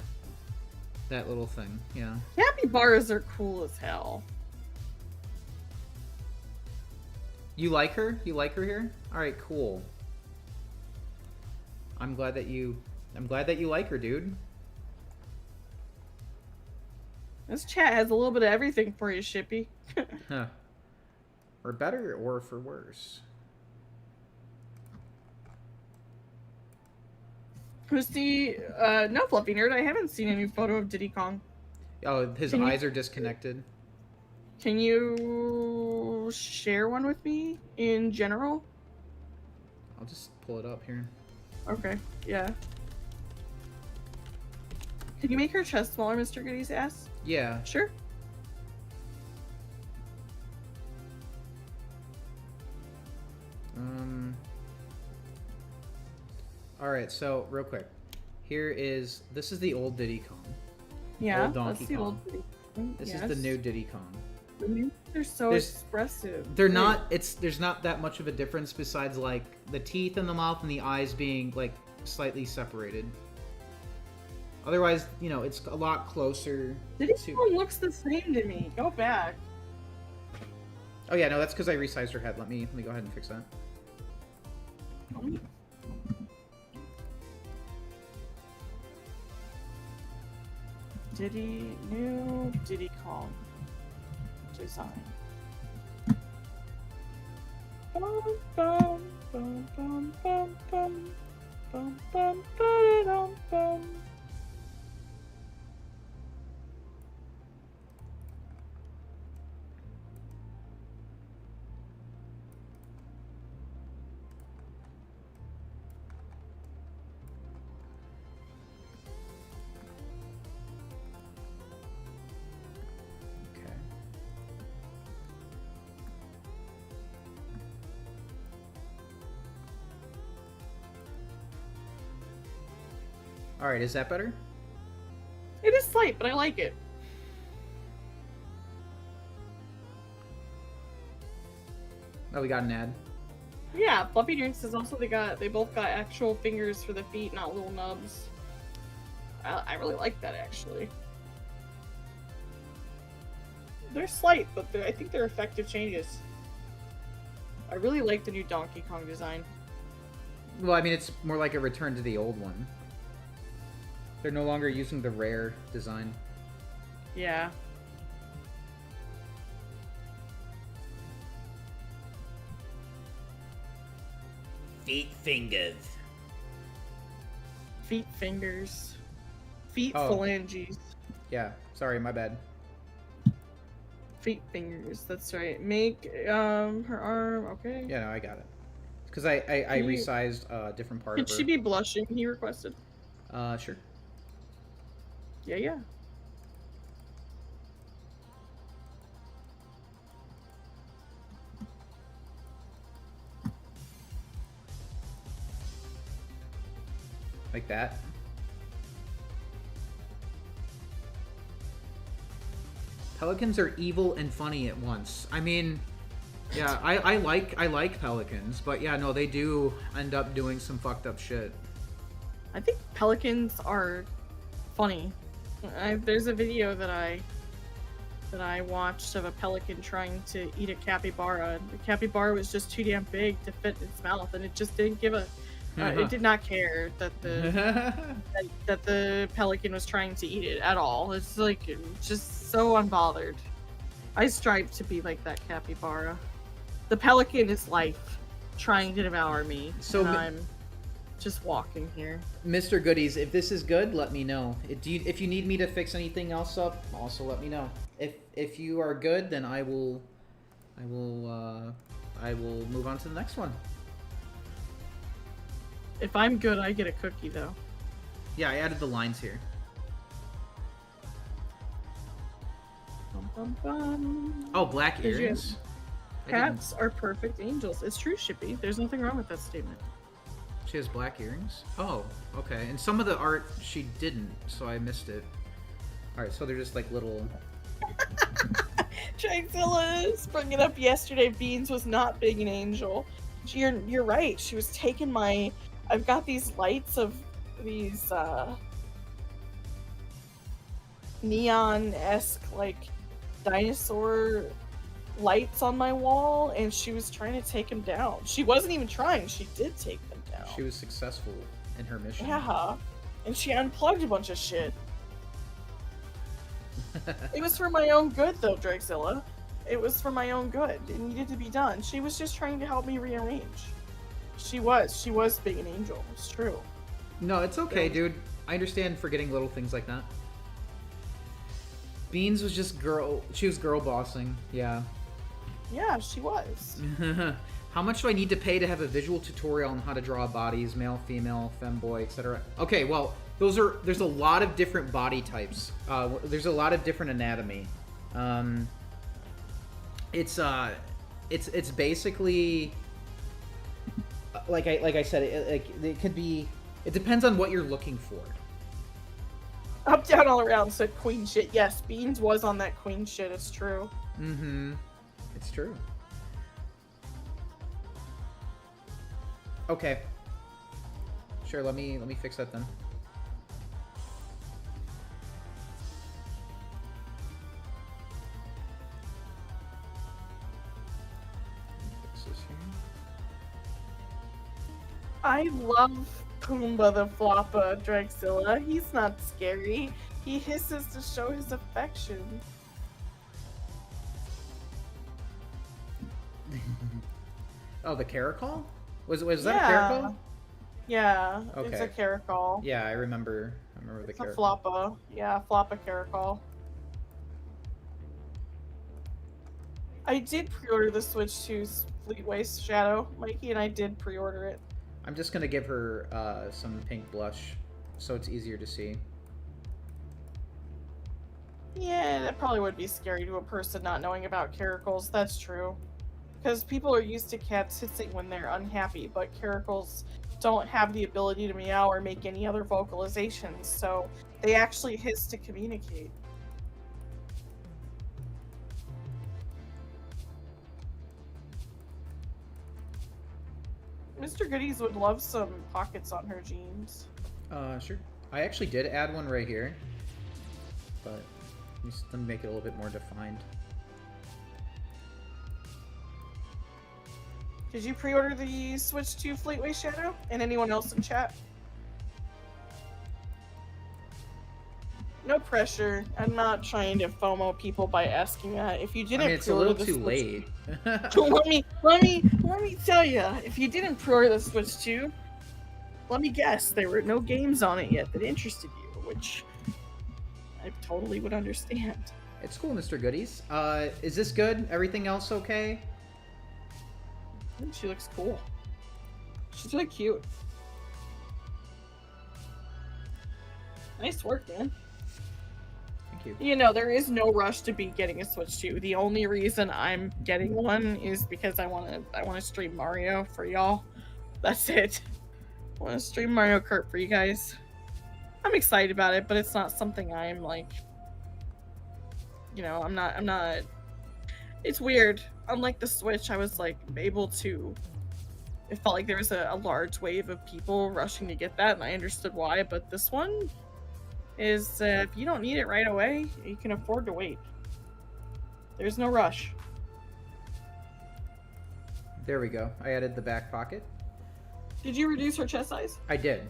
That little thing. Yeah. Capybaras are cool as hell. You like her? You like her here? All right, cool. I'm glad that you like her, dude. This chat has a little bit of everything for you, Shippy. Huh. For better or for worse? Who's the no Fluffy Nerd? I haven't seen a new photo of Diddy Kong. Oh, his Can you- eyes are disconnected. Can you you share one with me in general? I'll just pull it up here. Okay, yeah. Can you make her chest smaller, Mr. Goody's ass? Yeah. Sure. Alright, so real quick. This is the old Diddy Kong. Yeah, Old Donkey that's the Kong. old Diddy Kong. This Yes. is the new Diddy Kong. The new They're so expressive. They're Wait, not there's not that much of a difference besides like the teeth in the mouth and the eyes being like slightly separated. Otherwise, you know, it's a lot closer Diddy to Kong looks the same to me. Go back. Oh yeah, no, that's because I resized her head. Let me go ahead and fix that. New Diddy Kong design. Bum, bum, bum, bum, bum, bum, bum, bum, ba-da-dum, bum. Okay. Alright, is that better? It is slight, but I like it. Oh, we got an ad. Yeah, Fluffy Drinks is also they both got actual fingers for the feet, not little nubs. I really like that actually. They're slight, but I think they're effective changes. I really like the new Donkey Kong design. Well, I mean, it's more like a return to the old one. They're no longer using the rare design. Yeah. Feet fingers. Feet fingers. Feet Oh. phalanges. Yeah, sorry, my bad. Feet fingers, that's right. Make her arm, okay. Yeah, no, I got it. Because I Can you- resized a different part Could of her. she be blushing? He requested. Sure. Yeah, yeah. Like that. Pelicans are evil and funny at once. I mean, yeah, I like pelicans, but yeah, no, they do end up doing some fucked up shit. I think pelicans are funny. There's a video that I watched of a pelican trying to eat a capybara. The capybara was just too damn big to fit in its mouth, and it just didn't give a. It did not care that the pelican was trying to eat it at all. It's like just so unbothered. I strive to be like that capybara. The pelican is life, trying to devour me. So and I'm just walking here. Mr. Goodies, if this is good, let me know. If you need me to fix anything else up, also let me know. If you are good, then I will move on to the next one. If I'm good, I get a cookie though. Yeah, I added the lines here. Bum, bum, bum. Oh, black Did you- earrings. I didn't- Cats are perfect angels. It's true, Shippy. There's nothing wrong with that statement. She has black earrings? Oh, okay. And some of the art she didn't, so I missed it. Alright, so they're just like little... Dragzilla sprung it up yesterday. Beans was not being an angel. You're right. She was taking my... I've got these lights of these neon-esque like dinosaur lights on my wall, and she was trying to take them down. She wasn't even trying. She did take them down. She was successful in her mission. Yeah, and she unplugged a bunch of shit. It was for my own good, though, Dragzilla. It was for my own good. It needed to be done. She was just trying to help me rearrange. She was being an angel. It's true. No, it's okay, dude. I understand forgetting little things like that. Beans was just she was girl bossing, yeah. Yeah, she was. How much do I need to pay to have a visual tutorial on how to draw bodies, male, female, femboy, etc.? Okay, well, there's a lot of different body types. There's a lot of different anatomy. It's basically like I said, it could be. It depends on what you're looking for. Up, down, all around said queen shit. Yes, Beans was on that queen shit. It's true. Mm-hmm. It's true. Okay. Sure, let me fix that then. Fix this here. I love Pumbaa the Floppa Dragzilla. He's not scary. He hisses to show his affection. Oh, the caracol? Was that a Yeah. caracol? Yeah, Okay. it's a caracol. Yeah, I remember the It's a caracol. Floppa. Yeah, Floppa caracol. I did pre-order the Switch 2's Fleetway Shadow. Mikey and I did pre-order it. I'm just gonna give her some pink blush, so it's easier to see. Yeah, that probably would be scary to a person not knowing about caracals. That's true. Because people are used to cats hissing when they're unhappy, but caracals don't have the ability to meow or make any other vocalizations, so they actually hiss to communicate. Mr. Goodies would love some pockets on her jeans. Sure. I actually did add one right here, but let me make it a little bit more defined. Did you pre-order the Switch 2 Fleetway Shadow? And anyone else in chat? No pressure. I'm not trying to FOMO people by asking that. If you didn't I mean, it's a pre-order little the too Switch late. 2, let me tell you. If you didn't pre-order the Switch 2, let me guess, there were no games on it yet that interested you, which I totally would understand. It's cool, Mr. Goodies. Is this good? Everything else okay? I think she looks cool. She's really cute. Nice work, man. Thank you. You know, there is no rush to be getting a Switch 2. The only reason I'm getting one is because I want to stream Mario for y'all. That's it. I want to stream Mario Kart for you guys. I'm excited about it, but it's not something I'm like, you know, I'm not it's weird. Unlike the Switch, I was like able to, it felt like there was a large wave of people rushing to get that, and I understood why, but this one is, if you don't need it right away, you can afford to wait. There's no rush. There we go. I added the back pocket. Did you reduce her chest size? I did.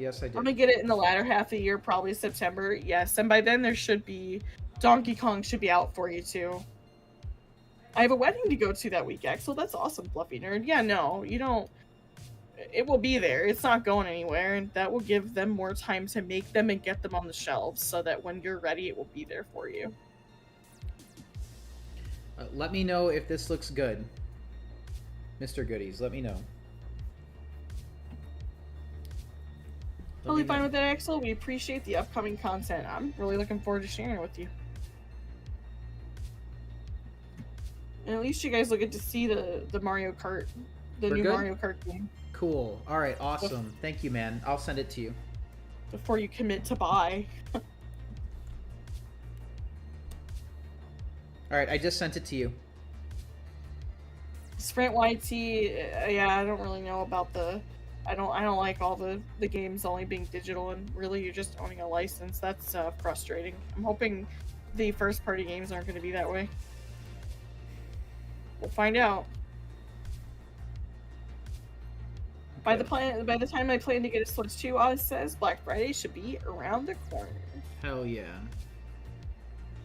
Yes, I I'm did. gonna get it in the latter half of the year, probably September. Yes, and by then there should be Donkey Kong should be out for you too. I have a wedding to go to that week, Axel. That's awesome, Fluffy Nerd. Yeah, no, you don't. It will be there. It's not going anywhere, and that will give them more time to make them and get them on the shelves, so that when you're ready, it will be there for you. Let me know if this looks good, Mr. Goodies. Let me know. Totally fine with that, Axel. We appreciate the upcoming content. I'm really looking forward to sharing it with you. And at least you guys will get to see the Mario Kart, the We're new good? Mario Kart game, Cool. All right. Awesome. Thank you, man. I'll send it to you. before you commit to buy. All right. I just sent it to you. Sprint YT, yeah, I don't really know about the. I don't like all the games only being digital, and really you're just owning a license. That's frustrating. I'm hoping the first party games aren't going to be that way. We'll find out. By the time I plan to get a Switch 2, Oz says Black Friday should be around the corner. Hell yeah.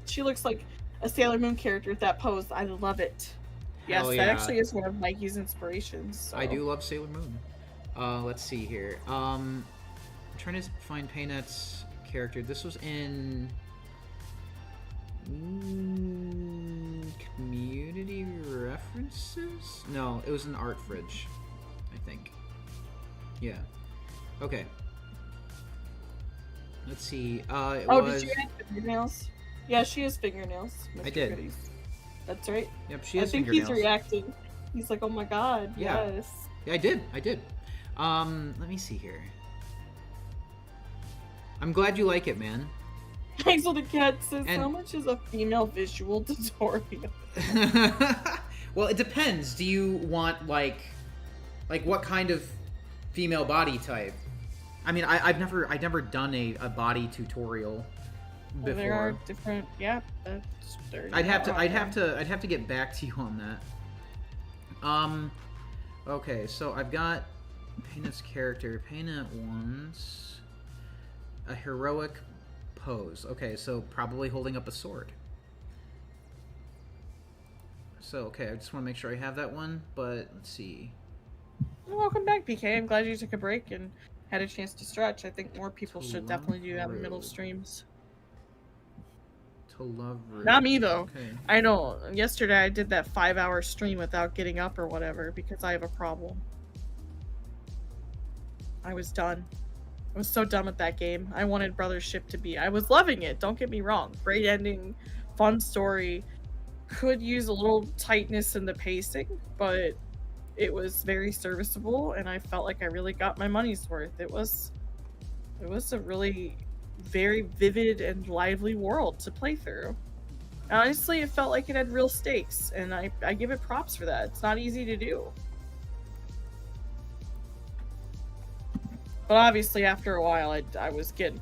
She looks like a Sailor Moon character with that pose. I love it. Yes, Hell that yeah. actually is one of Mikey's inspirations. So. I do love Sailor Moon. Let's see here. I'm trying to find Paynet's character. This was in community references? No, it was in Art Fridge, I think. Yeah. Okay. Let's see. It was... Did you add fingernails? Yeah, she has fingernails. Mr. I did. Goodies. That's right. Yep, she has I think fingernails. he's reacting. He's like, oh my god, Yeah. yes. Yeah, I did. Let me see here. I'm glad you like it, man. Hazel the Cat says, And- how much is a female visual tutorial? Well, it depends. Do you want like what kind of female body type? I mean, I've never done a body tutorial before. Well, there are different. Yeah, that's. I'd have to get back to you on that. Okay, so I've got Paina's character. Paina wants a heroic pose. Okay, so probably holding up a sword. So, okay, I just want to make sure I have that one, but let's see. Welcome back, PK. I'm glad you took a break and had a chance to stretch. I think more people should definitely do that in the middle of streams. To love Rude. Not me, though. Okay. I know. Yesterday I did that 5-hour stream without getting up or whatever because I have a problem. I was done. I was so done with that game. I wanted Brothership to be. I was loving it. Don't get me wrong. Great ending, fun story. Could use a little tightness in the pacing, but it was very serviceable, and I felt like I really got my money's worth. It was a really very vivid and lively world to play through. Honestly, it felt like it had real stakes, and I give it props for that. It's not easy to do. But obviously, after a while, I was getting...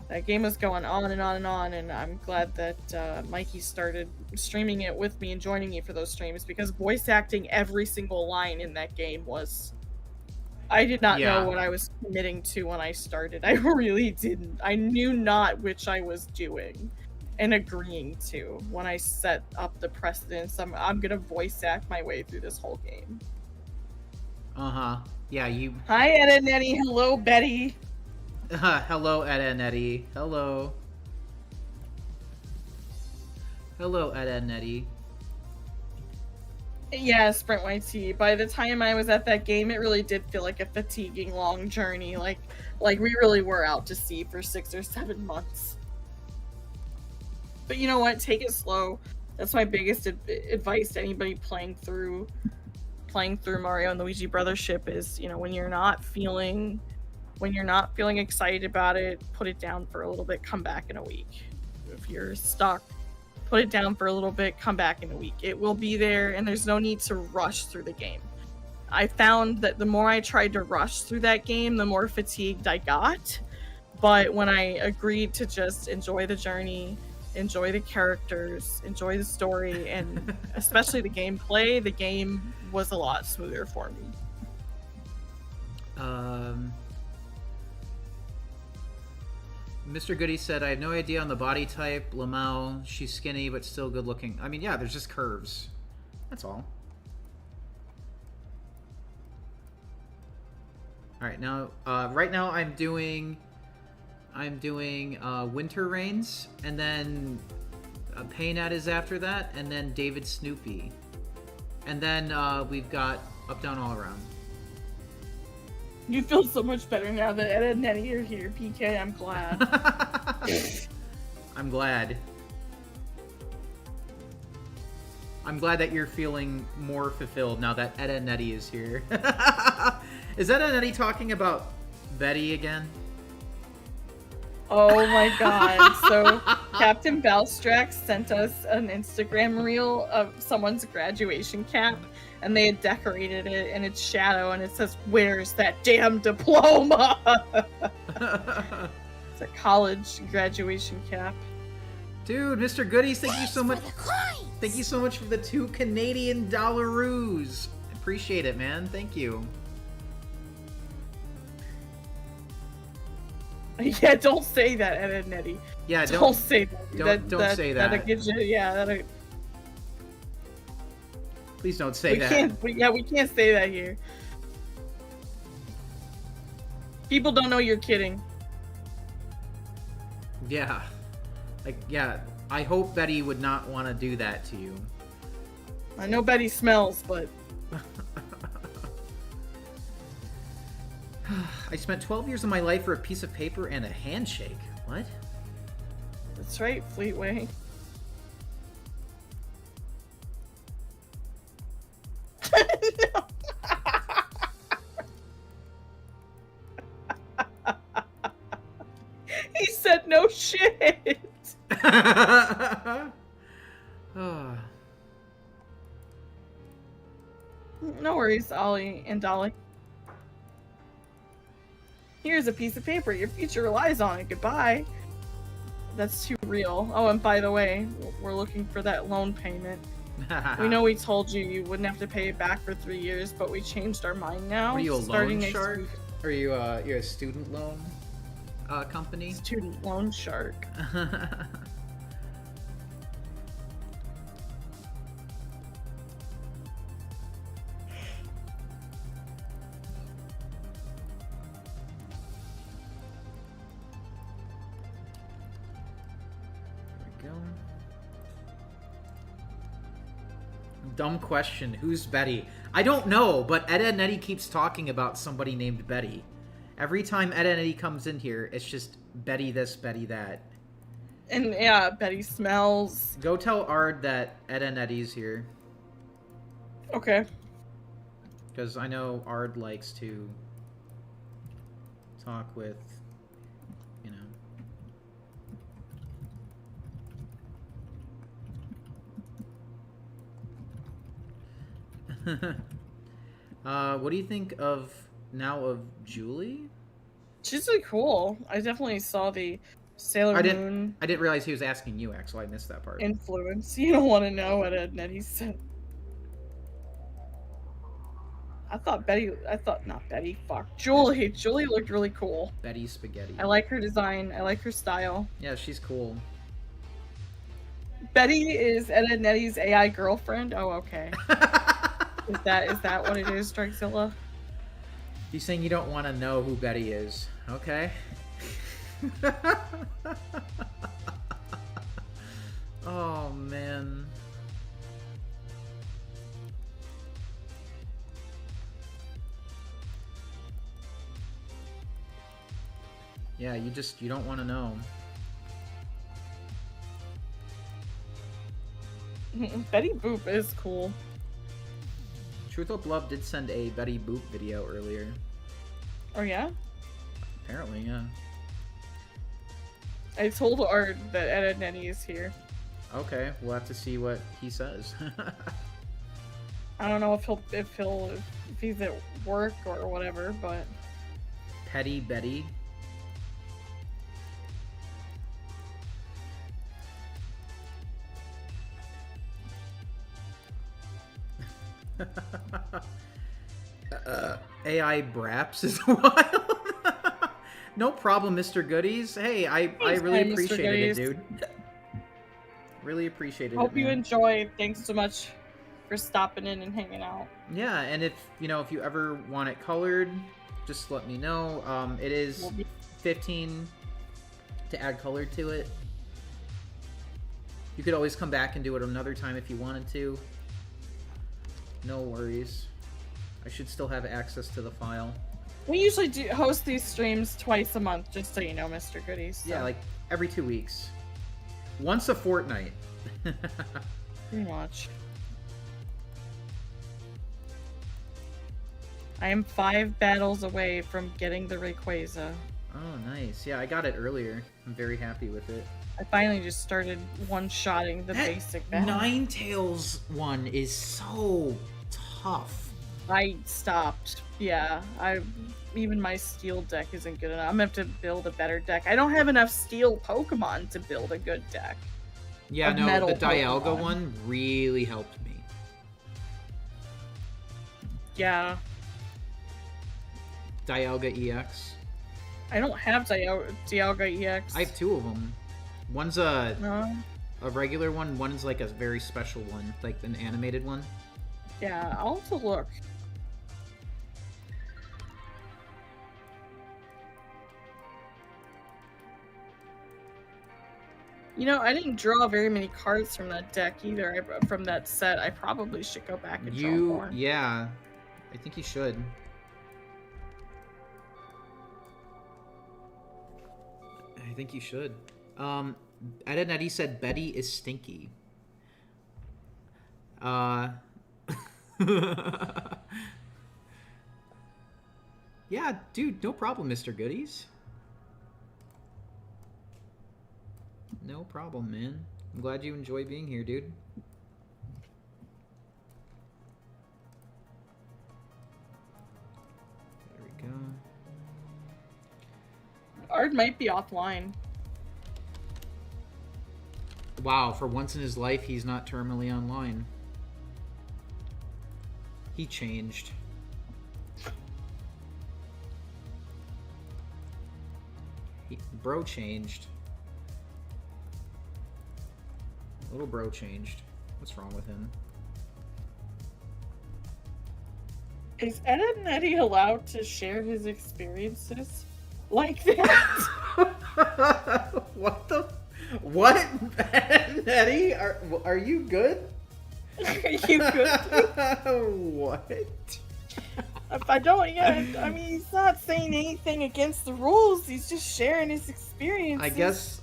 That game was going on and on and on, and I'm glad that Mikey started streaming it with me and joining me for those streams, because voice acting every single line in that game was... I did not know what I was committing to when I started. I really didn't. I knew not which I was doing and agreeing to when I set up the precedence. I'm gonna voice act my way through this whole game. Uh-huh. Yeah, you... Hi, Ed and Nettie. Hello, Betty. Hello, Ed and Nettie. Hello. Hello, Ed and Nettie. Yeah, Sprint YT. By the time I was at that game, it really did feel like a fatiguing long journey. Like we really were out to sea for 6 or 7 months. But you know what? Take it slow. That's my biggest advice to anybody playing through Mario and Luigi Brothership is, you know, when you're not feeling excited about it, put it down for a little bit, come back in a week. If you're stuck, put it down for a little bit, come back in a week. It will be there, and there's no need to rush through the game. I found that the more I tried to rush through that game, the more fatigued I got. But when I agreed to just enjoy the journey, enjoy the characters, enjoy the story, and especially the gameplay, the game was a lot smoother for me. Mr. Goody said, I have no idea on the body type. Lamau, she's skinny but still good looking. I mean, yeah, there's just curves. That's all. Alright, now, right now I'm doing Winter Rains, and then Paynat is after that, and then David Snoopy. And then we've got Up, Down, All Around. You feel so much better now that Ed and Nettie are here, PK. I'm glad. I'm glad. I'm glad that you're feeling more fulfilled now that Ed and Nettie is here. Is Ed and Nettie talking about Betty again? Oh my god. So Captain Balstrax sent us an Instagram reel of someone's graduation cap, and they had decorated it in its shadow, and it says, "Where's that damn diploma?" It's a college graduation cap. Dude, Mr. Goodies, thank you so much. Thank you so much for the 2 Canadian dollaroos. Appreciate it, man. Thank you. Yeah, don't say that, Ed and Nettie. Yeah, don't say that. Don't say that. That gives you, yeah, Please don't say that. We can't say that here. People don't know you're kidding. Yeah. Like, yeah, I hope Betty would not want to do that to you. I know Betty smells, but I spent 12 years of my life for a piece of paper and a handshake. What? that's right, Fleetway. No. He said no shit. Oh. No worries, Ollie and Dolly. Here's a piece of paper. Your future relies on it. Goodbye. That's too real. Oh, and by the way, we're looking for that loan payment. We know we told you you wouldn't have to pay it back for 3 years, but we changed our mind now. Are you a starting loan next shark? week. Are you you're a student loan company? Student loan shark. There we go. Dumb question. Who's Betty? I don't know, but Ed and Eddie keeps talking about somebody named Betty. Every time Ed and Eddie comes in here, it's just Betty this, Betty that. And yeah, Betty smells. Go tell Ard that Ed and Eddie's here. Okay. Because I know Ard likes to talk with, you know. What do you think of Julie? She's really cool. I definitely saw the Sailor Moon I didn't realize he was asking you, Axel. I missed that part. influence. You don't want to know what Ed and Eddie said. Not Betty. Fuck. Julie. Julie looked really cool. Betty Spaghetti. I like her design. I like her style. Yeah, she's cool. Betty is Ed and Eddie's AI girlfriend. Oh, okay. Is that what it is, Dragzilla? You're saying you don't want to know who Betty is. Okay. Oh, man. Yeah, you don't want to know. Betty Boop is cool. Truth Hope Love did send a Betty Boop video earlier. Oh yeah? Apparently, yeah. I told Art that Ed and Eddie is here. Okay, we'll have to see what he says. I don't know if he's at work or whatever, but Petty Betty. AI Braps is wild. No problem, Mr. Goodies. Hey, I really Mr. appreciated it, Goodies. dude. Really appreciated it. hope you man. enjoy. Thanks so much for stopping in and hanging out. Yeah, and if you ever want it colored, just let me know. It is We'll be- 15 to add color to it. You could always come back and do it another time if you wanted to. No worries. I should still have access to the file. We usually host these streams twice a month, just so you know, Mr. Goodies. So. Yeah, like every 2 weeks. Once a fortnight. Pretty much. I am 5 battles away from getting the Rayquaza. Oh, nice. Yeah, I got it earlier. I'm very happy with it. I finally just started one-shotting the basic battle. Ninetales one is so tough. I stopped. Yeah, even my steel deck isn't good enough. I'm gonna have to build a better deck. I don't have enough steel Pokemon to build a good deck. Yeah, Of no, metal the Dialga Pokemon. one really helped me. Yeah, Dialga EX. I don't have Dialga EX. I have 2 of them. One's a No. regular one, one's like a very special one, like an animated one. Yeah, I'll have to look. You know, I didn't draw very many cards from that deck either. From that set, I probably should go back and draw more. Yeah, I think you should. I think you should. Ed and Eddie said Betty is stinky. Yeah, dude, no problem, Mr. Goodies. No problem, man. I'm glad you enjoy being here, dude. There we go. Ard might be offline. Wow, for once in his life, he's not terminally online. He changed. Bro changed. Little bro changed. What's wrong with him? Is Ed and Eddie allowed to share his experiences like that? What the? What? Eddie, are you good? Are you good? What? If I don't, yeah, I mean, he's not saying anything against the rules. He's just sharing his experiences.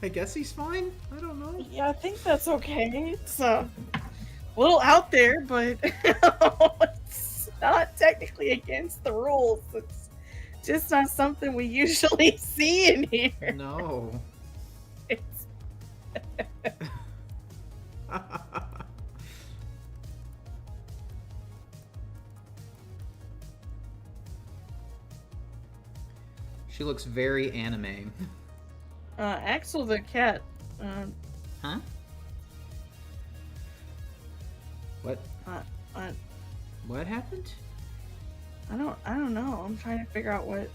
I guess he's fine. I don't know. Yeah, I think that's okay. It's a little out there, but it's not technically against the rules. It's just not something we usually see in here. No. It's... She looks very anime. Axel the cat. Huh? What? What happened? I don't know. I'm trying to figure out what.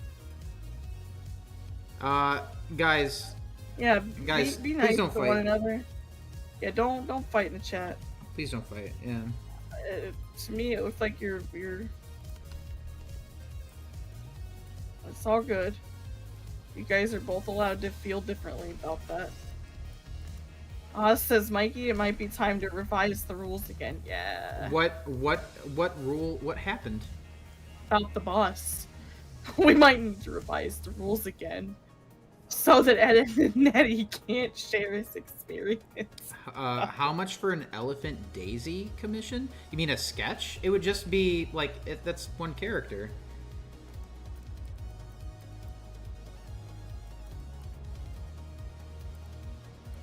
Guys. Yeah, Guys, be please nice don't to fight. one another. Yeah, don't fight in the chat. Please don't fight. Yeah. To me, it looks like you're. It's all good. You guys are both allowed to feel differently about that. Says Mikey, it might be time to revise the rules again. Yeah. What rule? What happened? About the boss. We might need to revise the rules again. So that Ed and Eddie can't share his experience. How much for an Elephant Daisy commission? You mean a sketch? It would just be like that's one character.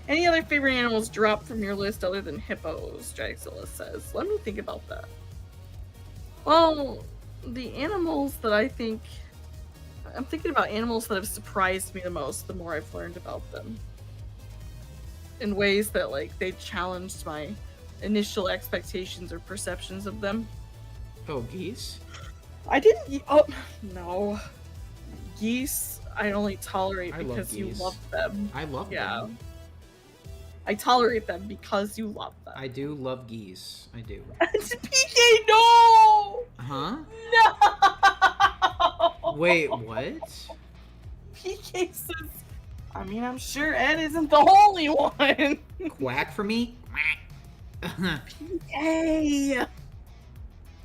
Any other favorite animals drop from your list other than hippos? Dragzilla says. Let me think about that. Well, the animals that I'm thinking about animals that have surprised me the most the more I've learned about them. In ways that, like, they challenged my initial expectations or perceptions of them. Oh, geese? I didn't... Oh, no. Geese, I only tolerate because you love them. I love them. I tolerate them because you love them. I do love geese. I do. PK, no! Huh? No! Wait, what? PK says, I mean, I'm sure Ed isn't the only one. Quack for me? PK!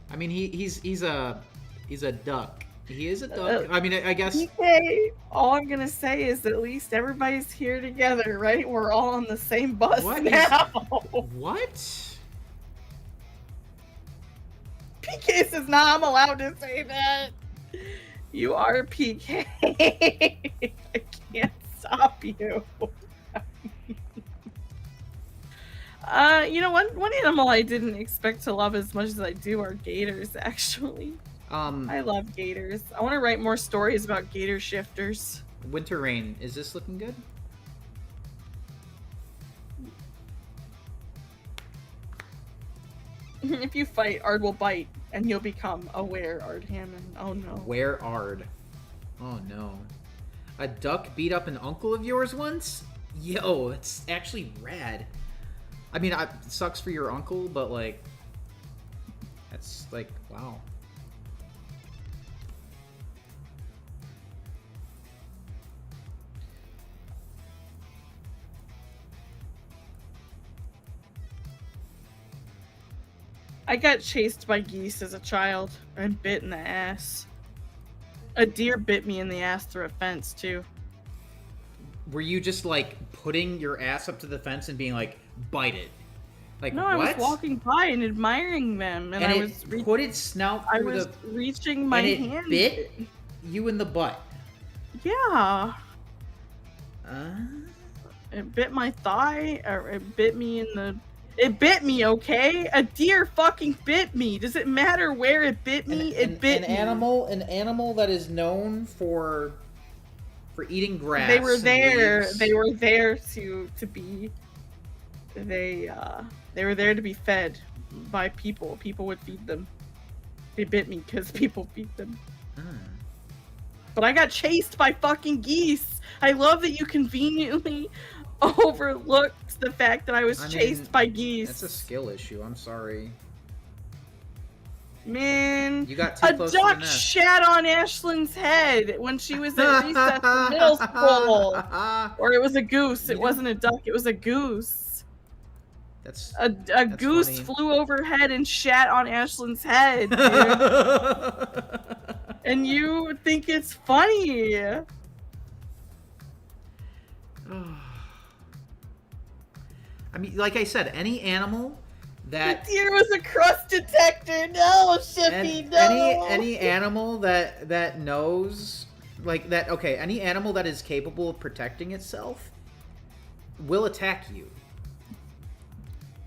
I mean, he's a duck. He is a duck. I mean, I guess. PK, all I'm gonna say is at least everybody's here together, right? We're all on the same bus now. What? PK says, nah, I'm allowed to say that. You are PK. I can't stop you. You know, one animal I didn't expect to love as much as I do are gators, actually. I love gators. I want to write more stories about gator shifters. Winter Rain, is this looking good? If you fight, Ard will bite, and you'll become aware, Ard Hammond. Oh no. Where Ard? Oh no. A duck beat up an uncle of yours once? Yo, it's actually rad. I mean, it sucks for your uncle, but like, that's like, wow. I got chased by geese as a child and bit in the ass. A deer bit me in the ass through a fence too. Were you just like putting your ass up to the fence and being like, bite it? Like, No, what? I was walking by and admiring them, and I was put its snout through reaching my and hand. it bit you in the butt. Yeah. It bit my thigh, or it bit me in the. It bit me, okay? A deer fucking bit me. Does it matter where it bit me? It bit me. An animal that is known for eating grass. They were there. Leaves. They were there to be. They were there to be fed by people. People would feed them. They bit me because people feed them. But I got chased by fucking geese. I love that you conveniently overlooked the fact that I was chased by geese. That's a skill issue. I'm sorry. Man, You got too close to the duck nest. shat on Ashlyn's head when she was at recess in middle school. Or it was a goose. It wasn't a duck. It was a goose. That's A goose funny. flew overhead and shat on Ashlyn's head, dude. And you think it's funny. I mean, like I said, any animal that The deer was a crust detector. No, Shippy, no. any animal that knows like that. Okay, any animal that is capable of protecting itself will attack you.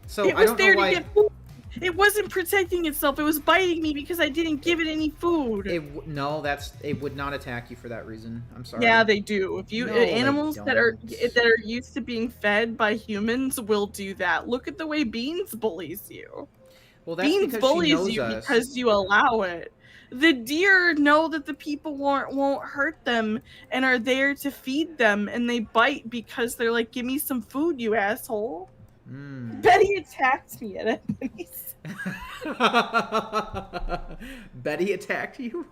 So It I was don't there know why to get food. It wasn't protecting itself. It was biting me because I didn't give it any food. it would not attack you for that reason. I'm sorry. Yeah, they do. If you No, they animals that are don't. used to being fed by humans will do that. Look at the way Beans bullies you. Well, that's Beans because she bullies knows you us. because you allow it. The deer know that the people won't hurt them and are there to feed them, and they bite because they're like, "Give me some food, you asshole." Betty attacked me at Ebony's. Betty attacked you?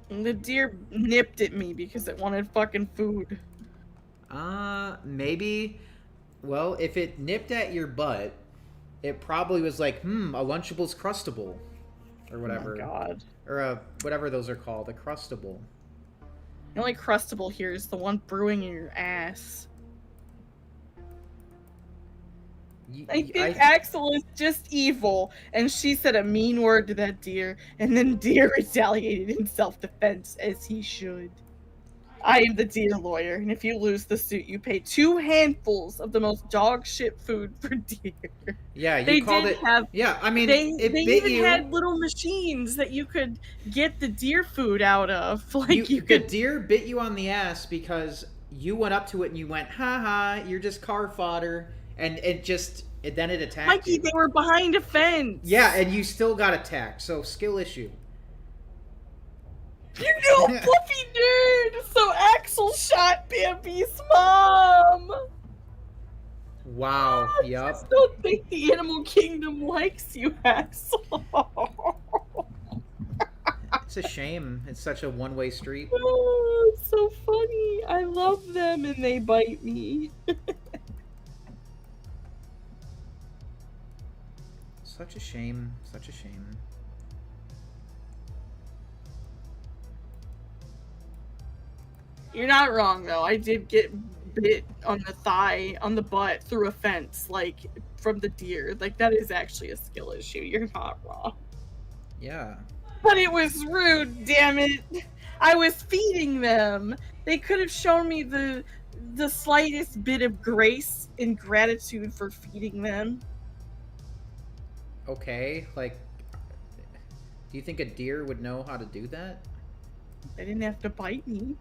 The deer nipped at me because it wanted fucking food. Maybe. Well, if it nipped at your butt, it probably was like, a Lunchable's Crustable. Or whatever. Oh my god. Or whatever those are called, a Crustable. The only crustable here is the one brewing in your ass. I think Axel is just evil, and she said a mean word to that deer, and then deer retaliated in self-defense, as he should. I am the deer lawyer, and if you lose the suit, you pay 2 handfuls of the most dog shit food for deer. Yeah, you They called did it. have- Yeah, I mean, They it bit even you. had little machines that you could get the deer food out of. Like you The could. deer bit you on the ass because you went up to it and you went, "Ha ha, you're just car fodder," and then it attacked Mikey, you. they were behind a fence. Yeah, and you still got attacked. So skill issue. You know, Fluffy nerd! So Axel shot Bambi's mom! Wow. I Yup. just don't think the animal kingdom likes you, Axel. It's a shame. It's such a one-way street. Oh, it's so funny. I love them and they bite me. Such a shame. Such a shame. You're not wrong, though. I did get bit on the thigh, on the butt, through a fence, like, from the deer. Like, that is actually a skill issue. You're not wrong. Yeah. But it was rude, damn it. I was feeding them. They could have shown me the slightest bit of grace and gratitude for feeding them. Okay. Like, do you think a deer would know how to do that? They didn't have to bite me.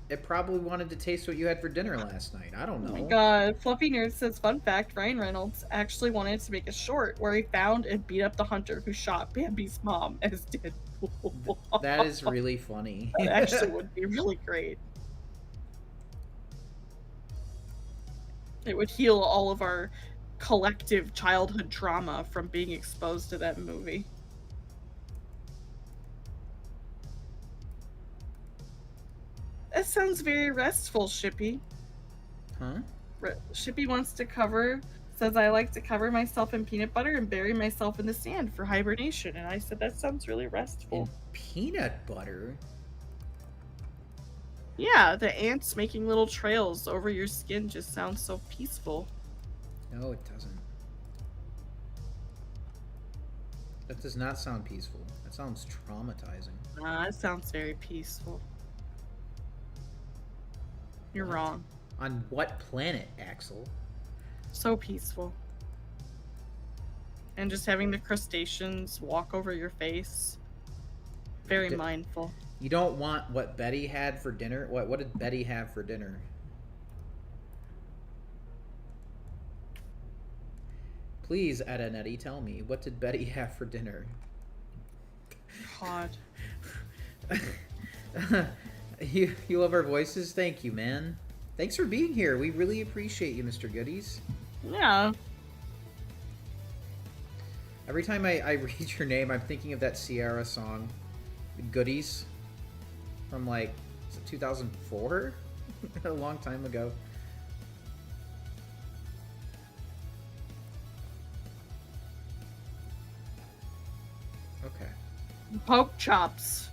It probably wanted to taste what you had for dinner last night. I don't know. Oh my god. Fluffy Nerd says, fun fact, Ryan Reynolds actually wanted to make a short where he found and beat up the hunter who shot Bambi's mom as Deadpool. That is really funny. That actually would be really great. It would heal all of our collective childhood trauma from being exposed to that movie. That sounds very restful, Shippy. Huh? Shippy wants to says I like to cover myself in peanut butter and bury myself in the sand for hibernation. And I said, that sounds really restful. In peanut butter? Yeah, the ants making little trails over your skin just sounds so peaceful. No, it doesn't. That does not sound peaceful. That sounds traumatizing. It sounds very peaceful. You're What? wrong. On what planet, Axel? So peaceful. And just having the crustaceans walk over your face. Very mindful. You don't want what Betty had for dinner? What did Betty have for dinner? Please, Ed and Eddie, tell me, what did Betty have for dinner? God. You love our voices? Thank you, man. Thanks for being here. We really appreciate you, Mr. Goodies. Yeah. Every time I read your name, I'm thinking of that Sierra song, Goodies, from like, is it 2004? A long time ago. Okay. Pork chops.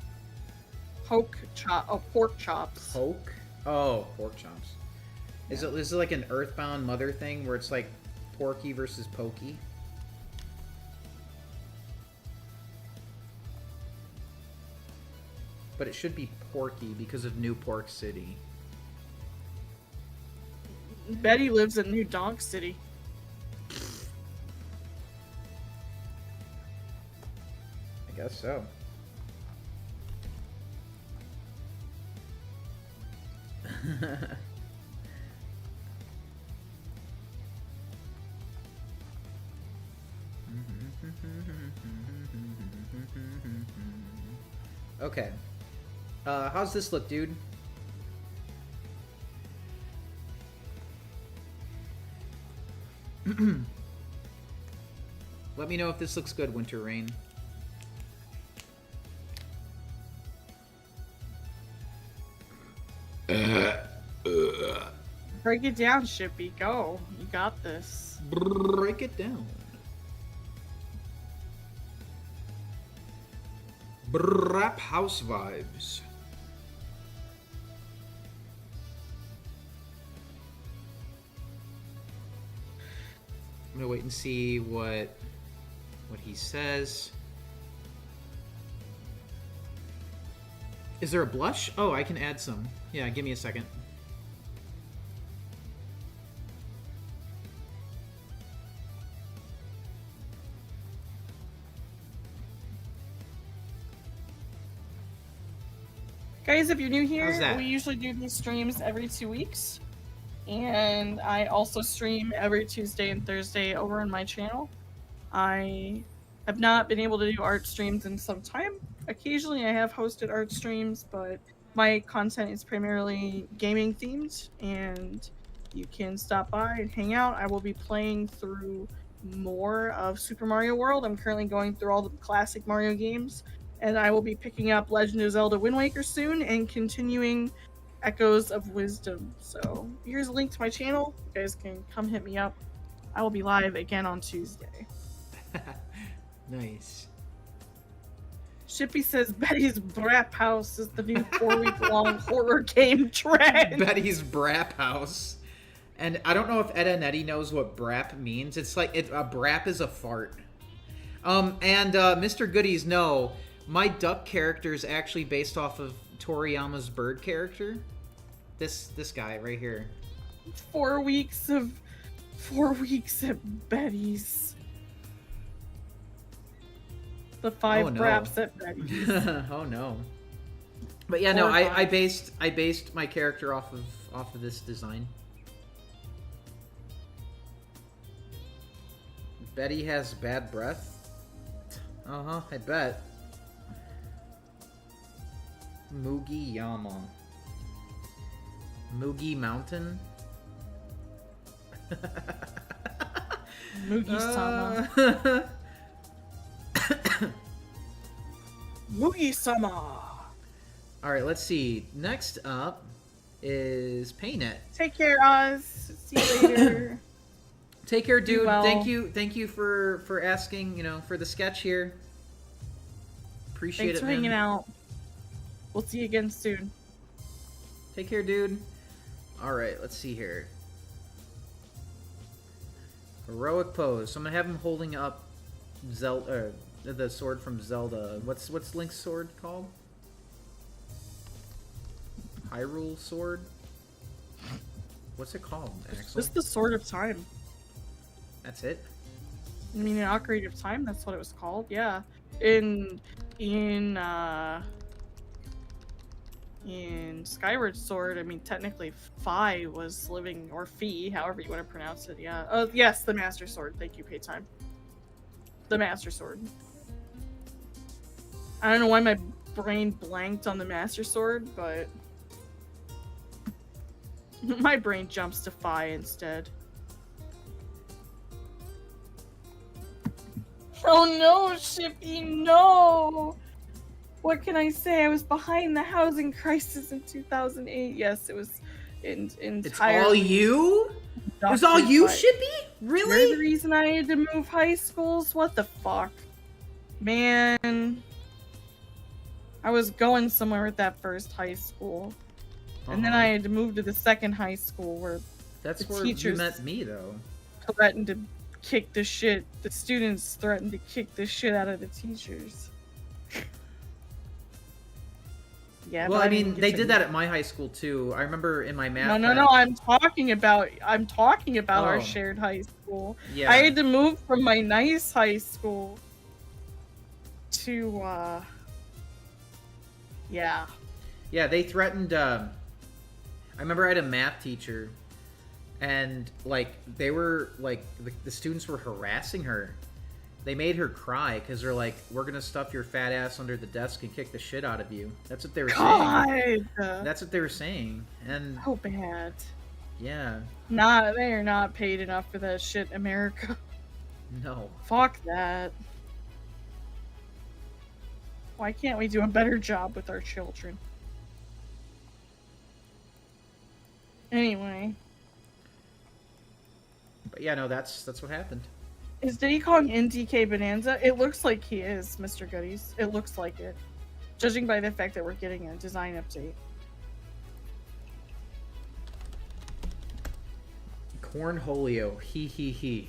Pork chops. Poke? Oh, pork chops. Is it like an Earthbound Mother thing where it's like Porky versus Pokey? But it should be Porky because of New Pork City. Betty lives in New Donk City. I guess so. Okay. How's this look, dude? Let me know if this looks good, Winter Rain. Break it down, Shippy. Go. You got this. Break it down. Rap house vibes. I'm gonna wait and see what he says. Is there a blush? Oh, I can add some. Yeah, give me a second. Guys, if you're new How's here, that? we usually do these streams every 2 weeks. And I also stream every Tuesday and Thursday over on my channel. I have not been able to do art streams in some time. Occasionally I have hosted art streams, but my content is primarily gaming themed, and you can stop by and hang out. I will be playing through more of Super Mario World. I'm currently going through all the classic Mario games, and I will be picking up Legend of Zelda Wind Waker soon and continuing Echoes of Wisdom. So here's a link to my channel. You guys can come hit me up. I will be live again on Tuesday. Nice. Shippy says Betty's Brap House is the new 4-week-long horror game trend. Betty's Brap House. And I don't know if Ed and Eddie knows what brap means. It's like, a brap is a fart. Mr. Goodies, no. My duck character is actually based off of Toriyama's bird character. This guy right here. 4 weeks at Betty's. The 5 Oh, no. braps at Betty's. Oh no. But yeah, no, I Horrifying. based my character off of this design. Betty has bad breath. Uh-huh, I bet. Mugi Yama. Mugi Mountain? Mugi-sama. Mugi-sama. Alright, let's see. Next up, is Paynet. Take care, Oz. See you later. Take care, dude. well. Thank you for asking, you know, for the sketch here. Appreciate Thanks it, for man. hanging out. We'll see you again soon. Take care, dude. All right, let's see here. Heroic pose. So I'm gonna have him holding up Zelda, the sword from Zelda. What's Link's sword called? Hyrule sword. What's it called, Axel? Just the Sword of Time. That's it. I mean, in Ocarina of Time, that's what it was called. Yeah, in Skyward Sword, I mean, technically, Fi was living, or Fi, however you want to pronounce it. Yeah. Oh, yes, the Master Sword. Thank you, Paytime. The Master Sword. I don't know why my brain blanked on the Master Sword, but my brain jumps to Fi instead. Oh no, Shippy, no! What can I say? I was behind the housing crisis in 2008. Yes, it was entirely. It's all you? It was all you, Shippy? Really? You're the reason I had to move high schools? What the fuck? Man. I was going somewhere with that first high school. And then I had to move to the second high school where That's the where you teachers met me, though. threatened to kick the shit. The students threatened to kick the shit out of the teachers. Yeah. Well, but I didn't mean, get they to- did that at my high school too. I remember in my math. No. I'm talking about our Oh. shared high school. Yeah. I had to move from my nice high school to yeah. Yeah, they threatened. I remember I had a math teacher, and like they were like the students were harassing her. They made her cry because they're like, "We're gonna stuff your fat ass under the desk and kick the shit out of you." That's what they were saying. God. That's what they were saying, and So bad. yeah, They are not paid enough for that shit, America. no. Fuck that. Why can't we do a better job with our children? Anyway, But yeah, no, that's what happened. is Diddy Kong in DK Bonanza? It looks like he is, Mr. Goodies. It looks like it. Judging by the fact that we're getting a design update. Cornholio, he.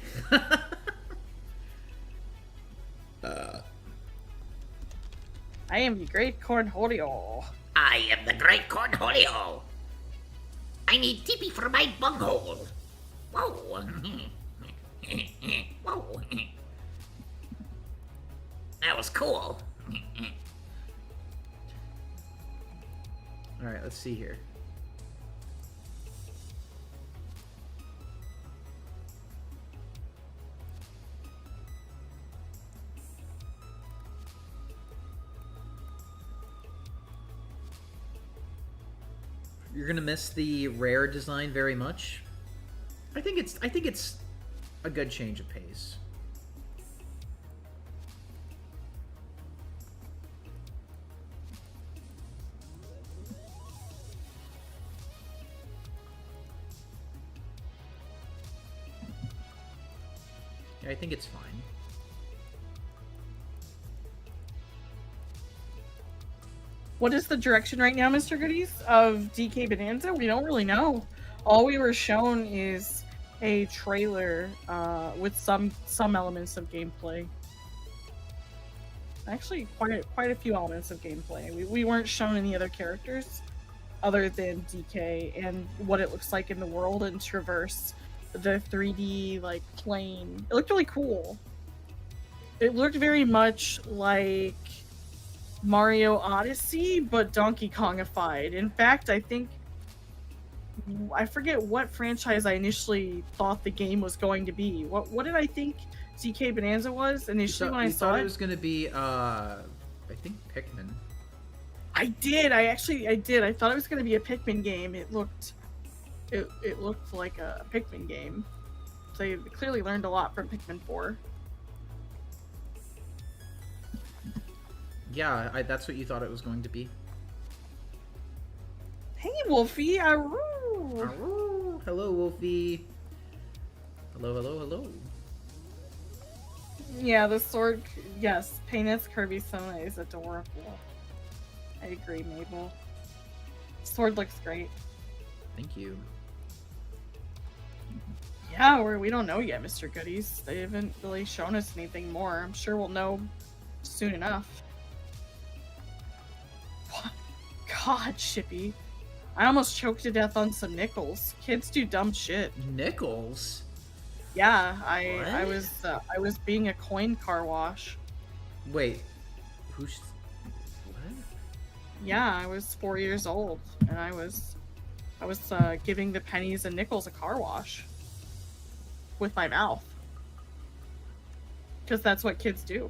I am the great cornholio. I am the great Cornholio. I need tippy for my bunghole. Whoa. Whoa. That was cool. All right, let's see here. You're gonna miss the rare design very much. I think it's a good change of pace. Yeah, I think it's fine. What is the direction right now, Mr. Goodies, of DK Bonanza? We don't really know. All we were shown is a trailer with some elements of gameplay. Actually, quite a few elements of gameplay. We weren't shown any other characters other than DK and what it looks like in the world and traverse the 3D like plane. It looked really cool. It looked very much like Mario Odyssey, but Donkey Kongified. In fact, I forget what franchise I initially thought the game was going to be. What did I think DK Bonanza was initially when I saw thought it? it was gonna be I think Pikmin. I did. I did. I thought it was going to be a Pikmin game. It looked like a Pikmin game. So they clearly learned a lot from Pikmin 4. Yeah, that's what you thought it was going to be. Hey, Wolfie. Aroo. Aroo. Hello, Wolfie. Hello, hello, hello. Yeah, the sword. Yes, Painted Kirby Sona is adorable. I agree, Mabel. Sword looks great. Thank you. Yeah, we don't know yet, Mr. Goodies. They haven't really shown us anything more. I'm sure we'll know soon enough. What? God, Shippy. I almost choked to death on some nickels. Kids do dumb shit. Nickels? Yeah, What? I was being a coin car wash. Wait. Who's... What? Yeah, I was 4 years old, and I was giving the pennies and nickels a car wash with my mouth, because that's what kids do.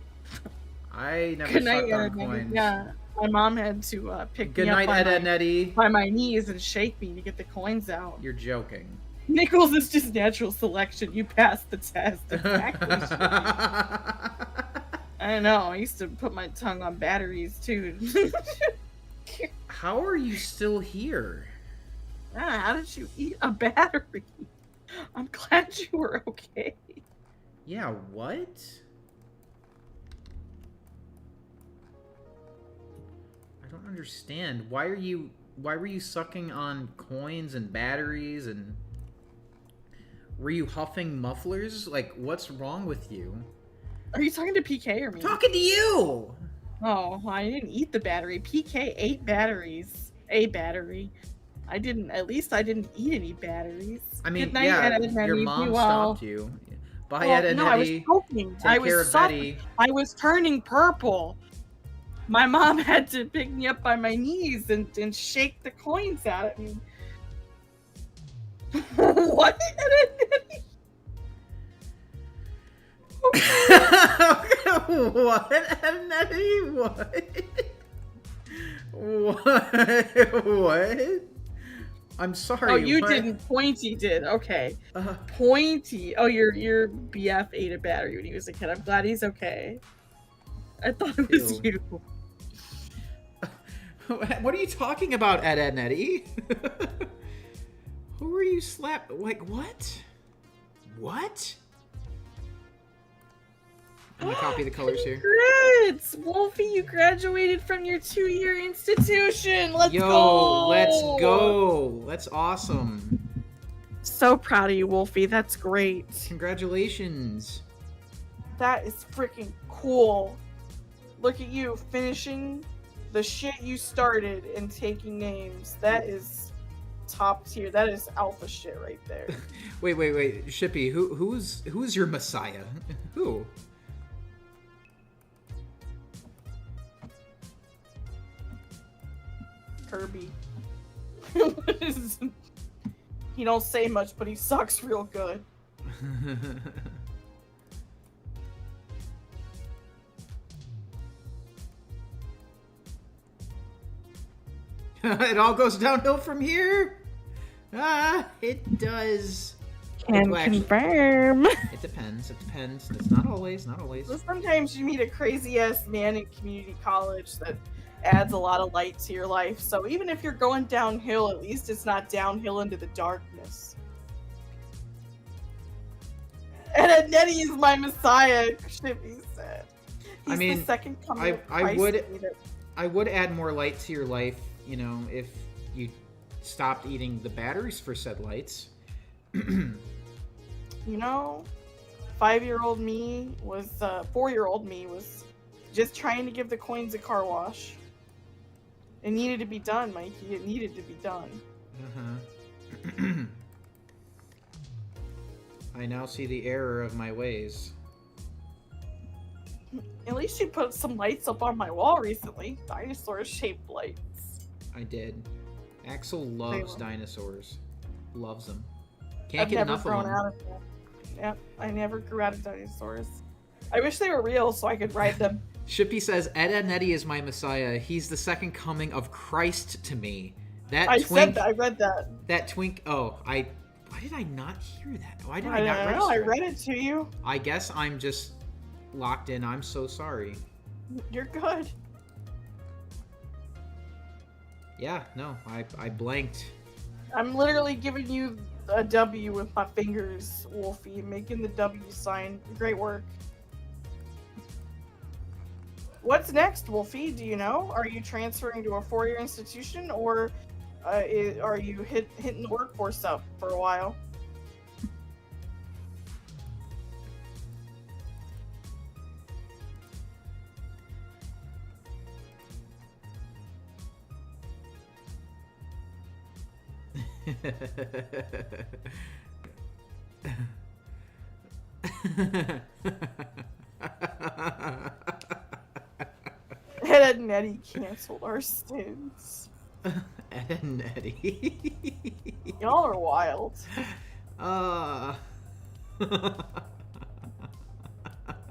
I never Good night, sucked on Ed, Ed. coins. Yeah, my mom had to pick Good me night, up Ed, Ed, Nettie. by my knees and shake me to get the coins out. You're joking. Nickels is just natural selection. You passed the test. Exactly. I know. I used to put my tongue on batteries too. How are you still here? Ah, how did you eat a battery? I'm glad you were okay. Yeah, what? I don't understand. Why were you sucking on coins and batteries, and were you huffing mufflers? Like, what's wrong with you? Are you talking to PK or me? Talking to you! Oh, I didn't eat the battery. PK ate batteries. A battery. At least I didn't eat any batteries. I mean, Good night, yeah, Ed, Ed, your Nettie. mom Be well. stopped you. Bye, Well, Ed and no, I was Nettie. choking. Take I care was of suffering. Betty. I was turning purple. My mom had to pick me up by my knees and shake the coins out at me. What? What, Ed, Nettie? What? What? What? I'm sorry. Oh, you what? didn't. Pointy did. Okay. Uh, Pointy. Oh, your BF ate a battery when he was a kid. I'm glad he's okay. I thought it was Ew. you. What are you talking about, Ed, Ed, Nettie? Who are you slap? Like, what? What? I'm gonna copy the colors here. Congrats! Wolfie, you graduated from your 2-year institution! Let's Yo, go! let's go! That's awesome. So proud of you, Wolfie. That's great. Congratulations. That is freaking cool. Look at you finishing the shit you started and taking names. That is top tier. That is alpha shit right there. Wait, Shippy, who's your messiah? Who? Kirby. He don't say much, but he sucks real good. It all goes downhill from here? Ah, it does. Can Well, actually, confirm. It depends. It's not always. So sometimes you meet a crazy ass man in community college that adds a lot of light to your life. So even if you're going downhill, at least it's not downhill into the darkness. And Nettie is my messiah, Shippy said. He's I mean, the second coming of I Christ would to me. I would add more light to your life, you know, if you stopped eating the batteries for said lights. You know, 5-year-old me was 4-year-old me was just trying to give the coins a car wash. It needed to be done, Mikey. It needed to be done. Uh-huh. I now see the error of my ways. At least you put some lights up on my wall recently. Dinosaur-shaped lights. I did. Axel loves love- dinosaurs. Loves them. Can't I've get never enough grown of them. out of them. Yep, I never grew out of dinosaurs. I wish they were real so I could ride them. Shippy says, Ed Ed Nettie is my messiah. He's the second coming of Christ to me. That I twink, said that. I read that. That twink. Oh, why did I not hear that? Why did I I not don't know. I register? read it to you. I guess I'm just locked in. I'm so sorry. You're good. Yeah, no, I blanked. I'm literally giving you a W with my fingers, Wolfie, making the W sign. Great work. What's next, Wolfie? Do you know? Are you transferring to a 4-year institution, or are you hitting the workforce up for a while? Ed and Eddie canceled our sins. Ed and Eddie. Y'all are wild.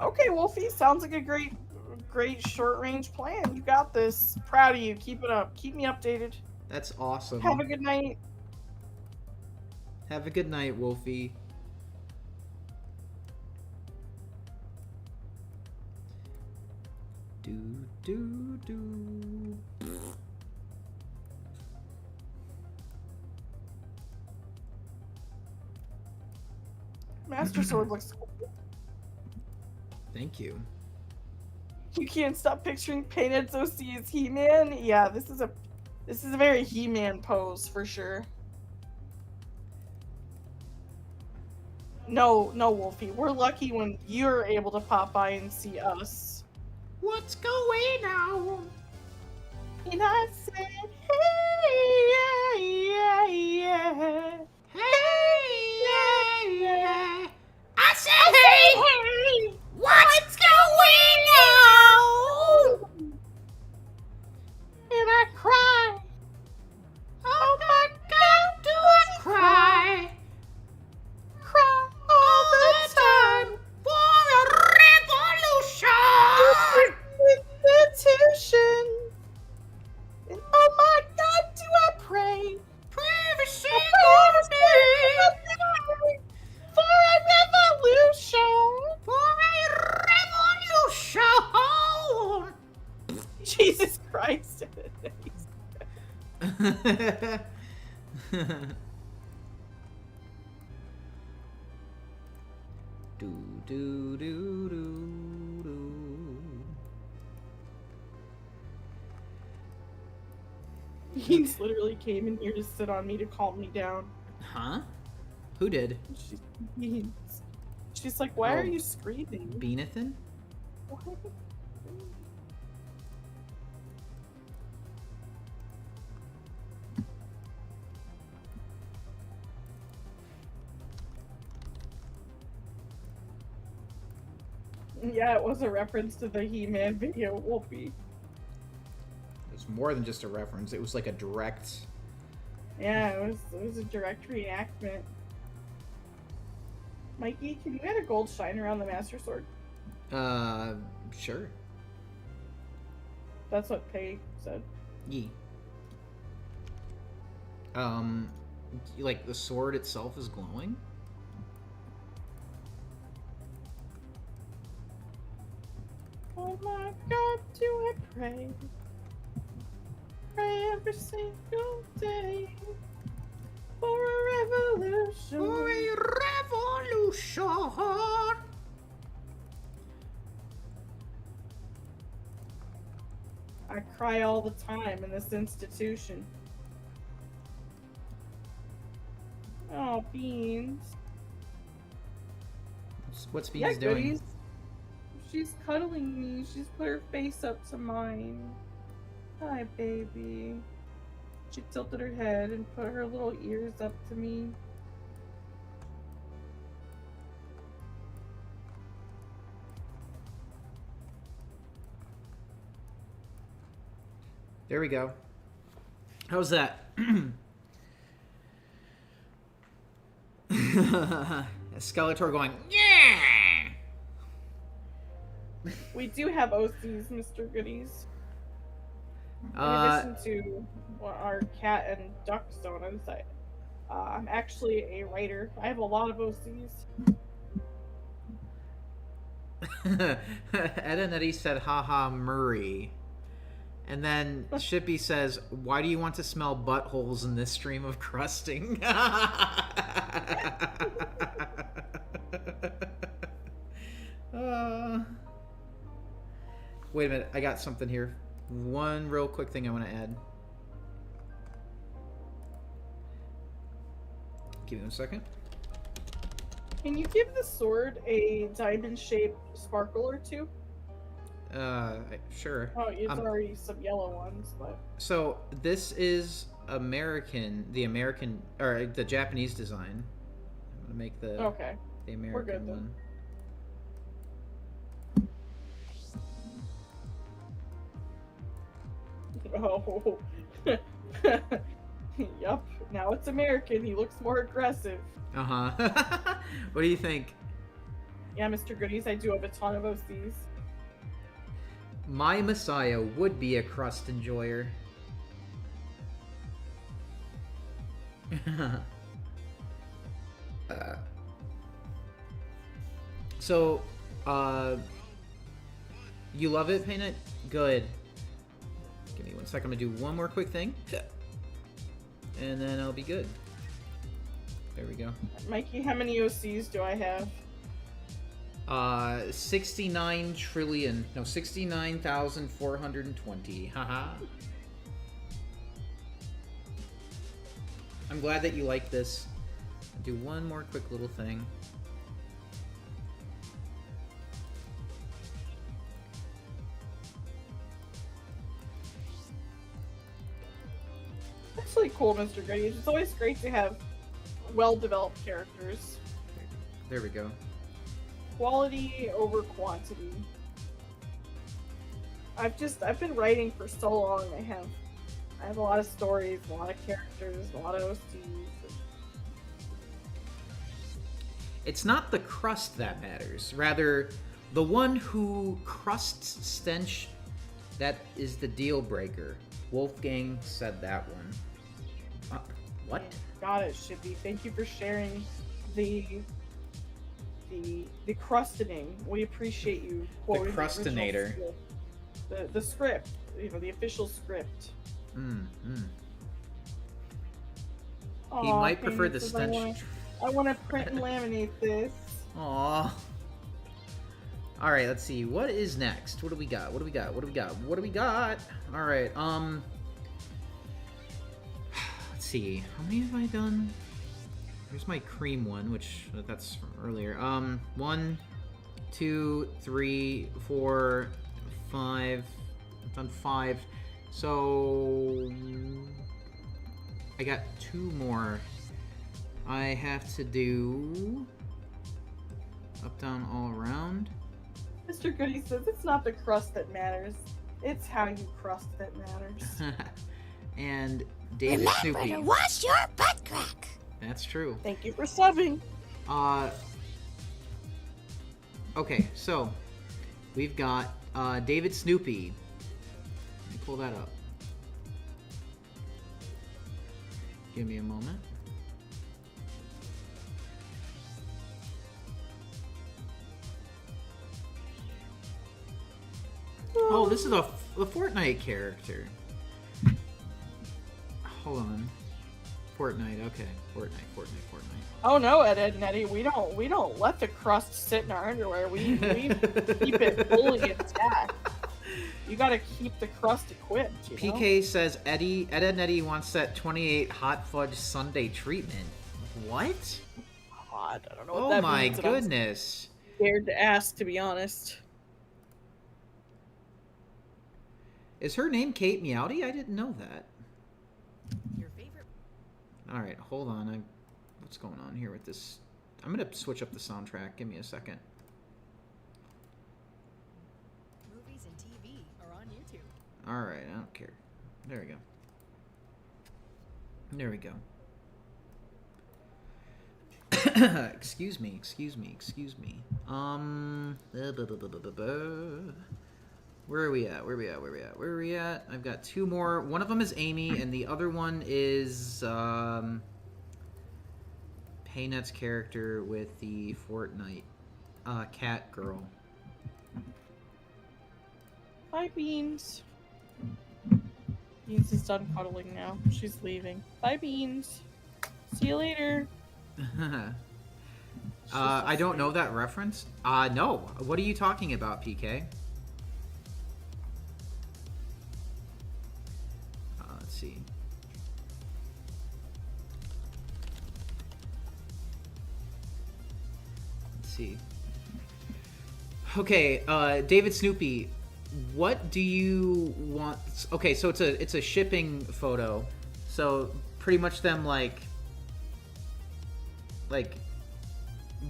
Okay, Wolfie, sounds like a great short-range plan. You got this. Proud of you. Keep it up. Keep me updated. That's awesome. Have a good night. Have a good night, Wolfie. Do. Master Sword looks cool. Thank you. You can't stop picturing Painhead's OC as He-Man. Yeah, this is a very He-Man pose for sure. No, Wolfie. We're lucky when you're able to pop by and see us. What's going on? And I said, hey, yeah. Hey, yeah. I said, hey, what's going on? And I cry. Oh my God, do I cry? Cry all the time. For a revolution! Institution. And oh my God, do I pray. Privacy For a revolution. For a revolution! Jesus Christ. do. He's literally came in here to sit on me to calm me down. Huh? Who did? She's like, why Oh. are you screaming? Beanathan? What? Yeah, it was a reference to the He-Man video, Wolfie. It was more than just a reference. It was like a direct. Yeah, it was a direct reenactment. Mikey, can you add a gold shine around the Master Sword? Sure. That's what Pei said. Yee. Like the sword itself is glowing? Oh my God, do I pray? Pray every single day for a revolution. For a revolution! I cry all the time in this institution. Oh, Beans. What's Beans Yeah, doing? goodies. She's cuddling me. She's put her face up to mine. Hi, baby. She tilted her head and put her little ears up to me. There we go. How's that? Skeletor going, yeah! We do have OCs, Mr. Goodies. In addition to our cat and duck zonas, I'm actually a writer. I have a lot of OCs. Ed and Eddie said, haha, Murray. And then Shippy says, "Why do you want to smell buttholes in this stream of crusting?" Wait a minute, I got something here. One real quick thing I want to add. Give me a second. Can you give the sword a diamond-shaped sparkle or two? Sure. Oh, it's already some yellow ones, but... So, this is the American, or the Japanese design. I'm gonna make the American We're good, one. Oh. Yup. Now it's American. He looks more aggressive. Uh-huh. What do you think? Yeah, Mr. Goodies, I do have a ton of OCs. My Messiah would be a crust enjoyer. So, you love it, Paint It? Good. Give me 1 second. I'm gonna do one more quick thing. And then I'll be good. There we go. Mikey, how many OCs do I have? 69 trillion. No, 69,420. Haha. I'm glad that you like this. I'll do one more quick little thing. That's really cool, Mr. Goodies. It's always great to have well-developed characters. There we go. Quality over quantity. I've been writing for so long. I have a lot of stories, a lot of characters, a lot of OCs. It's not the crust that matters. Rather, the one who crusts stench, that is the deal breaker. Wolfgang said that one. What? Got it, Shippy. Thank you for sharing the crustining. We appreciate you quoting the crustinator. The script, the official script. He might prefer the stench. I want to print and laminate this. Aww. All right, let's see. What is next? What do we got? What do we got? What do we got? What do we got? All right. Let's see. How many have I done? Here's my cream one, which that's from earlier. 1, 2, 3, 4, 5. I've done 5. So I got 2 more. I have to do up, down, all around. Mr. Goody says it's not the crust that matters. It's how you crust that matters. And David Remember Snoopy. to wash your butt crack. That's true. Thank you for subbing. Okay, so we've got David Snoopy. Let me pull that up. Give me a moment. Oh, this is a Fortnite character. Hold on. Fortnite, okay. Fortnite. Oh no, Ed and Eddie, we don't let the crust sit in our underwear. We keep it fully intact. You gotta keep the crust equipped. You know? PK says Ed and Eddie wants that 28 hot fudge sundae treatment. What? God, I don't know what Oh that my means, and I'm goodness. scared to ask, to be honest. Is her name Kate Meowdy? I didn't know that. Your favorite. All right, hold on. What's going on here with this? I'm gonna switch up the soundtrack. Give me a second. Movies and TV are on YouTube. All right, I don't care. There we go. There we go. Excuse me. Where are we at? I've got 2 more. One of them is Amy, and the other one is Paynet's character with the Fortnite cat girl. Hi, Beans. Beans is done cuddling now. She's leaving. Bye, Beans. See you later. I don't know that reference. No. What are you talking about, PK? Let's see. Let's see. Okay, David Snoopy, what do you want? Okay, so it's a shipping photo. So pretty much them like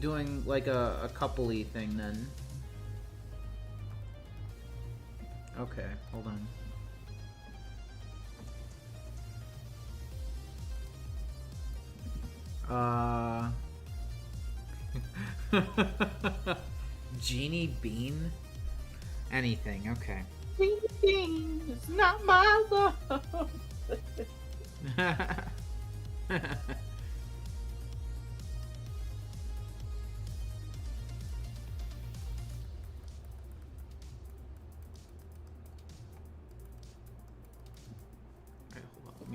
doing like a coupley thing then. Okay, hold on. Genie Bean? Anything, okay. Genie Bean is not my love.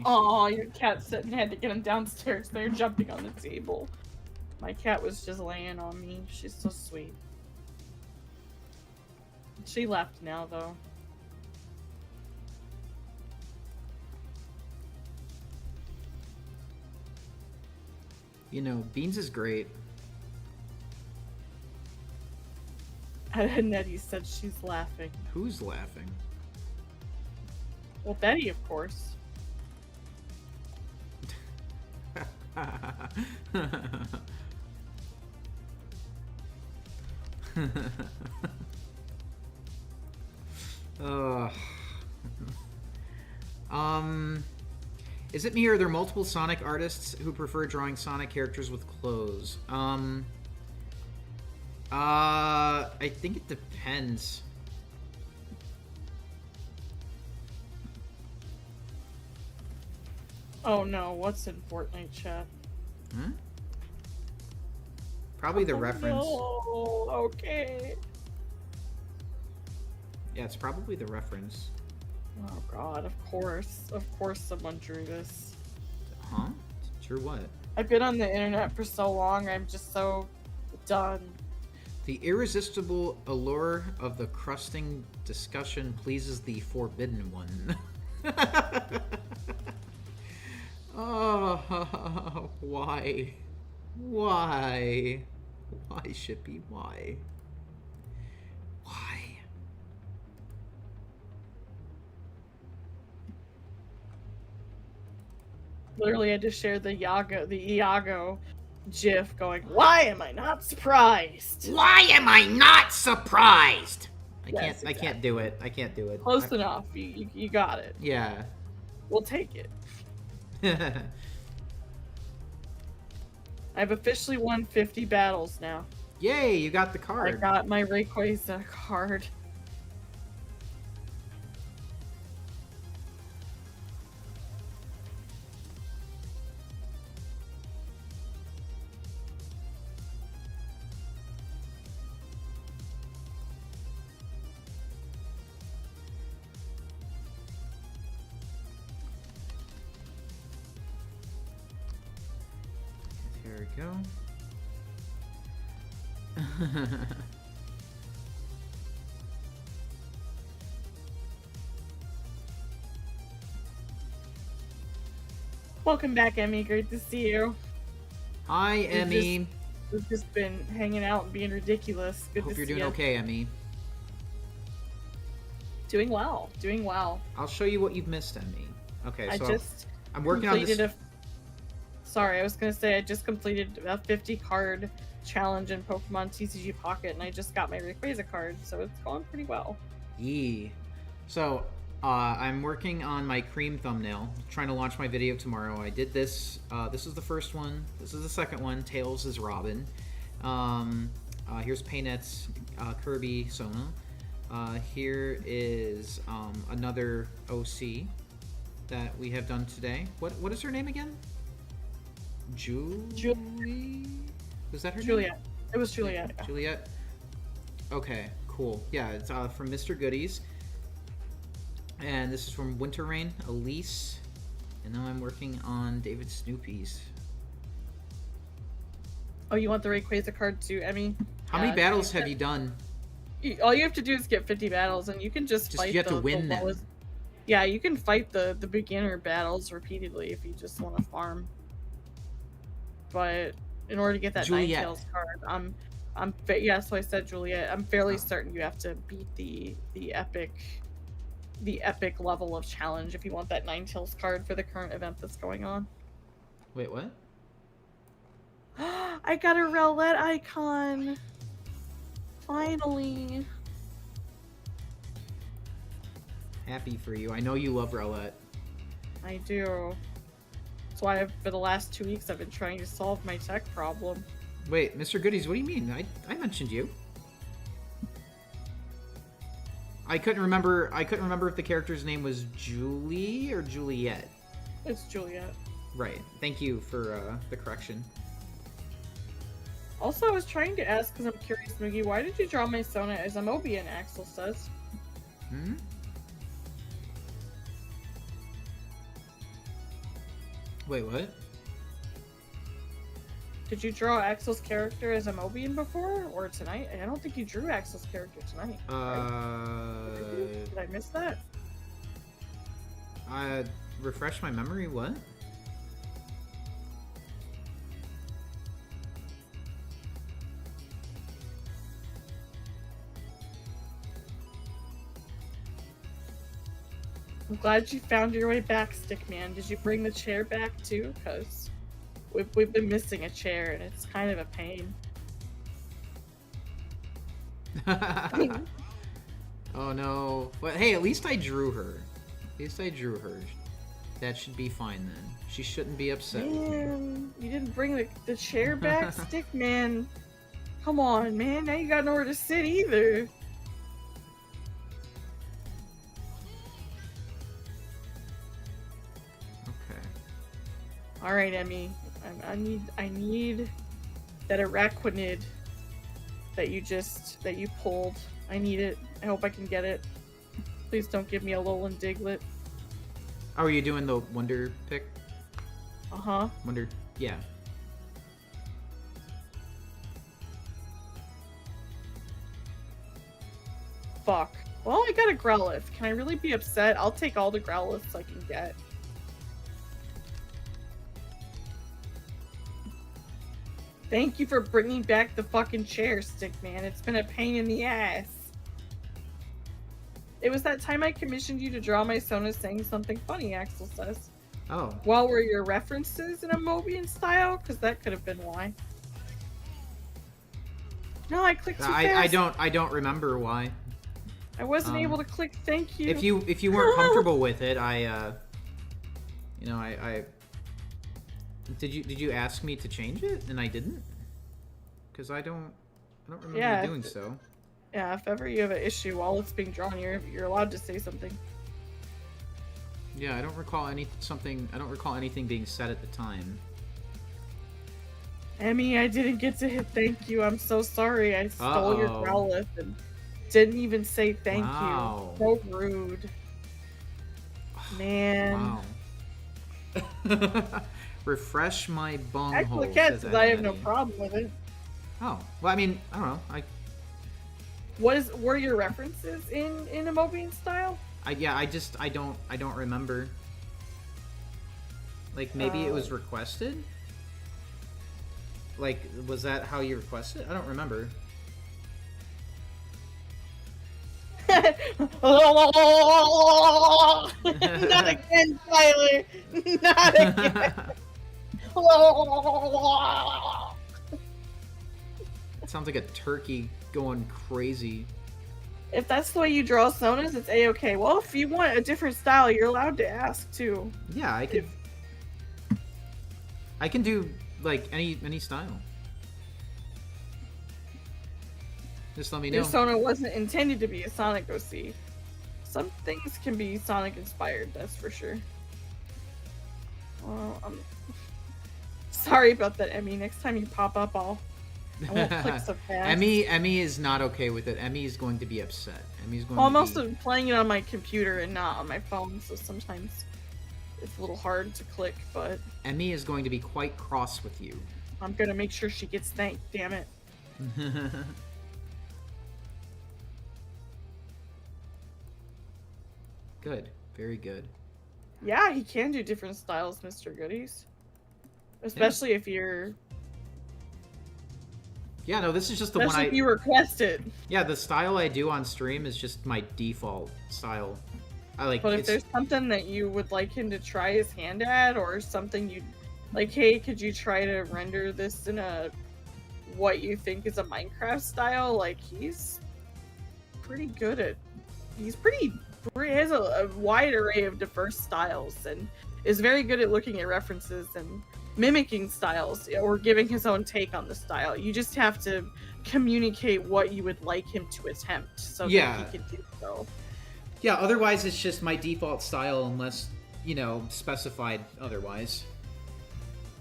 Oh, your cat sitting had to get him downstairs. They're jumping on the table. My cat was just laying on me. She's so sweet. She left now, though. You know, Beans is great. And Nettie said she's laughing. Who's laughing? Well, Betty, of course. Is it me or are there multiple Sonic artists who prefer drawing Sonic characters with clothes? I think it depends. Oh no, what's in Fortnite chat? Hmm? Probably the reference. Oh, okay. Yeah, it's probably the reference. Oh god, of course someone drew this. Huh? Drew what? I've been on the internet for so long, I'm just so done. The irresistible allure of the crusting discussion pleases the forbidden one. Oh, why? Why? Why, Shippy? Why? Why? Literally had to share the Iago gif going, why am I not surprised? Why am I not surprised? Yes, I can't do it. I can't do it. Close enough. You got it. Yeah. We'll take it. I've officially won 50 battles now. Yay, you got the card. I got my Rayquaza card. There we go. Welcome back, Emmy. Great to see you. Hi, Emmy. We've just been hanging out and being ridiculous. Good Hope to you're see doing you. okay, Emmy. Doing well. Doing well. I'll show you what you've missed, Emmy. Okay, so I'm working on this. Sorry, I was gonna say I just completed a 50 card challenge in Pokemon TCG Pocket, and I just got my Rayquaza card, so it's going pretty well. Yee. So, I'm working on my cream thumbnail, trying to launch my video tomorrow. I did this. This is the first one. This is the second one. Tails is Robin. Here's Paynet's Kirby Sona. Here is another OC that we have done today. What is her name again? Julie? Was that her Juliet. name? It was Juliet. Yeah. Juliet? Okay, cool. Yeah, it's from Mr. Goodies. And this is from Winter Rain, Elise. And now I'm working on David Snoopy's. Oh, you want the Rayquaza card too, Emmy? How many battles have you done? All you have to do is get 50 battles, and you can just fight you have to win the them. lowest. Yeah, you can fight the beginner battles repeatedly if you just want to farm. But in order to get that Juliet. Ninetales card, yeah, so I said Juliet. I'm fairly certain you have to beat the epic level of challenge if you want that Ninetales card for the current event that's going on. Wait, what? I got a Rowlett icon. Finally. Happy for you. I know you love Rowlett. I do. That's why for the last 2 weeks I've been trying to solve my tech problem. Wait, Mr. Goodies, what do you mean? I mentioned you. I couldn't remember if the character's name was Julie or Juliet. It's Juliet. Right. Thank you for the correction. Also, I was trying to ask, because I'm curious, Moogie, why did you draw my Sona as a Mobian, Axel says? Hmm? Wait, what? Did you draw Axel's character as a Mobian before? Or tonight? I don't think you drew Axel's character tonight. Right? Did I miss that? Refresh my memory, what? I'm glad you found your way back, Stickman. Did you bring the chair back too? Because we've been missing a chair and it's kind of a pain. Oh no. But hey, at least I drew her. That should be fine then. She shouldn't be upset with me. Man, you didn't bring the chair back, Stickman. Come on, man. Now you got nowhere to sit either. All right, Emmy. I need that Araquanid that you pulled. I need it. I hope I can get it. Please don't give me a Alolan Diglett. Oh, are you doing the Wonder pick? Uh-huh. Wonder, yeah. Fuck. Well, I got a Growlithe. Can I really be upset? I'll take all the Growliths I can get. Thank you for bringing back the fucking chair, Stickman. It's been a pain in the ass. It was that time I commissioned you to draw my Sona saying something funny, Axel says. Oh. What were your references in a Mobian style? Because that could have been why. No, I clicked too fast. I don't remember why. I wasn't able to click thank you. If you weren't comfortable with it, Did you ask me to change it and I didn't? Because I don't remember you doing so. Yeah, if ever you have an issue while it's being drawn, you're allowed to say something. Yeah, I don't recall anything being said at the time. Emmy, I didn't get to hit thank you. I'm so sorry. I stole your Growlithe and didn't even say thank you. So rude. Man. Wow. Refresh my bunghole. Actually, because I have no problem with it. Oh, well, I mean, I don't know. Were your references in a Mobian style? I don't remember. Like maybe it was requested. Like, was that how you requested? I don't remember. Not again, Tyler. Not again. It sounds like a turkey going crazy. If that's the way you draw Sonas, it's a-okay. Well, if you want a different style, you're allowed to ask too. Yeah, I can do like any style. Just let me know. Your Sona wasn't intended to be a Sonic OC. Some things can be Sonic inspired, that's for sure. Well, I'm sorry about that, Emmy. Next time you pop up, I'll I won't click so fast. Emmy is not okay with it. Emmy is going to be upset. Emmy's going Well, I'm to also playing it on my computer and not on my phone, so sometimes it's a little hard to click, but Emmy is going to be quite cross with you. I'm gonna make sure she gets thanked, damn it. Good. Very good. Yeah, he can do different styles, Mr. Goodies. Especially if you're... Yeah, no, this is just the one Especially if you request it. Yeah, the style I do on stream is just my default style. I like. But if there's something that you would like him to try his hand at, or something you like, hey, could you try to render this in a what you think is a Minecraft style? Like, he's pretty good at. He has a wide array of diverse styles, and is very good at looking at references and mimicking styles, or giving his own take on the style. You just have to communicate what you would like him to attempt, so that he can do so. Yeah, otherwise it's just my default style unless, you know, specified otherwise.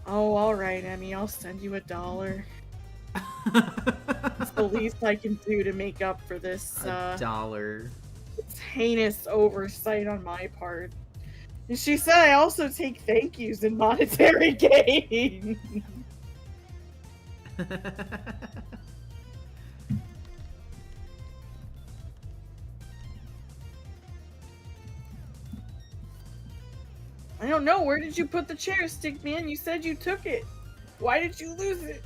Oh, alright, Emmy, I'll send you $1. It's the least I can do to make up for this, $1. this heinous oversight on my part. And she said I also take thank yous in monetary gain. I don't know. Where did you put the chair, Stick Man? You said you took it. Why did you lose it?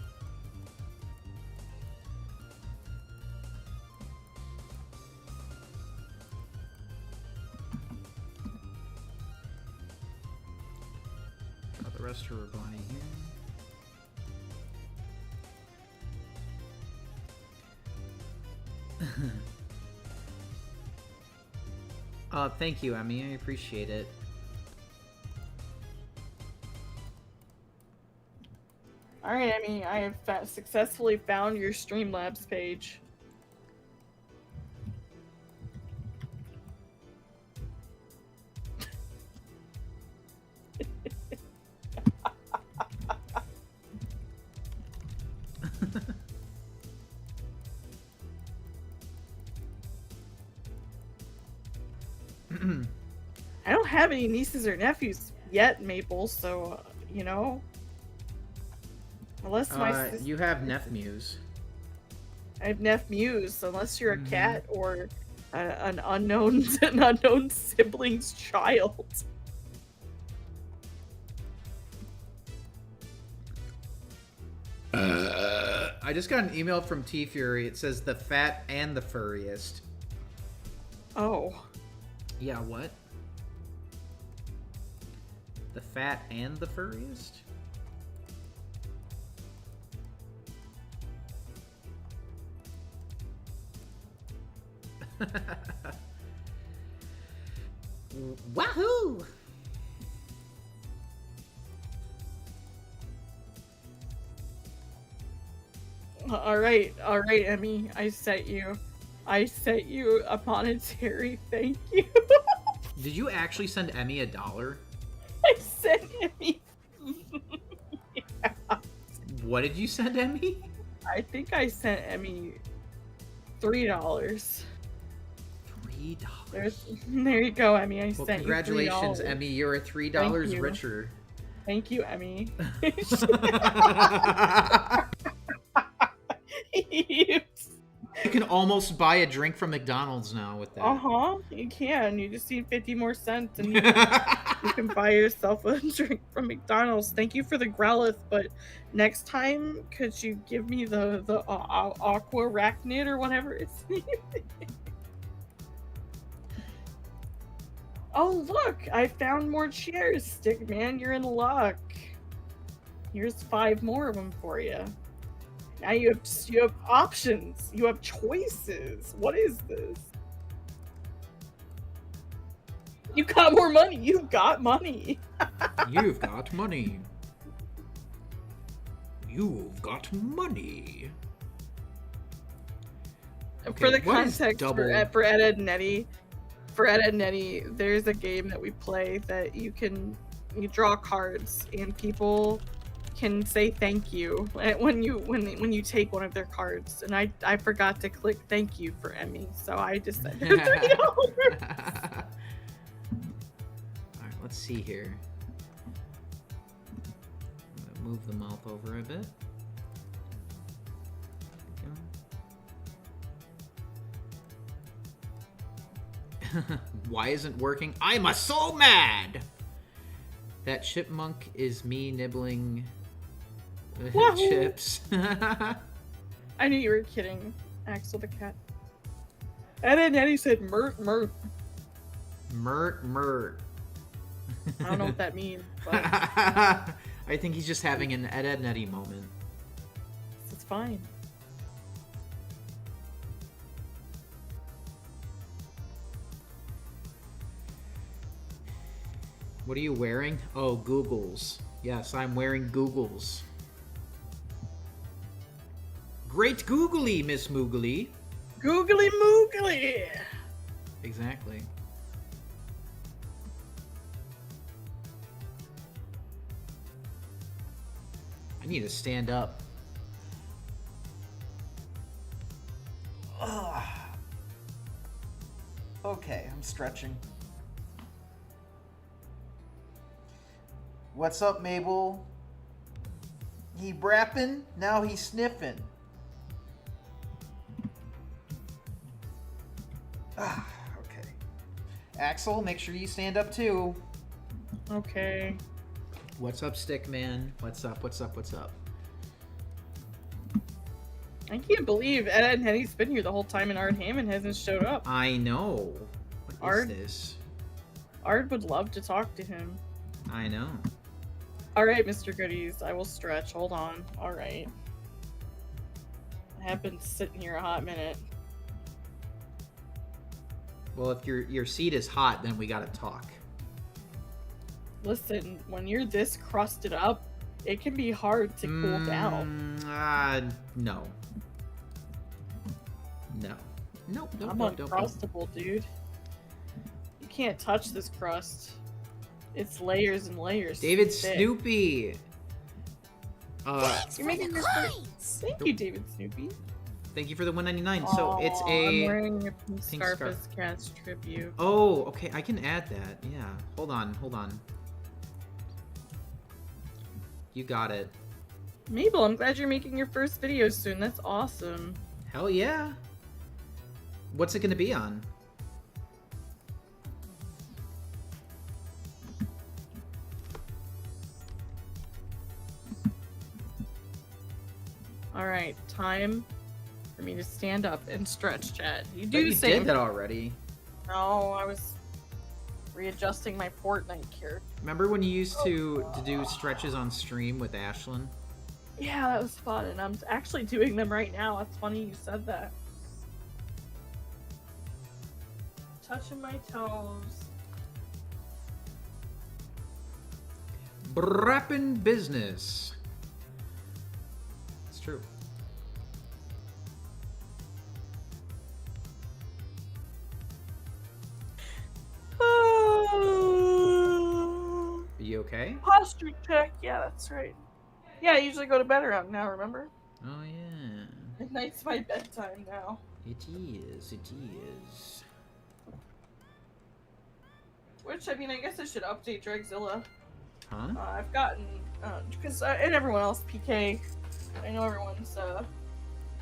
Got the rest of her body here. Thank you, Emmy. I appreciate it. Alright, Emmy, I have successfully found your Streamlabs page. I don't have any nieces or nephews yet, Maple, so, you know... Unless my sister... You have nephews. I have nephews, unless you're a cat or an unknown sibling's child. I just got an email from T Fury. It says the fat and the furriest. Oh. Yeah, what? The fat and the furriest? Wahoo! Alright, Emmy. I sent you a monetary thank you. Did you actually send Emmy $1? I sent Emmy. Yeah. What did you send Emmy? I think I sent Emmy $3. There you go, Emmy. I sent congratulations, you $3. Emmy. You're $3 richer. Thank you, Emmy. You can almost buy a drink from McDonald's now with that. Uh-huh, you can. You just need 50 more cents and you can buy yourself a drink from McDonald's. Thank you for the Growlithe, but next time, could you give me the aqua arachnid or whatever it's named? Oh, look! I found more chairs, Stick Man. You're in luck. Here's 5 more of them for you. Now you have options. You have choices. What is this? You got more money. You've got money. You've got money. You've got money. Okay, For the context, for Ed, Ed, and Eddie, there's a game that we play that you draw cards and people can say thank you when you take one of their cards, and I forgot to click thank you for Emmy, so I just said $30. All right, let's see here. I'm gonna move the mouth over a bit. Why isn't working? I'm so mad. That chipmunk is me nibbling chips. I knew you were kidding, Axel the cat. And then Eddie said mert. Mert. I don't know what that means, but I think he's just having an Ed and Eddie moment. it's fine. What are you wearing? Oh, Googles. Yes, I'm wearing Googles. Great googly, Miss Moogly. Googly moogly. Exactly. I need to stand up. Ugh. Okay, I'm stretching. What's up, Mabel? He brapping, now he's sniffing. Okay. Axel, make sure you stand up too. Okay. What's up, Stickman? What's up? I can't believe Ed and Eddie's been here the whole time and Art Hammond hasn't showed up. I know. What Art? is this? Art would love to talk to him. I know. Alright, Mr. Goodies, I will stretch. Hold on. Alright. I have been sitting here a hot minute. Well, if your seat is hot, then we gotta talk. Listen, when you're this crusted up, it can be hard to cool down. No. Nope, I'm uncrustable, dude. You can't touch this crust. It's layers and layers. David thick. Snoopy. Thanks You're for making the your coins. Thank you, David Snoopy. Thank you for the 199. So it's I'm a. wearing a pink scarf scarf. as Cat's tribute. Oh, okay. I can add that. Yeah. Hold on. You got it. Mabel, I'm glad you're making your first video soon. That's awesome. Hell yeah. What's it gonna be on? Alright, time for me to stand up and stretch, chat. You do You the same. did that already. No, I was readjusting my Fortnite here. Remember when you used to do stretches on stream with Ashlyn? Yeah, that was fun, and I'm actually doing them right now. It's funny you said that. Touching my toes. Brappin' business. It's true. Are you okay? Posture check. Yeah, that's right. Yeah, I usually go to bed around now, remember? Oh yeah. Midnight's my bedtime now. It is. Which, I mean, I guess I should update Dragzilla. Huh? I've gotten, because, and everyone else, PK, I know everyone's,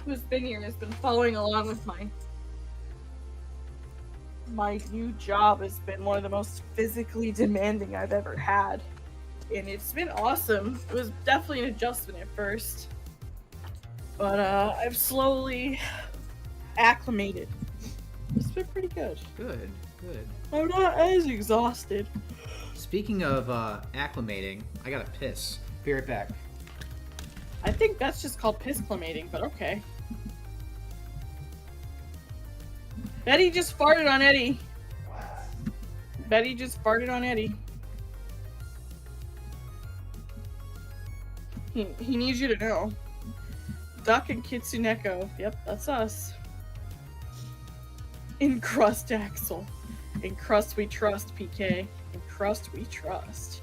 who's been here has been following along with my new job has been one of the most physically demanding I've ever had. And it's been awesome. It was definitely an adjustment at first. But, I've slowly acclimated. It's been pretty good. Good. I'm not as exhausted. Speaking of acclimating, I gotta piss. Be right back. I think that's just called pissclimating, but okay. Betty just farted on Eddie. Betty just farted on Eddie. He needs you to know. Duck and Kitsuneko. Yep, that's us. In crust, Axel. In crust we trust, PK. In crust we trust.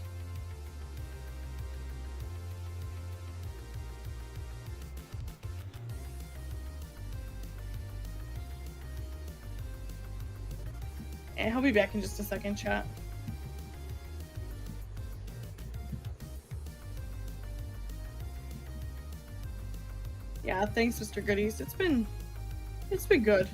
And he'll be back in just a second, chat. Yeah, thanks, Mr. Goodies. It's been good.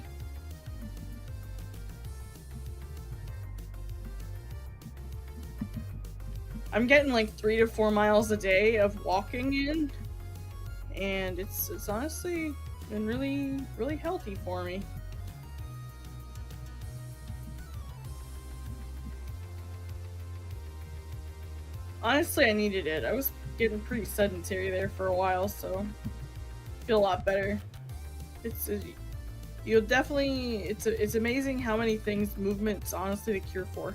I'm getting like 3 to 4 miles a day of walking in, and it's honestly been really healthy for me. Honestly, I needed it. I was getting pretty sedentary there for a while, so I feel a lot better. You'll definitely. It's amazing how many things movement's honestly the cure for.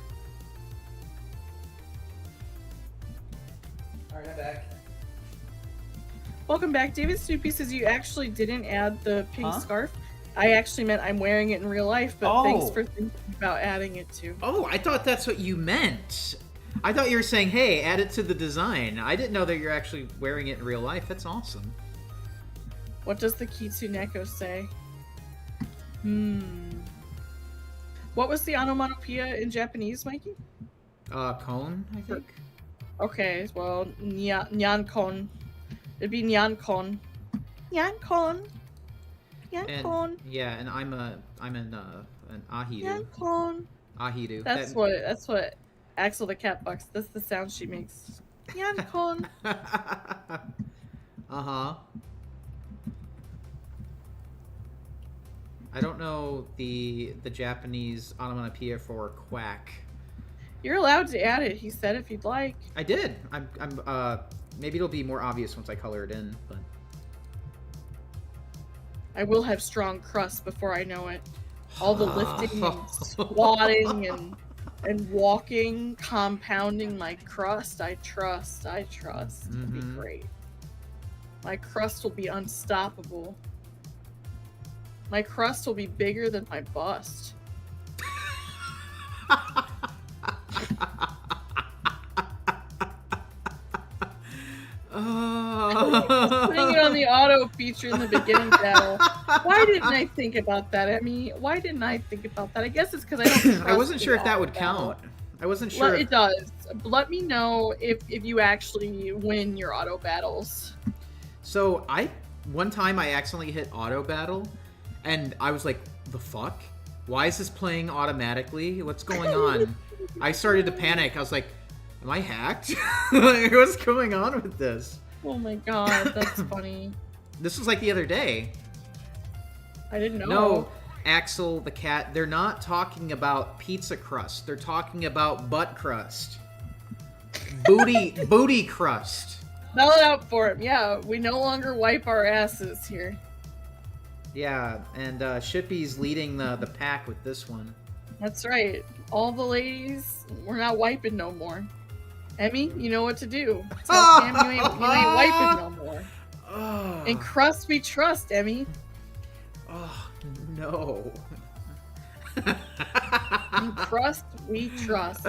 Alright, I'm back. Welcome back, David Snoopy says you actually didn't add the pink scarf. I actually meant I'm wearing it in real life, but thanks for thinking about adding it too. Oh, I thought that's what you meant. I thought you were saying, hey, add it to the design. I didn't know that you're actually wearing it in real life. That's awesome. What does the Kitsuneko say? What was the onomatopoeia in Japanese, Mikey? Cone, I think. Okay, well, nyankon. It'd be nyankon. Nyankon. Nyankon. Yeah, and I'm an ahiru. Nyankon. Ahiru. That's what Axel the cat bucks. That's the sound she makes. Nyankon. Uh-huh. I don't know the Japanese onomatopoeia for quack. You're allowed to add it, he said, if you'd like. I did. I'm maybe it'll be more obvious once I color it in, but I will have strong crust before I know it. All the lifting and squatting and walking, compounding my crust. I trust. It'll be great. My crust will be unstoppable. My crust will be bigger than my bust. Putting it on the auto feature in the beginning battle. Why didn't I think about that, Emmy? Why didn't I think about that? I guess it's because I don't. I wasn't sure if that would count. I wasn't sure. Well, it does. Let me know if you actually win your auto battles. So one time I accidentally hit auto battle, and I was like, "The fuck? Why is this playing automatically? What's going on?" I started to panic. I was like, "Am I hacked? Like, what's going on with this?" Oh my god, that's funny. This was like the other day. I didn't know. No, Axel the cat, they're not talking about pizza crust. They're talking about butt crust. Booty crust. Spell it out for him. Yeah, we no longer wipe our asses here. Yeah, and Shippy's leading the pack with this one. That's right. All the ladies, we're not wiping no more. Emmy, you know what to do. Tell Cam you ain't wiping no more. In crust we trust, Emmy. Oh, no. In crust we trust.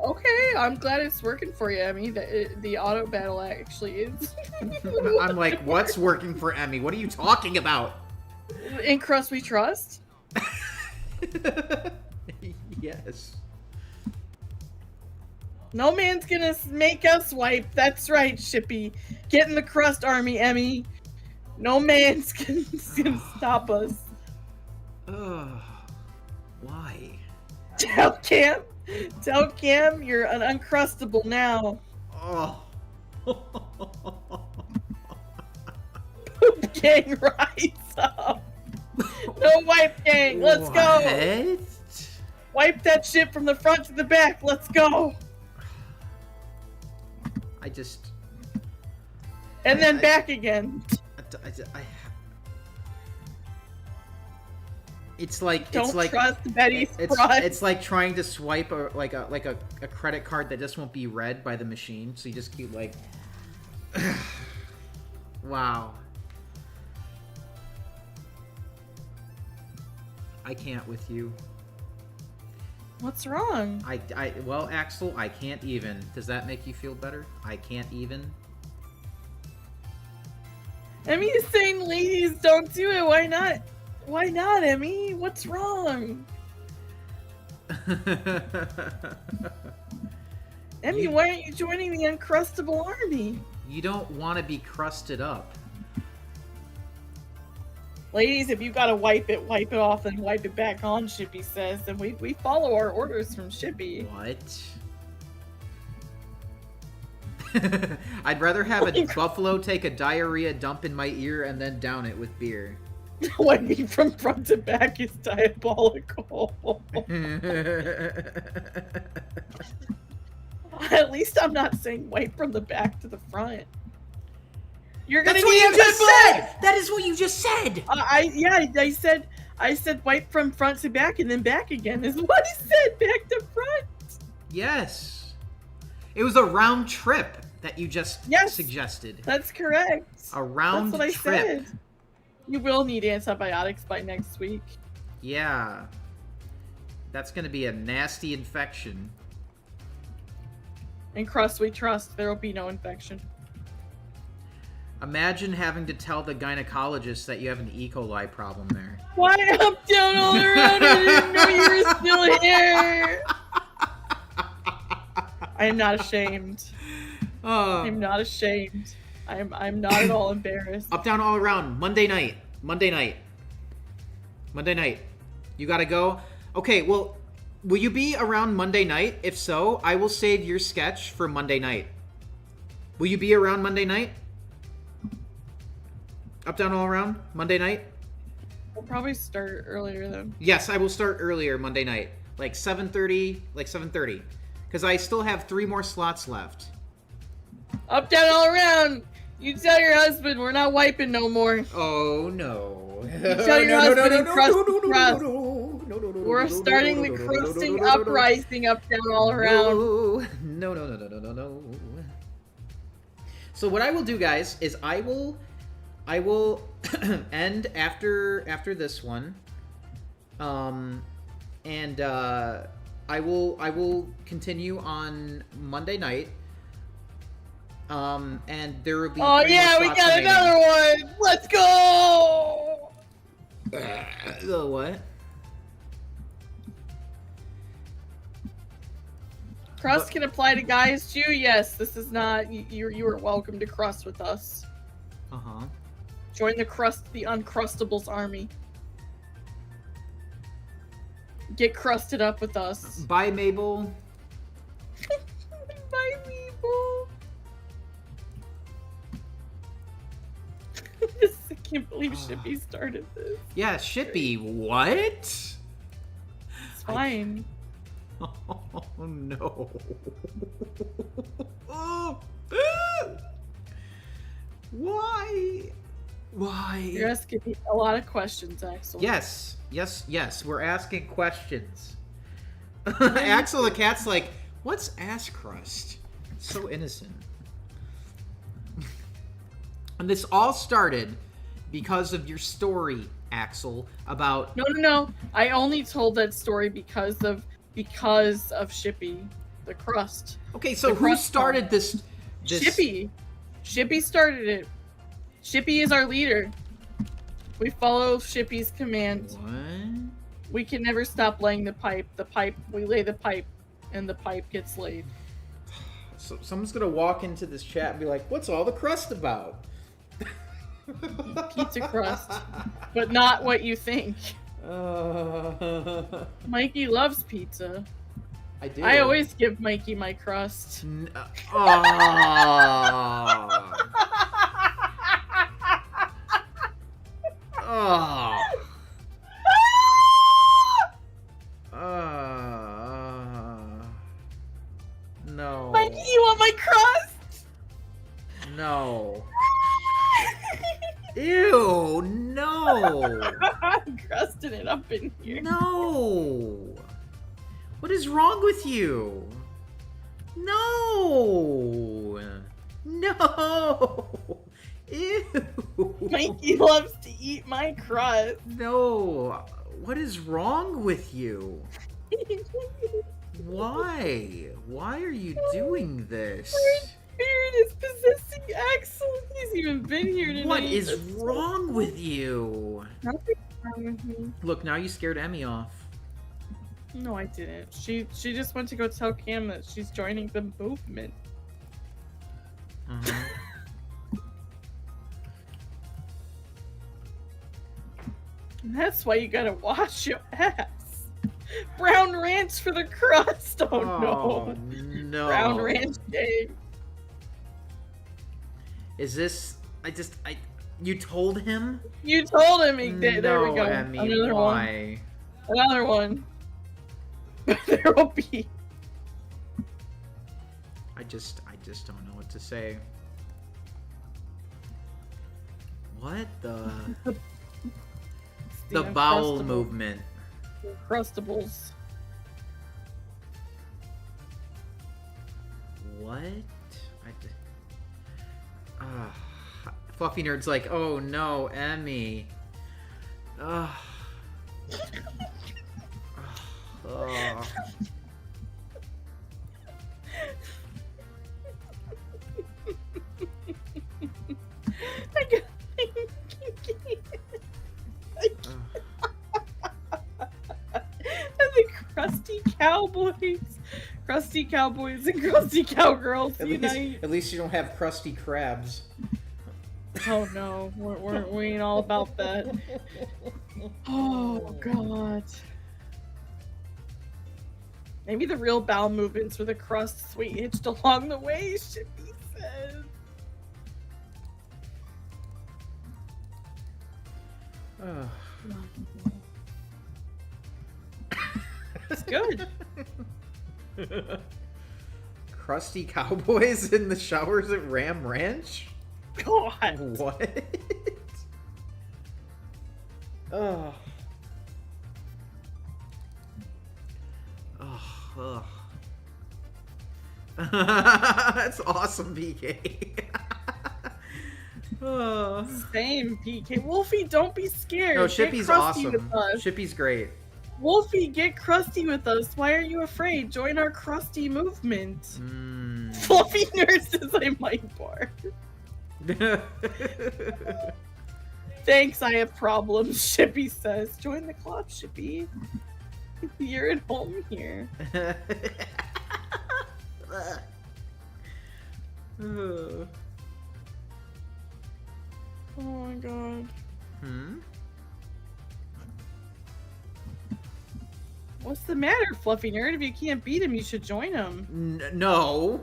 Okay, I'm glad it's working for you, Emmy. The auto battle actually is. I'm like, what's working for Emmy? What are you talking about? In crust we trust? Yes. No man's gonna make us wipe. That's right, Shippy. Get in the crust army, Emmy. No man's gonna stop us. Why? Tell Cam you're an uncrustable now. Oh. Poop gang rise up. No wipe gang, let's go. What? Wipe that shit from the front to the back. Let's go. And then back again. It's like Don't it's like trust Betty's it's like trying to swipe a credit card that just won't be read by the machine. So you just keep like, wow. I can't with you. What's wrong? Well, Axel, I can't even. Does that make you feel better? I can't even. Emmy is saying, ladies, don't do it. Why not? Why not, Emmy? What's wrong? Emmy, why aren't you joining the Uncrustable Army? You don't want to be crusted up. Ladies, if you gotta wipe it off and wipe it back on, Shippy says, then we follow our orders from Shippy. What? I'd rather have a buffalo take a diarrhea dump in my ear and then down it with beer. Wiping from front to back is diabolical. At least I'm not saying wipe from the back to the front. You're gonna That's what need you a just good said! butt! That is what you just said! I said wipe from front to back and then back again is what I said, back to front. Yes. It was a round trip that you just suggested. That's correct. A round That's what trip. I said. You will need antibiotics by next week. Yeah. That's gonna be a nasty infection. In Crust we trust, there will be no infection. Imagine having to tell the gynecologist that you have an E. coli problem there. Why up, down, all around? I didn't know you were still here. I am not ashamed. I'm not ashamed. I'm not at all embarrassed. Up, down, all around. Monday night. Monday night. Monday night. You gotta go? Okay, well, will you be around Monday night? If so, I will save your sketch for Monday night. Will you be around Monday night? Up, down, all around? Monday night? We'll probably start earlier then. Yes, I will start earlier Monday night. Like 7:30. Like 7:30. Because I still have 3 more slots left. Up, down, all around! You tell your husband we're not wiping no more. Oh, no. You tell your husband and crust the crust. We're starting the crusting uprising, up, down, all around. No. So what I will do, guys, is I will end after this one. And I will continue on Monday night. And there will be. Oh yeah, we got another one. Let's go. The what? Crust can apply to guys too. Yes, this is not. You are welcome to crust with us. Join the Uncrustables army. Get crusted up with us. Bye, Mabel. Bye, Mabel. I can't believe Shippy started this. Yeah, Shippy. What? It's fine. Oh no. Why? You're asking me a lot of questions, Axel. Yes. We're asking questions. Axel the cat's like, what's ass crust? So innocent. And this all started because of your story, Axel, about... No. I only told that story because of Shippy, the crust. Okay, so who started this? Shippy. Shippy started it. Shippy is our leader. We follow Shippy's command. What? We can never stop laying the pipe. We lay the pipe, and the pipe gets laid. So someone's gonna walk into this chat and be like, what's all the crust about? Pizza crust. But not what you think. Mikey loves pizza. I do. I always give Mikey my crust. No. Mikey, you want my crust? No. Ew, no. I'm crusting it up in here. No. What is wrong with you? No. No. Ew. Mikey loves to eat my crust. No. What is wrong with you? Why? Why are you doing this? We're is possessing Axel. He's even been here tonight. What is wrong with you? Nothing's wrong with me. Look, now you scared Emmy off. No, I didn't. She just went to go tell Cam that she's joining the movement. Uh-huh. And that's why you gotta wash your ass. Brown ranch for the crust. Oh, no. No. Brown ranch day. Is this? You told him? You told him he did. There we No, go. Emmy, Another why? one. Another one. There will be. I just don't know what to say. What the? The bowel Uncrustable- movement. Crustables. What? Fluffy Nerd's like, oh no, Emmy. Ugh. Ugh. The crusty cowboys and crusty cowgirls unite. At least you don't have crusty crabs. Oh no, we ain't all about that. Oh god. Maybe the real bowel movements were the crusts we hitched along the way, Shippy says. Ugh. It's good. Crusty cowboys in the showers at Ram Ranch? God. What? Oh. Oh. That's awesome, PK. Oh. Same, PK. Wolfie, don't be scared. No, Get Shippy's crusty awesome. with us. Shippy's great. Wolfie, get crusty with us. Why are you afraid? Join our crusty movement. Mm. Fluffy nurses, I might bark. Thanks, I have problems, Shippy says. Join the club, Shippy. You're at home here. Oh my god. Hmm? What's the matter, Fluffy Nerd? If you can't beat him, you should join him. No.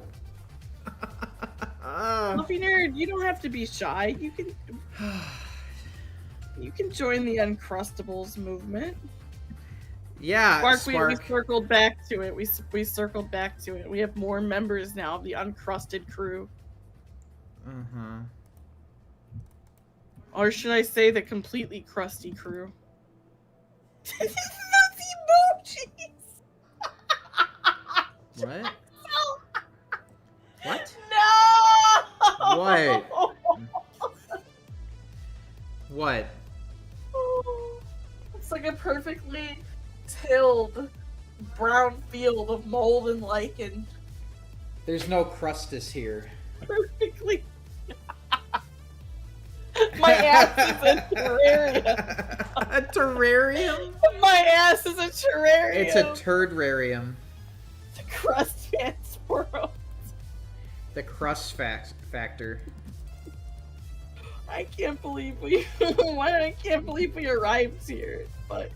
Fluffy Nerd, you don't have to be shy. You can join the Uncrustables movement. Yeah, Spark, we Spark. circled back to it. We circled back to it. We have more members now of the Uncrusted crew. Uh-huh. Or should I say the completely crusty crew? Those emojis! What? What? No! What? What? It's like a perfectly tilled brown field of mold and lichen. There's no crustus here. Perfectly. My ass is a terrarium. A terrarium? My ass is a terrarium. It's a turdarium. The crust fans world. The crust factor. I can't believe we I can't believe we arrived here, but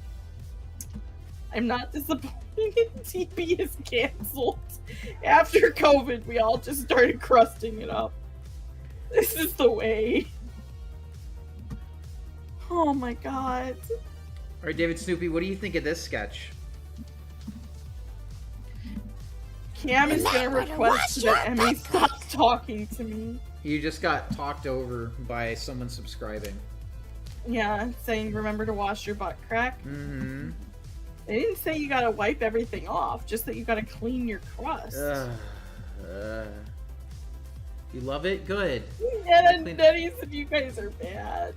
I'm not disappointed. TP is canceled. After COVID, we all just started crusting it up. This is the way. Oh my god. Alright, David Snoopy, what do you think of this sketch? Cam is gonna request that Emmy stop talking to me. You just got talked over by someone subscribing. Yeah, saying remember to wash your butt crack. Mm-hmm. They didn't say you gotta wipe everything off, just that you gotta clean your crust. You love it? Good. Yeah, Nutty said you guys are bad.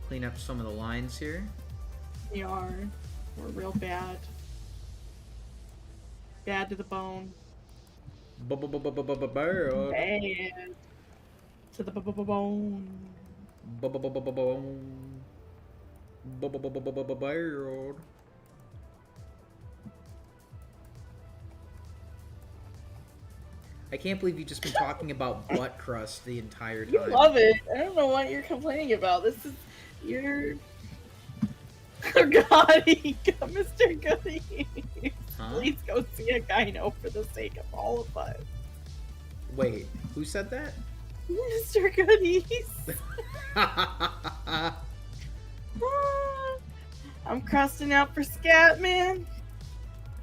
Clean up some of the lines here. We are. We're real bad. Bad to the bone. Bad. Bad. To the bone. Bird. I can't believe you've just been talking about butt crust the entire You time. love it. I don't know what you're complaining about. This is your. Oh God, Mr. Goody. Huh? Please go see a gyno for the sake of all of us. Wait, who said that? Mr. Goodies. I'm crusting out for Scatman.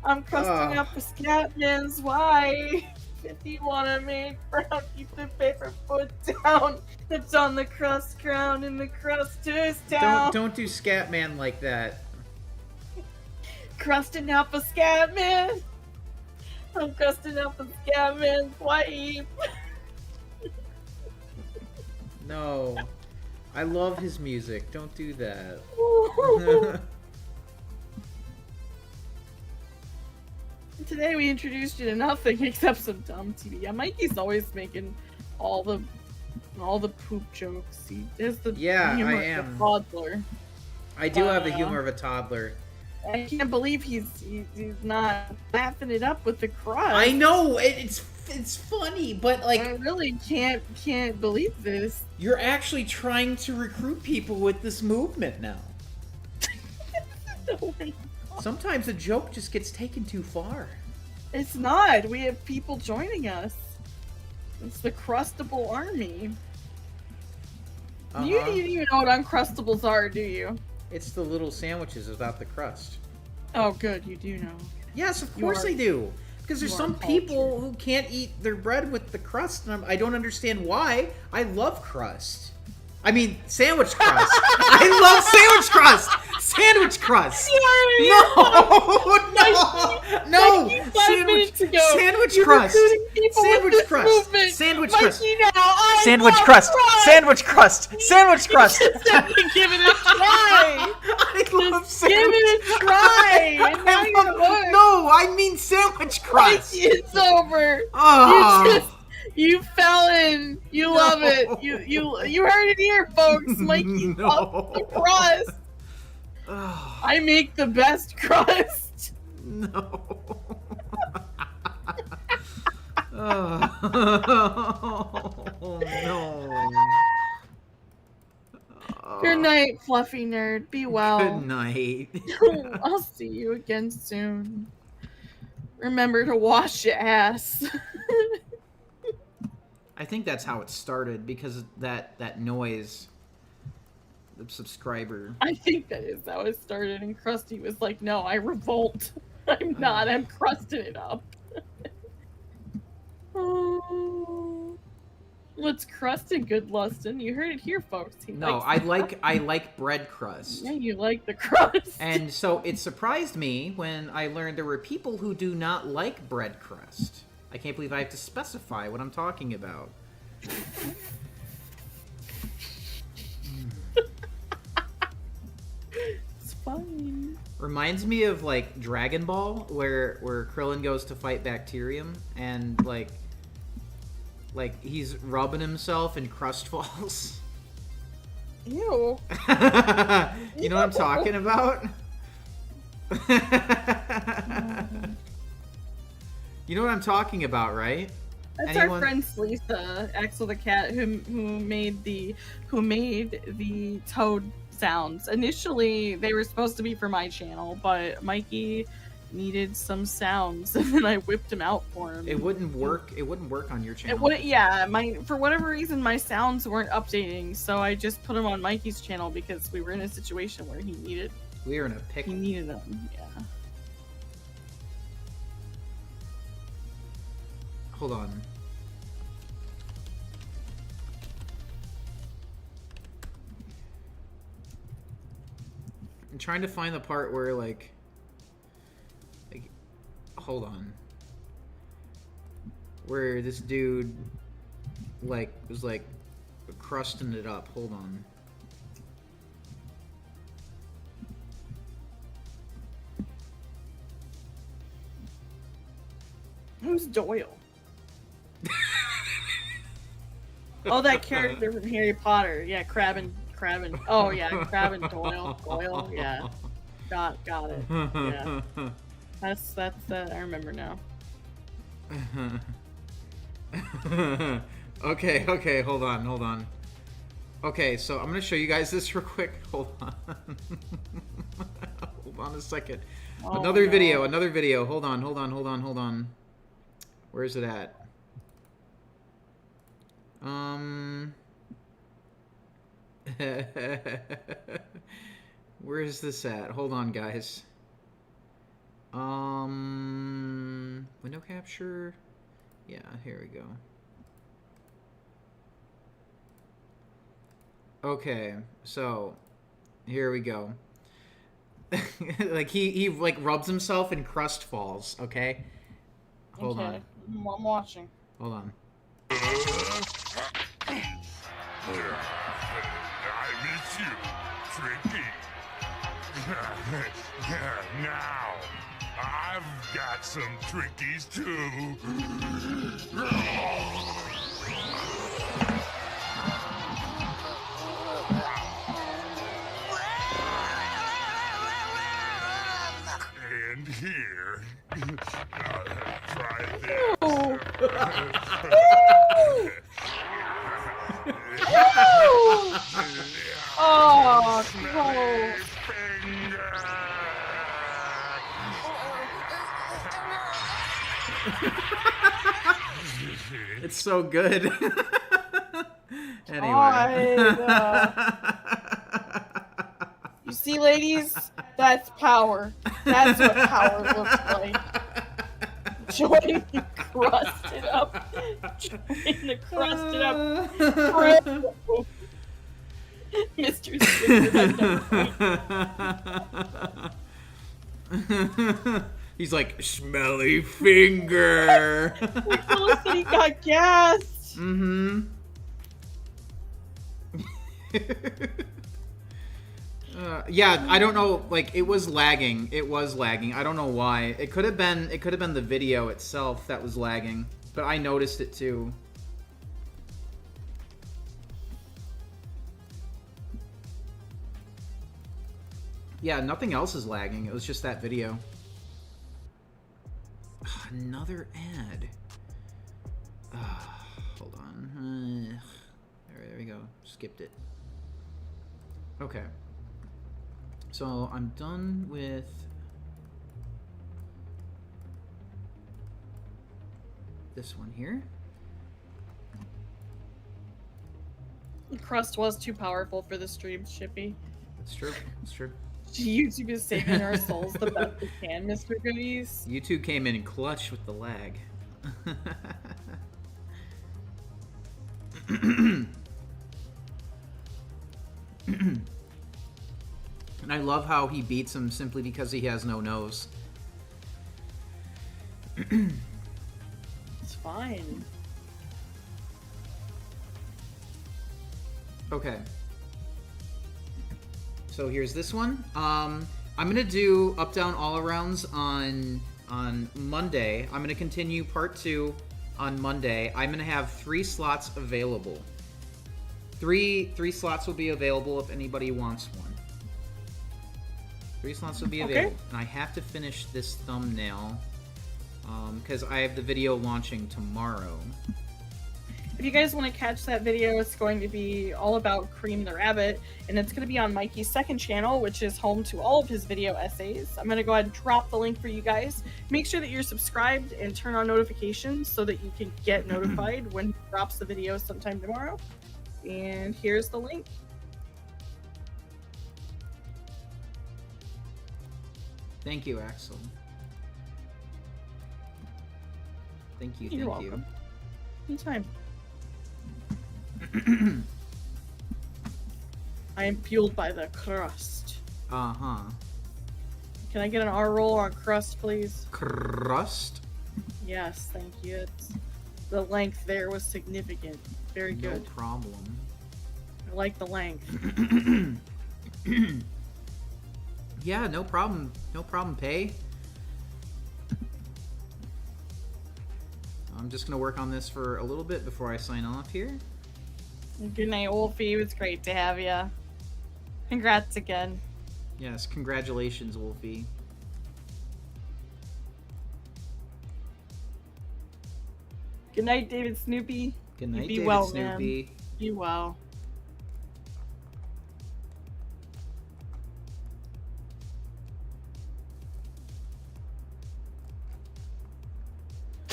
I'm crusting out for Scatman's wife. If you wanna make brown, keep the paper foot down. It's on the crust crown in the crusters town. Don't do Scatman like that. Crusting out for Scatman. I'm crusting out for Scatman's wife. No. I love his music. Don't do that. Today we introduced you to nothing except some dumb TV. Yeah, Mikey's always making all the poop jokes. He has the humor I of am. a toddler. I do have the humor of a toddler. I can't believe he's not laughing it up with the crust. I know it's funny, but like I really can't believe this. you're actually trying to recruit people with this movement now. No, Sometimes a joke just gets taken too far. it's not. We have people joining us. It's the Crustable Army. You don't even know what Uncrustables are, do you? It's the little sandwiches without the crust. Oh, good. You do know. Yes, of You course are- I do. Because there's you are some people who can't eat their bread with the crust, and I don't understand why. I love crust. I mean, sandwich crust. I love sandwich crust. Sandwich crust. No. Mikey, 5 minutes ago, Sandwich you're crust. recruiting people with Sandwich this crust. movement. Sandwich Mikey, crust. now, I Sandwich love crust. crust. Sandwich crust. Sandwich crust. Just give it a try. I love Give sandwich. it a try. And now you're hooked. No, I mean sandwich crust. Mikey, it's over. Oh. You fell in. You love it. You heard it here, folks. Mikey loves the crust. Oh, I make the best crust. no. Oh, no. Good night, fluffy nerd. Be well. Good night. I'll see you again soon. Remember to wash your ass. I think that's how it started because of that noise. The subscriber. I think that is how it started, and Krusty was like, no, I revolt. I'm not. I'm crusting it up. Oh. What's crusted, good Lustin? You heard it here, folks. He No, likes the I like bread crust. Yeah, you like the crust. And so it surprised me when I learned there were people who do not like bread crust. I can't believe I have to specify what I'm talking about. It's fine. Reminds me of like Dragon Ball, where Krillin goes to fight Bacterium, and like he's rubbing himself and crust falls. Ew. You know what I'm talking about? You know what I'm talking about, right? That's Anyone? our friend Lisa, Axel the cat, who made the toad sounds. Initially, they were supposed to be for my channel, but Mikey needed some sounds, and then I whipped him out for him. It wouldn't work. It wouldn't work on your channel. It wouldn't. Yeah, for whatever reason, my sounds weren't updating, so I just put them on Mikey's channel because we were in a situation where he needed We are in a pickle. them. Yeah. Hold on. I'm trying to find the part where like hold on. Where this dude was crusting it up. Hold on. Who's Doyle? Oh, that character from Harry Potter. Yeah, Crab and. Oh yeah, Crab and Goyle. Yeah, got it. Yeah, that's I remember now. Okay, hold on. Okay, so I'm gonna show you guys this real quick. Hold on. Hold on a second. Oh, Another no. video. Hold on. Where is it at? Where is this at? Hold on, guys. Window capture. Yeah, here we go. Okay, so here we go. Like he like rubs himself and crust falls. Okay. Hold on. I'm watching. Hold on. I miss you, Tricky. Now, I've got some Trickies too. And here, try this. Oh, It's so good. Anyway. You see, ladies? That's power. That's what power looks like. Join the crusted up. Mr. Squidward. He's like, smelly finger. Nicholas said he got gas. Mm-hmm. Yeah, I don't know. Like, it was lagging. I don't know why. It could have been the video itself that was lagging, but I noticed it too. Yeah, nothing else is lagging. It was just that video. Another ad. Hold on. There we go. Skipped it. Okay. So I'm done with this one here. The crust was too powerful for the stream, Shippy. That's true. That's true. YouTube is saving our souls the best we can, Mr. Goodies. YouTube came in clutch with the lag. And I love how he beats him simply because he has no nose. It's fine. Okay. So here's this one. I'm gonna do up, down, all arounds on Monday. I'm gonna continue part 2 on Monday. I'm gonna have 3 slots available. Three slots will be available if anybody wants one. 3 slots will be available. And I have to finish this thumbnail because I have the video launching tomorrow. If you guys want to catch that video, it's going to be all about Cream the Rabbit, and it's going to be on Mikey's second channel, which is home to all of his video essays. I'm going to go ahead and drop the link for you guys. Make sure that you're subscribed and turn on notifications so that you can get notified when he drops the video sometime tomorrow. And here's the link. Thank you, Axel. Thank you. You're Thank welcome. Anytime. I am fueled by the crust. Uh-huh. Can I get an R roll on crust, please? Crust? Yes, thank you. The length there was significant. Very good. No problem. I like the length. Yeah, no problem. No problem, Pay. I'm just gonna work on this for a little bit before I sign off here. Good night, Wolfie. It was great to have you. Congrats again. Yes, congratulations, Wolfie. Good night, David Snoopy. Good night, be David well, Snoopy. Man. Be well.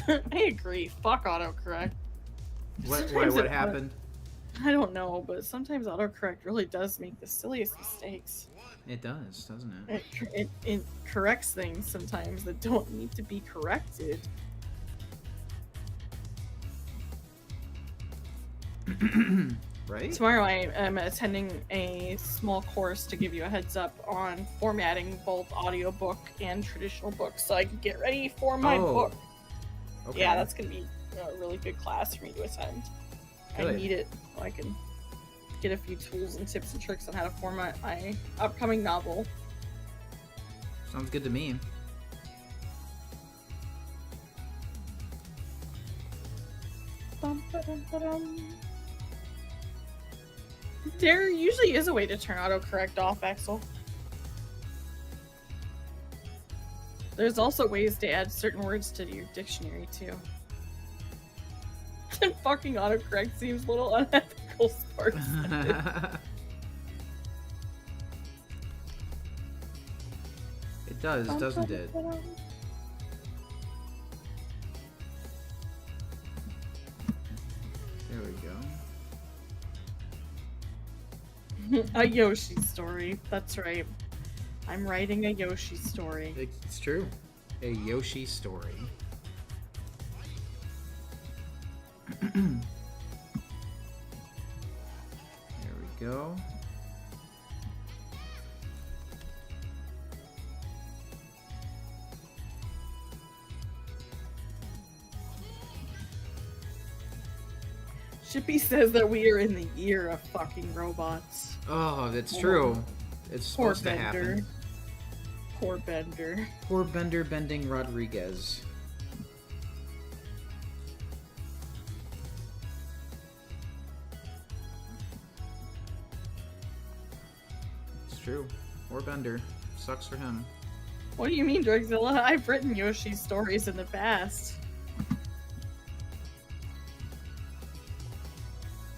I agree. Fuck autocorrect. What happened? I don't know, but sometimes autocorrect really does make the silliest mistakes. It does, doesn't it? It corrects things sometimes that don't need to be corrected. Right? Tomorrow I am attending a small course to give you a heads up on formatting both audiobook and traditional books so I can get ready for my book. Okay. Yeah, that's going to be a really good class for me to attend. Good. I need it so I can get a few tools and tips and tricks on how to format my upcoming novel. Sounds good to me. There usually is a way to turn autocorrect off, Axel. There's also ways to add certain words to your dictionary, too. Fucking autocorrect seems a little unethical, Sparks. It does, doesn't it? There we go. A Yoshi story. That's right. I'm writing a Yoshi story. It's true. A Yoshi story. There we go. Shippy says that we are in the year of fucking robots. Oh, that's true. It's Poor supposed to Bender. happen. Poor Bender. Poor Bender Bending Rodriguez. It's true. Poor Bender. Sucks for him. What do you mean, Dragzilla? I've written Yoshi stories in the past.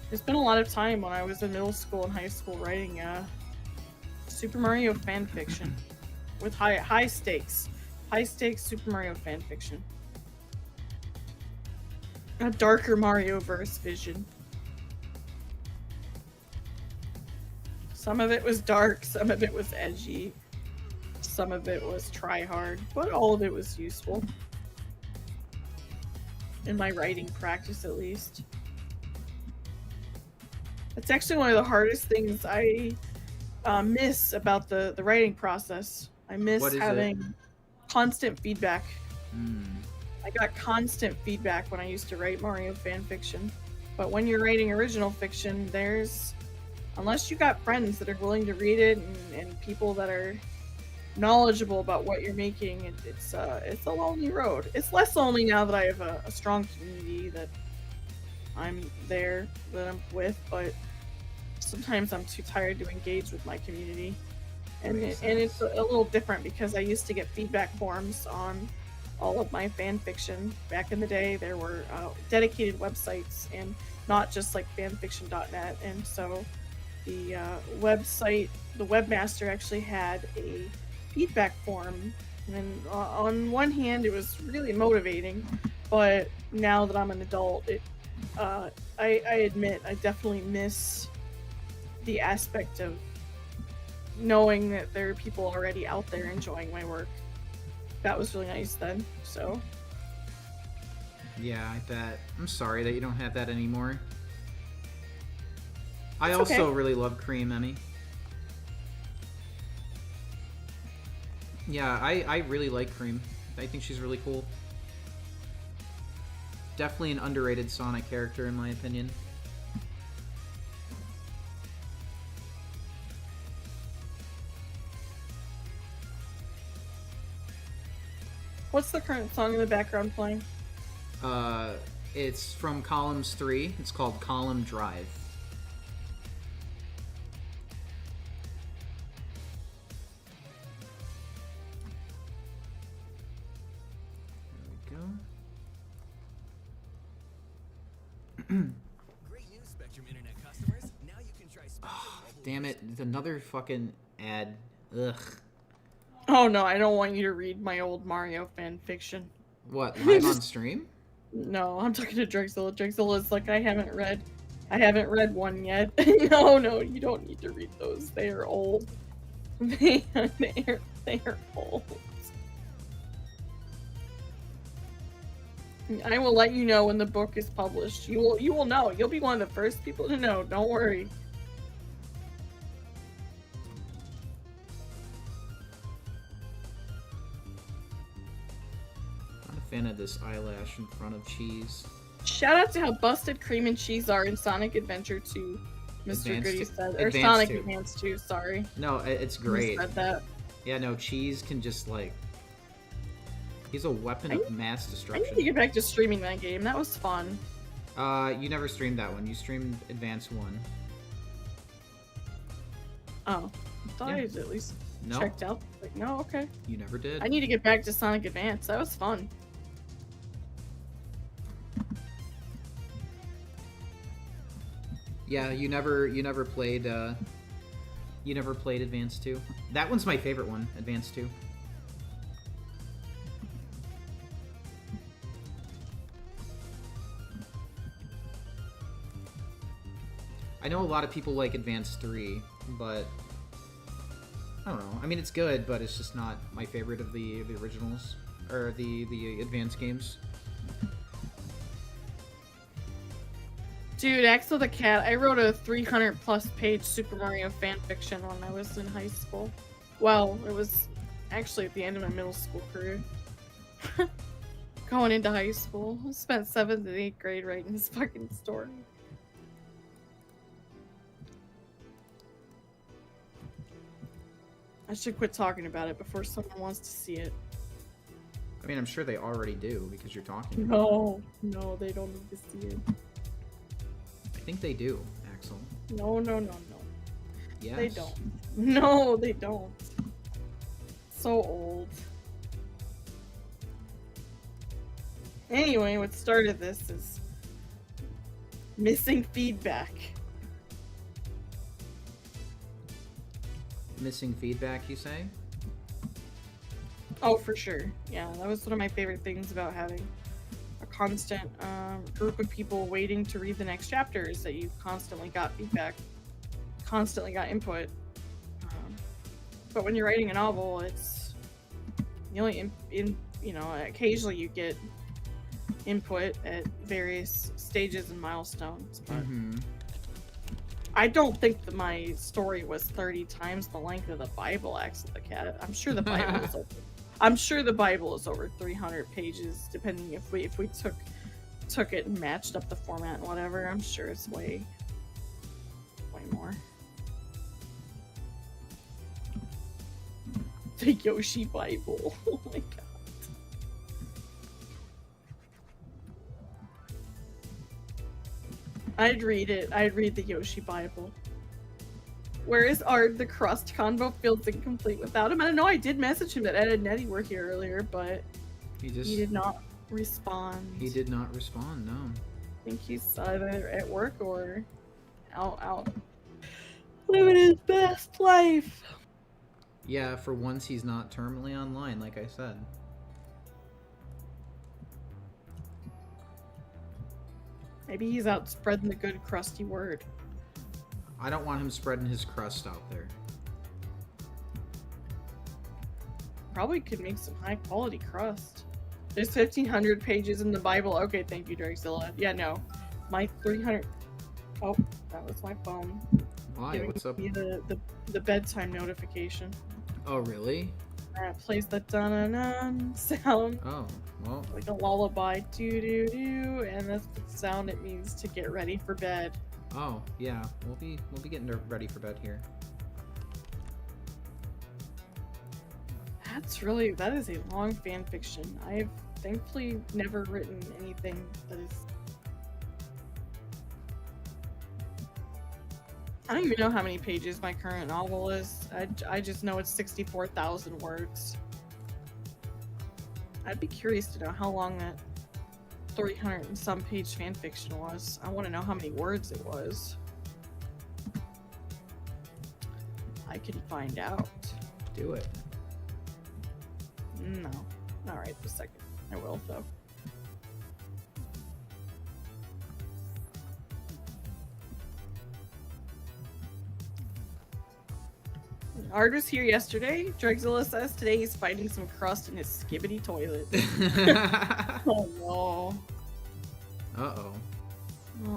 There's been a lot of time when I was in middle school and high school writing Super Mario fan fiction with high stakes Super Mario fan fiction. A darker Mario verse vision. Some of it was dark, some of it was edgy, some of it was try hard, but all of it was useful. In my writing practice, at least. It's actually one of the hardest things I miss about the writing process. I miss having constant feedback. I got constant feedback when I used to write Mario fan fiction. But when you're writing original fiction, unless you got friends that are willing to read it and people that are knowledgeable about what you're making, it's a lonely road. It's less lonely now that I have a strong community that I'm with, but sometimes I'm too tired to engage with my community. And it's a little different because I used to get feedback forms on all of my fan fiction. Back in the day, there were dedicated websites and not just like fanfiction.net. And so the website, the webmaster actually had a feedback form. And on one hand, it was really motivating, but now that I'm an adult, I admit I definitely miss the aspect of knowing that there are people already out there enjoying my work. That was really nice then, so. Yeah, I bet. I'm sorry that you don't have that anymore. I It's also okay. really love Cream, Emmy. Yeah, I really like Cream. I think she's really cool. Definitely an underrated Sonic character, in my opinion. What's the current song in the background playing? It's from Columns 3. It's called Column Drive. Great news, Spectrum Internet customers. Now you can try Spectrum mobile Damn it, another fucking ad. Ugh. Oh no, I don't want you to read my old Mario fan fiction. What, live on stream? No, I'm talking to Drexel. Drexel like, I haven't read one yet. No, you don't need to read those. They are old. They are old. I will let you know when the book is published. You will know. You'll be one of the first people to know. Don't worry. Not a fan of this eyelash in front of cheese. Shout out to how busted cream and cheese are in Sonic Adventure 2. Mr. Advanced Goody two- said, or Advanced Sonic 2. Advance 2. Sorry, No, it's I great. said that. Yeah, no, cheese can just like. He's a weapon I of mass I need destruction. to get back to streaming that game. That was fun. You never streamed that one. You streamed Advance 1. Oh, I thought Yeah. I at least No, checked out. Like, no, okay. you never did. I need to get back to Sonic Advance. That was fun. Yeah, you never played Advance 2. That one's my favorite one, Advance 2. I know a lot of people like Advance 3, but I don't know. I mean, it's good, but it's just not my favorite of the originals or the Advance games. Dude, Axel the Cat, I wrote a 300+ page Super Mario fanfiction when I was in high school. Well, it was actually at the end of my middle school career. Going into high school. I spent 7th and 8th grade writing this fucking story. I should quit talking about it before someone wants to see it. I mean, I'm sure they already do because you're talking. No, they don't need to see it. I think they do, Axel. No. Yes. They don't. No, they don't. So old. Anyway, what started this is missing feedback. Missing feedback, you say? Oh, for sure. Yeah, that was one of my favorite things about having a constant group of people waiting to read the next chapters, that you constantly got feedback, constantly got input. But when you're writing a novel, it's the only occasionally you get input at various stages and milestones. But I don't think that my story was 30 times the length of the Bible, Axel the Cat. I'm sure the Bible is over. I'm sure the Bible is over 300 pages, depending if we took it and matched up the format and whatever. I'm sure it's way more. The Yoshi Bible. Oh my god. I'd read it. I'd read the Yoshi Bible. Where is Ard? The crust convo feels incomplete without him. I don't know. I did message him that Ed and Nettie were here earlier, but he did not respond. He did not respond. No. I think he's either at work or out living his best life. Yeah, for once he's not terminally online, like I said. Maybe he's out spreading the good crusty word. I don't want him spreading his crust out there. Probably could make some high quality crust. There's 1,500 pages in the Bible. Okay, thank you, Dragzilla. Yeah, no. My 300... Oh, that was my phone. Why? Giving What's up? me the bedtime notification. Oh, really? And it plays the dun-dun-dun sound. Oh, well. Like a lullaby. Do-do-do. And that's the sound it means to get ready for bed. Oh, yeah. We'll be getting ready for bed here. That is a long fan fiction. I've thankfully never written anything that is... I don't even know how many pages my current novel is. I just know it's 64,000 words. I'd be curious to know how long that 300 and some page fanfiction was. I want to know how many words it was. I can find out. Do it. No. Alright, a second. I will, though. Ard was here yesterday. Drexzilla says today he's finding some crust in his skibbity toilet. Oh no. Uh-oh.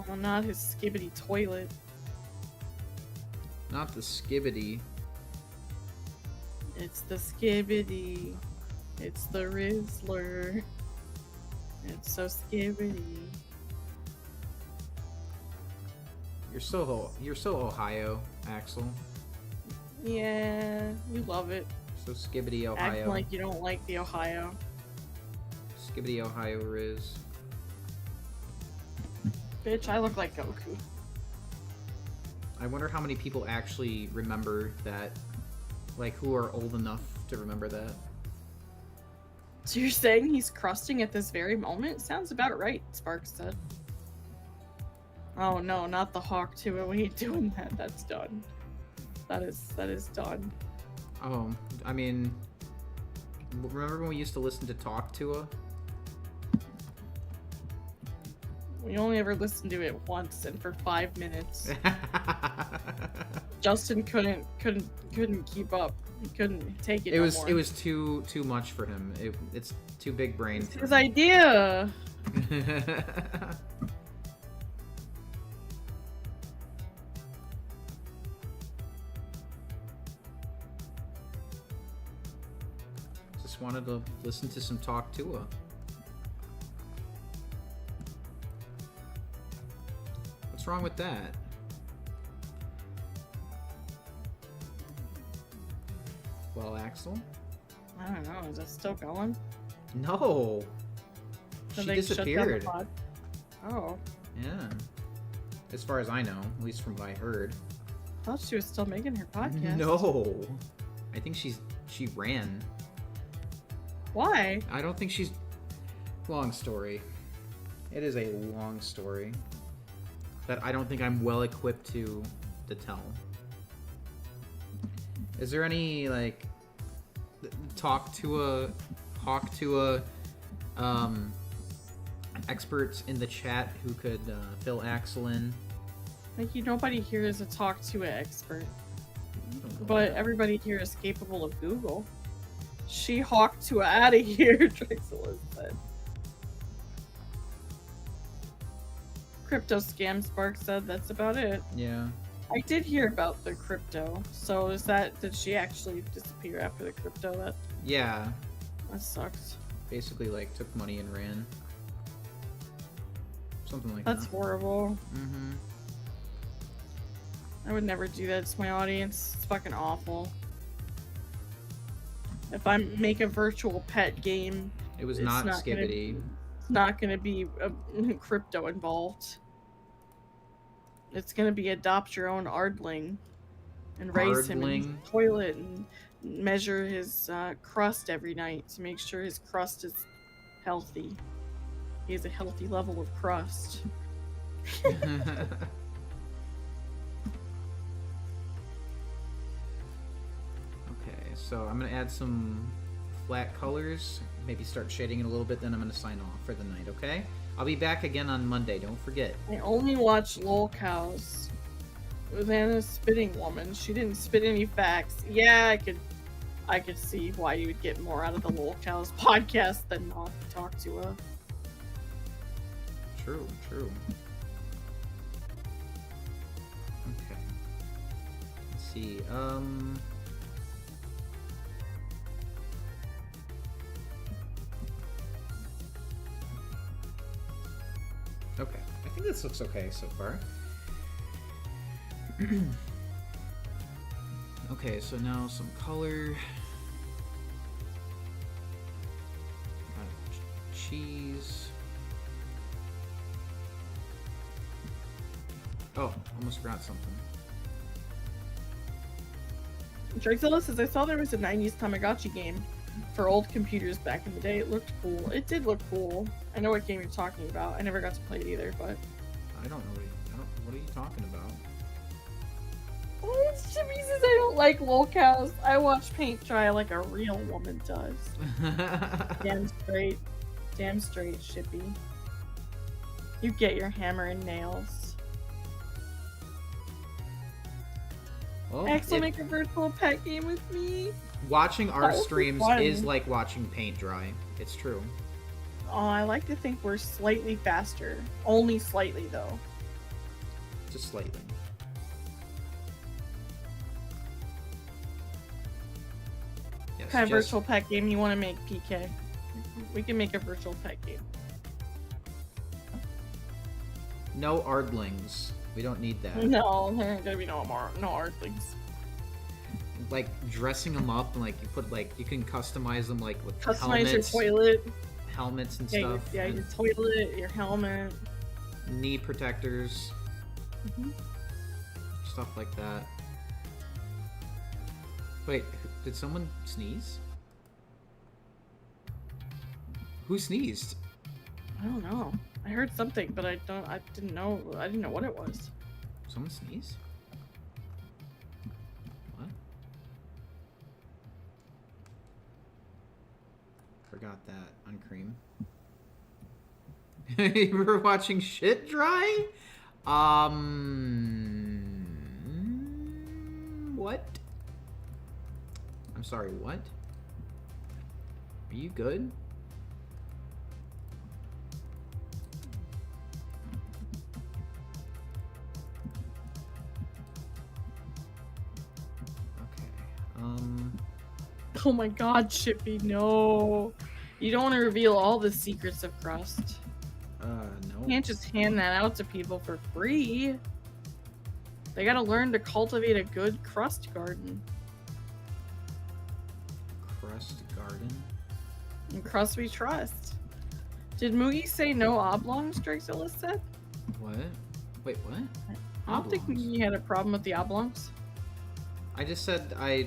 Oh, not his skibbity toilet. Not the skibbity. It's the skibbity. It's the Rizzler. It's so skibbity. You're so Ohio, Axel. Yeah, you love it. So skibbity Ohio. Acting like you don't like the Ohio. Skibbity Ohio Riz. Bitch, I look like Goku. I wonder how many people actually remember that, like, who are old enough to remember that. So you're saying he's crusting at this very moment? Sounds about right, Sparks said. Oh no, not the hawk to it. We ain't doing that. That's done. That is done. Oh, I mean, remember when we used to listen to Talk to Her? We only ever listened to it once and for 5 minutes. Justin couldn't keep up. He couldn't take it. It was more. it was too much for him. It's too big brain. It's his idea. Just wanted to listen to some Talk to Her. What's wrong with that? Well, Axel? I don't know. Is that still going? No. Did She they shut down the disappeared. pod? Oh, Yeah. As far as I know, at least from what I heard. I thought she was still making her podcast. No. I think she ran. Why? I don't think she's... Long story. It is a long story that I don't think I'm well equipped to tell. Is there any, like, talk to a experts in the chat who could fill Axel in? Like, nobody here is a talk to an expert, I don't know but that. everybody here is capable of Google. She hawked to out of here, Drexel said. Crypto scam, Spark said. That's about it. Yeah. I did hear about the crypto. So is that, did she actually disappear after the crypto? Yeah. That sucks. Basically, like, took money and ran. Something like That's that. horrible. Mm-hmm. I would never do that to my audience. It's fucking awful. If I make a virtual pet game, It was it's not not gonna- Skibbity. it's not going to be crypto involved. It's going to be adopt your own Ardling and raise him in Ardling? the toilet and measure his crust every night to make sure his crust is healthy. He has a healthy level of crust. Okay, so I'm gonna add some flat colors, maybe start shading it a little bit, then I'm gonna sign off for the night, okay? I'll be back again on Monday, don't forget. I only watch Lol Cows with Anna's spitting woman. She didn't spit any facts. Yeah, I could see why you would get more out of the Lol Cows podcast than not talk to her. True, true. Okay. Let's see, okay, I think this looks okay so far. Okay, so now some color. Got cheese. Oh, almost forgot something. Drexzilla says, I saw there was a 90s Tamagotchi game. for old computers back in the day, it looked cool. It did look cool. I know what game you're talking about. I never got to play it either, but I don't know what are you talking about? oh, Shippy says I don't like lolcows. I watch paint dry like a real woman does. Damn straight. Damn straight, Shippy. You get your hammer and nails. Well, Axel, make a virtual pet game with me. watching our That would be streams fun. is like watching paint dry. It's true. Oh, I like to think we're slightly faster. Only slightly, though. Just slightly. Yes, What kind of just- virtual pet game you want to make, PK? We can make a virtual pet game. No Ardlings. We don't need that. No, there ain't gonna be no Ardlings. Like dressing them up and like you put like you can customize them like with Customize helmets, your toilet. helmets and Yeah, stuff. yeah, and your toilet, your helmet. knee protectors, Mhm. stuff like that. Wait, did someone sneeze? Who sneezed? I don't know. I heard something, but I didn't know what it was. Someone sneeze? What? Forgot that on Cream. You were watching shit dry? What? I'm sorry, what? Are you good? Oh my god, Chippy, no. You don't want to reveal all the secrets of crust. No. You can't just hand that out to people for free. They gotta learn to cultivate a good crust garden. Crust garden? And crust we trust. Did Moogie say no oblongs, Drexilla said? What? Wait, what? I don't think Oblongs? Moogie had a problem with the oblongs. I just said I...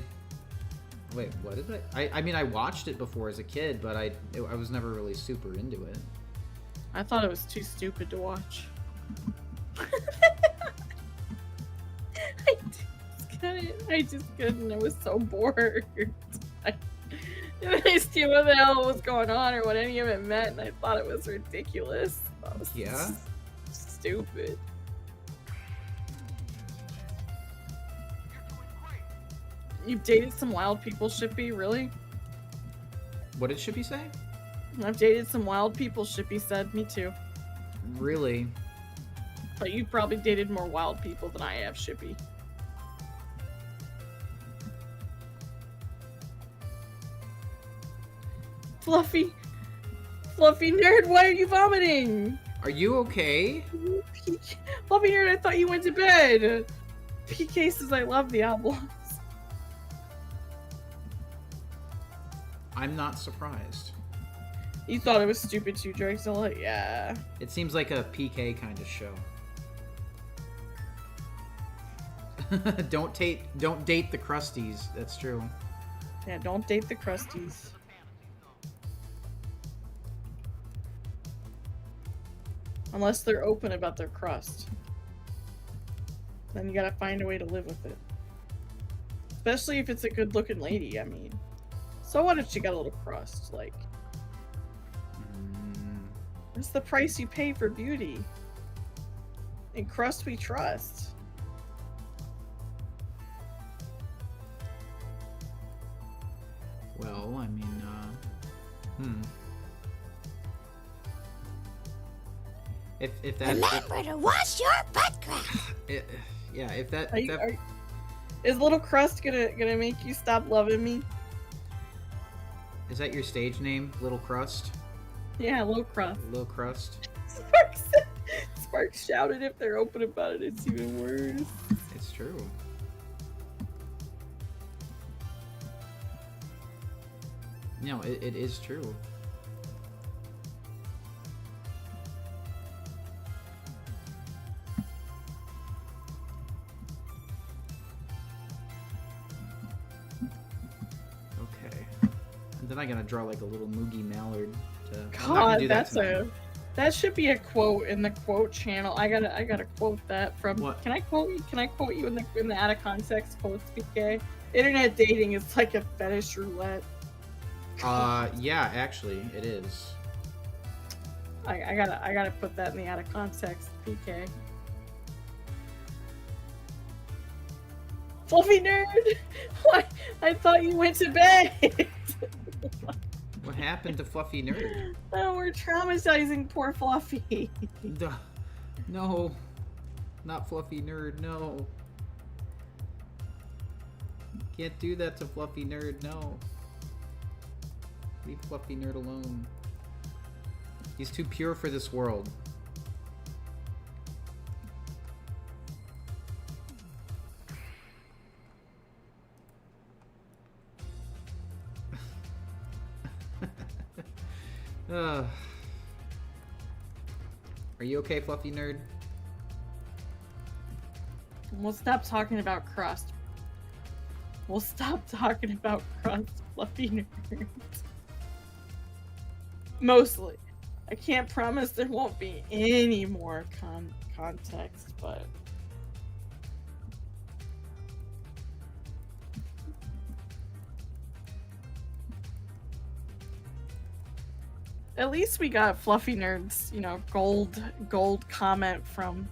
Wait, what did I mean, I watched it before as a kid, but I was never really super into it. I thought it was too stupid to watch. I just couldn't. I was so bored. I didn't see what the hell was going on or what any of it meant, and I thought it was ridiculous. That was Yeah? stupid. You've dated some wild people, Shippy? Really? What did Shippy say? I've dated some wild people, Shippy said. Me too. Really? But you've probably dated more wild people than I have, Shippy. Fluffy nerd, why are you vomiting? Are you okay? Fluffy nerd, I thought you went to bed. PK says I love the oblongs. I'm not surprised. You thought it was stupid too, Drexilla? Yeah. It seems like a PK kind of show. Don't date the crusties. That's true. Yeah, don't date the crusties. Unless they're open about their crust. Then you gotta find a way to live with it. Especially if it's a good looking lady, I mean. So what if she got a little crust? Like, what's the price you pay for beauty? In crust we trust. Well, I mean, If that... Remember to wash your butt crack. yeah, if that... Is little crust gonna make you stop loving me? Is that your stage name? Little Crust? Yeah, little crust. Little Crust? Sparks shouted if they're open about it, it's even worse. It's true. No, it is true. Okay. And then I probably gonna draw like a little Moogie Mallard. I'm not gonna God, do that tonight. that should be a quote in the quote channel. I gotta quote that from. What? Can I quote you in the out of context quotes, PK? Internet dating is like a fetish roulette. Yeah, actually, it is. I gotta put that in the out of context, PK. Fluffy nerd! What? I thought you went to bed! What happened to Fluffy Nerd? Oh, we're traumatizing poor Fluffy. Duh. No. Not Fluffy Nerd, no. Can't do that to Fluffy Nerd, no. Leave Fluffy Nerd alone. He's too pure for this world. Are you okay, Fluffy Nerd? We'll stop talking about crust. We'll stop talking about crust, Fluffy nerd. Mostly. I can't promise there won't be any more context, but... At least we got Fluffy Nerd's, you know, gold comment from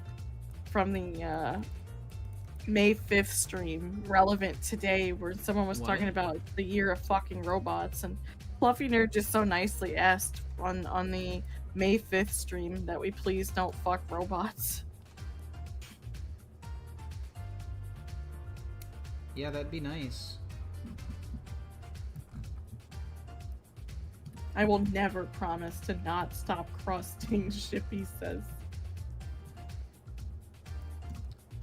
the May 5th stream, relevant today, where someone was talking about the year of fucking robots, and Fluffy Nerd just so nicely asked on the May 5th stream that we please don't fuck robots. Yeah, that'd be nice. I will never promise to not stop crusting, Shippy says.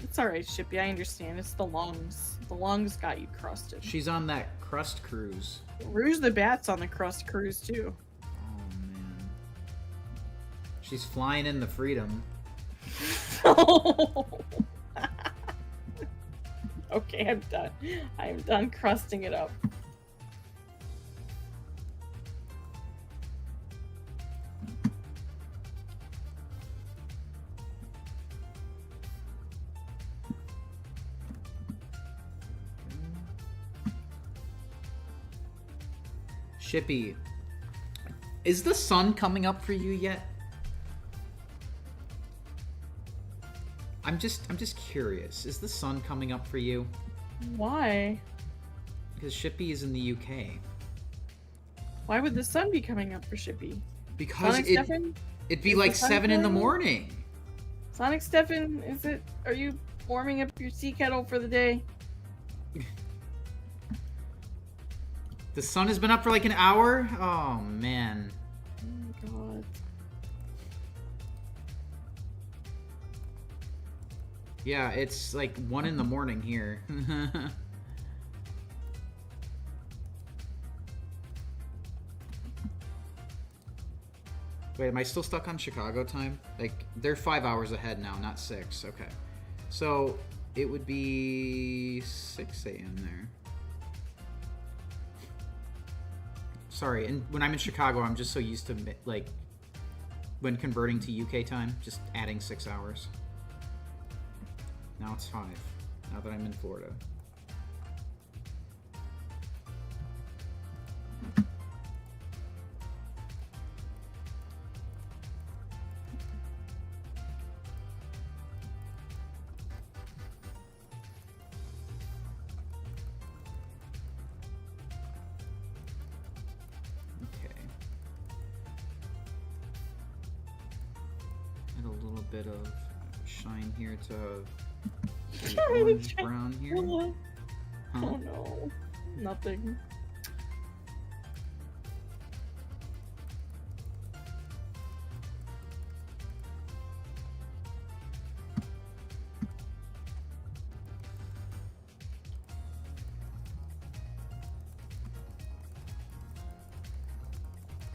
It's alright, Shippy, I understand. It's the lungs. The lungs got you crusted. She's on that crust cruise. Rouge the Bat's on the crust cruise, too. Oh, man. She's flying in the Freedom. Okay, I'm done. I'm done crusting it up. Shippy, is the sun coming up for you yet? I'm just curious. Is the sun coming up for you? Why? Because Shippy is in the UK. Why would the sun be coming up for Shippy? Because Sonic Stefan? it'd be Is like the sun 7 in the coming up? morning. Sonic Stefan, are you warming up your tea kettle for the day? The sun has been up for like an hour? Oh, man. Oh my god. Yeah, it's like 1 in the morning here. Wait, am I still stuck on Chicago time? Like, they're 5 hours ahead now, not 6. Okay. So, it would be 6 a.m. there. Sorry, and when I'm in Chicago, I'm just so used to, like, when converting to UK time, just adding 6 hours. Now it's 5, now that I'm in Florida. Add a little bit of shine here to the orange brown here. What? Huh? Oh no. Nothing.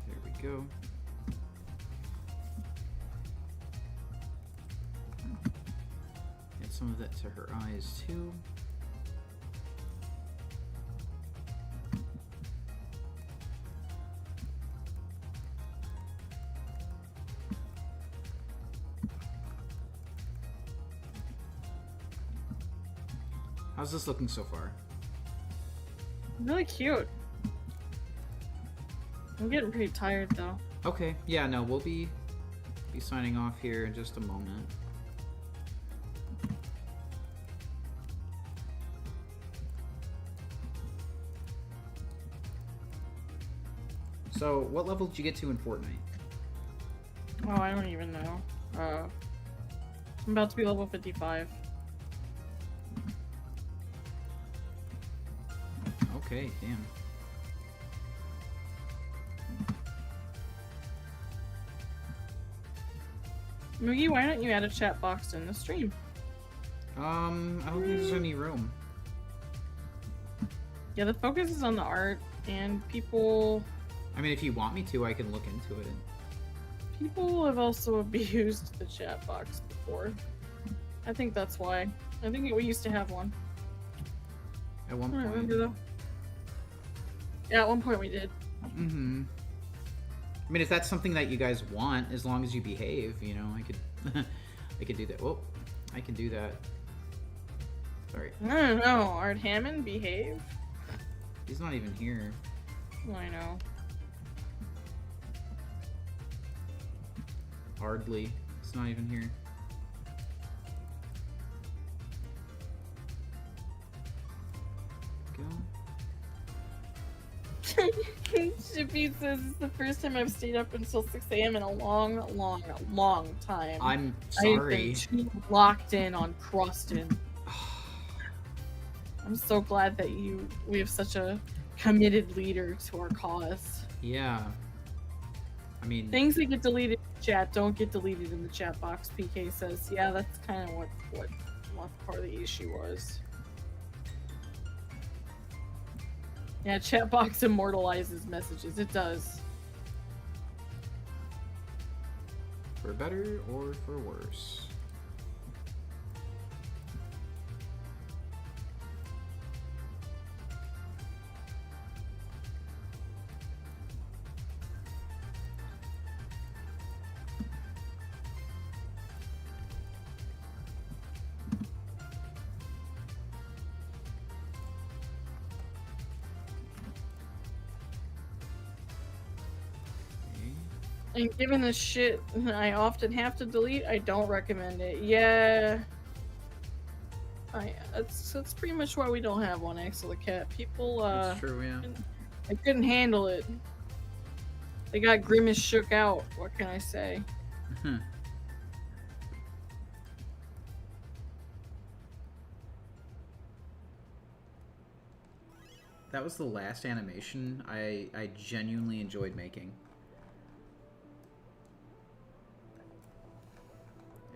There we go. Add some of that to her eyes too. How's this looking so far? Really cute. I'm getting pretty tired though. Okay, yeah, no, we'll be signing off here in just a moment. So, what level did you get to in Fortnite? Oh, I don't even know. I'm about to be level 55. Okay, damn. Moogie, why don't you add a chat box in the stream? I don't think there's any room. Yeah, the focus is on the art, and people I mean, if you want me to, I can look into it. have also abused the chat box before. I think that's why. I think we used to have one. At one I don't point. remember though. Yeah, at one point we did. Mm-hmm. I mean, if that's something that you guys want, as long as you behave, you know, I could, I could do that. Whoa, I can do that. Sorry, I don't know. Art Hammond, behave. he's not even here. I know. Hardly, it's not even here. Go. Shippy says it's the first time I've stayed up until 6 a.m. in a long time. I'm I've sorry. been too locked in on Crustin. I'm so glad that we have such a committed leader to our cause. Yeah. I mean, Things that get deleted in the chat don't get deleted in the chat box, PK says. Yeah, that's kind of what part of the issue was. Yeah, chat box immortalizes messages. It does. for better or for worse. And given the shit I often have to delete, I don't recommend it. Yeah. That's pretty much why we don't have one, Axel the Cat. People, That's true, yeah. they couldn't handle it. They got Grimace shook out. What can I say? That was the last animation I genuinely enjoyed making.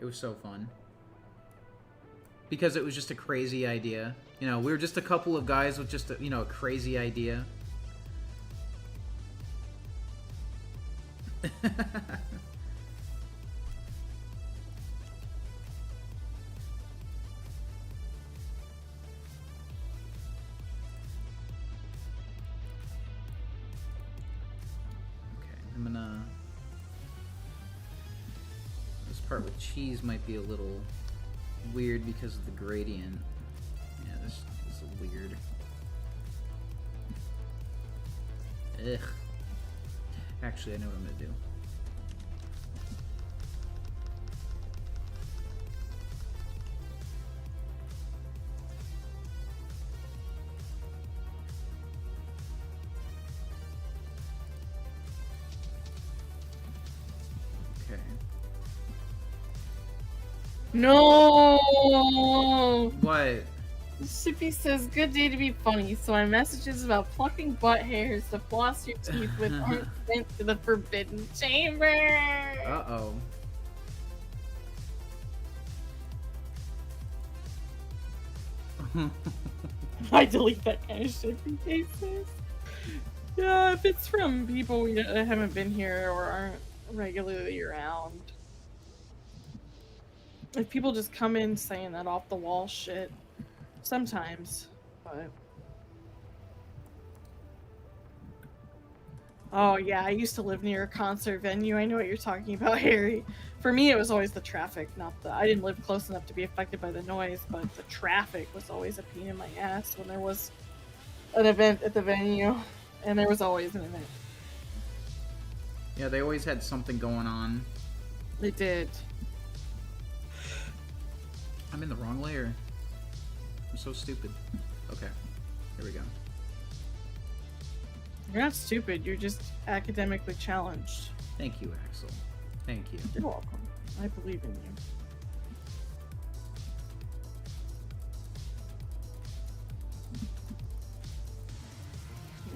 It was so fun. Because it was just a crazy idea. You know, we were just a couple of guys with just a, you know, a crazy idea. I'm gonna... This part with cheese might be a little weird because of the gradient. Yeah, this is weird. Ugh. Actually, I know what I'm gonna do. Okay. No! What? Shippy says, good day to be funny, so my message is about plucking butt hairs to floss your teeth with aren't sent to the forbidden chamber! Uh-oh. I delete that kind of shit in cases. Yeah, if it's from people that haven't been here or aren't regularly around. If people just come in saying that off the wall shit, sometimes, but Oh yeah, I used to live near a concert venue. I know what you're talking about, Harry. For me, it was always the traffic, not the. I didn't live close enough to be affected by the noise, but the traffic was always a pain in my ass when there was an event at the venue, and there was always an event. Yeah, they always had something going on. They did. I'm in the wrong layer. I'm so stupid. Okay, here we go. You're not stupid. You're just academically challenged. Thank you, Axel. Thank you. You're welcome. I believe in you.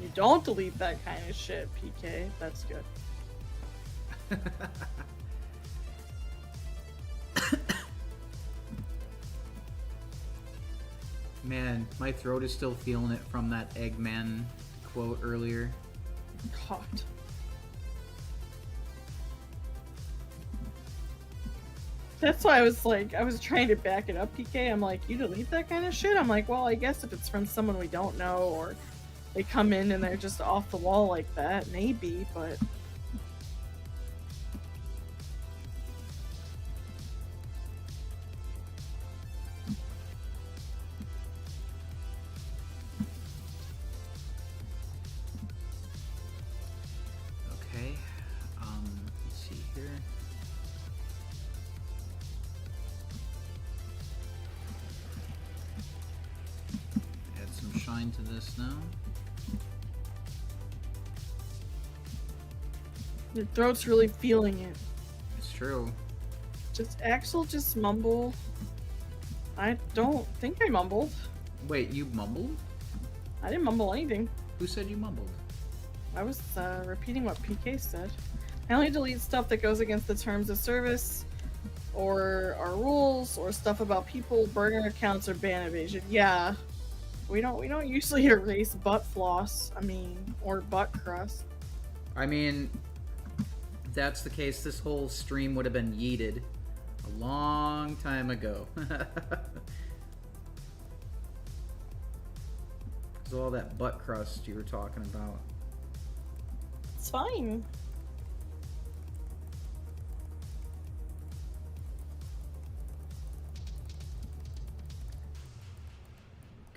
You don't delete that kind of shit, PK. That's good. Man, my throat is still feeling it from that Eggman quote earlier. God. That's why I was like, I was trying to back it up, PK. I'm like, you delete that kind of shit? I'm like, well, I guess if it's from someone we don't know, or they come in and they're just off the wall like that, maybe, but... Okay, let's see here. Add some shine to this now. Your throat's really feeling it. It's true. Just, Axel, just mumble. I don't think I mumbled. Wait, you mumbled? I didn't mumble anything. Who said you mumbled? I was repeating what PK said. I only delete stuff that goes against the terms of service, or our rules, or stuff about people, burner accounts, or ban evasion. Yeah, we don't usually erase butt floss. I mean, or butt crust. I mean, if that's the case, this whole stream would have been yeeted a long time ago. Because all that butt crust you were talking about. It's fine.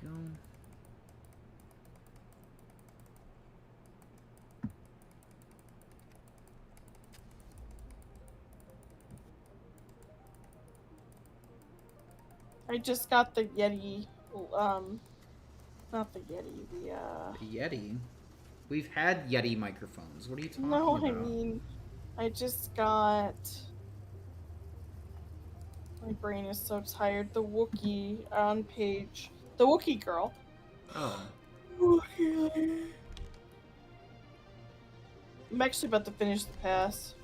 Go. I just got the Yeti, not the Yeti, The Yeti? We've had Yeti microphones. What are you talking No, about? I mean, I just got... My brain is so tired. The Wookiee on page... The Wookiee girl. Oh. Okay. I'm actually about to finish the pass.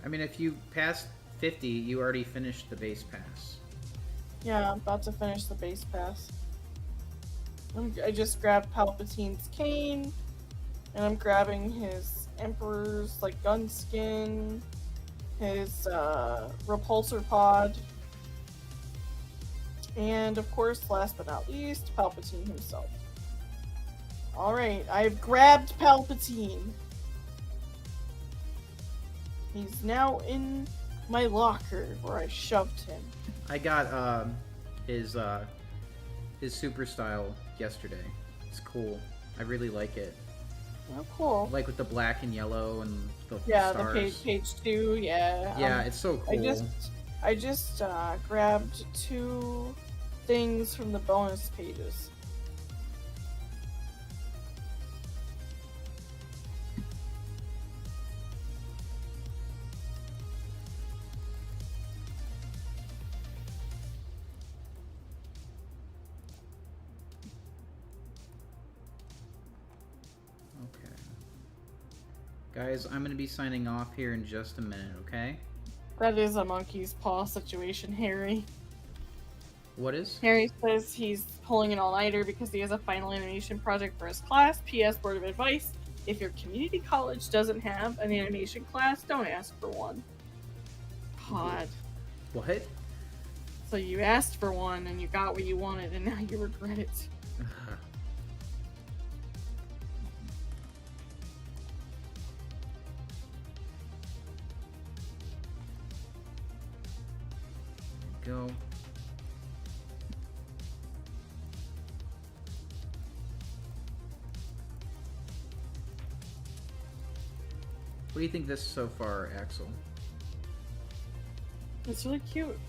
I mean, if you passed 50, you already finished the base pass. Yeah, I'm about to finish the base pass. I just grabbed Palpatine's cane, and I'm grabbing his Emperor's, like, gun skin, his, repulsor pod, and, of course, last but not least, Palpatine himself. Alright, I've grabbed Palpatine. He's now in my locker, where I shoved him. I got, his super style yesterday. It's cool. I really like it. Oh, cool. Like with the black and yellow and the Yeah, stars. the page 2, yeah. Yeah, it's so cool. I just grabbed 2 things from the bonus pages. Okay. Guys, I'm gonna be signing off here in just a minute, okay? That is a monkey's paw situation, Harry. What is? Harry says he's pulling an all-nighter because he has a final animation project for his class. P.S. Word of advice: if your community college doesn't have an animation class, don't ask for one. God. What? So you asked for one and you got what you wanted and now you regret it. go. What do you think this so far, Axel? It's really cute.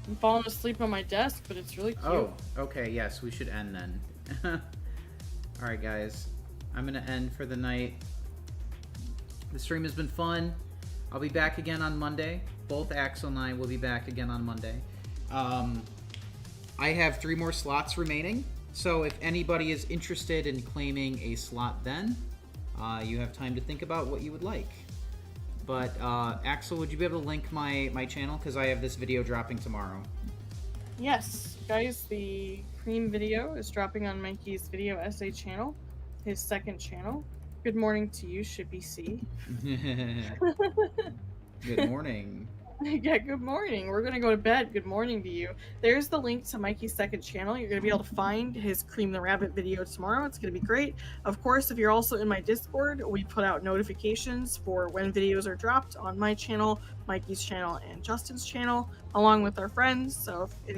I'm falling asleep on my desk, but it's really cute. Oh, okay, yes, we should end then. Alright, guys. I'm gonna end for the night. The stream has been fun. I'll be back again on Monday. Both Axel and I will be back again on Monday. I have 3 more slots remaining, so if anybody is interested in claiming a slot then, you have time to think about what you would like. But, Axel, would you be able to link my channel? Because I have this video dropping tomorrow. Yes, guys, the Cream video is dropping on Mikey's video essay channel, his second channel. Good morning to you, Shippy C. Good morning. Yeah, good morning. We're gonna go to bed. Good morning to you. There's the link to Mikey's second channel. You're gonna be able to find his Cream the Rabbit video tomorrow. It's gonna be great. Of course, if you're also in my Discord, we put out notifications for when videos are dropped on my channel, Mikey's channel, and Justin's channel, along with our friends. So if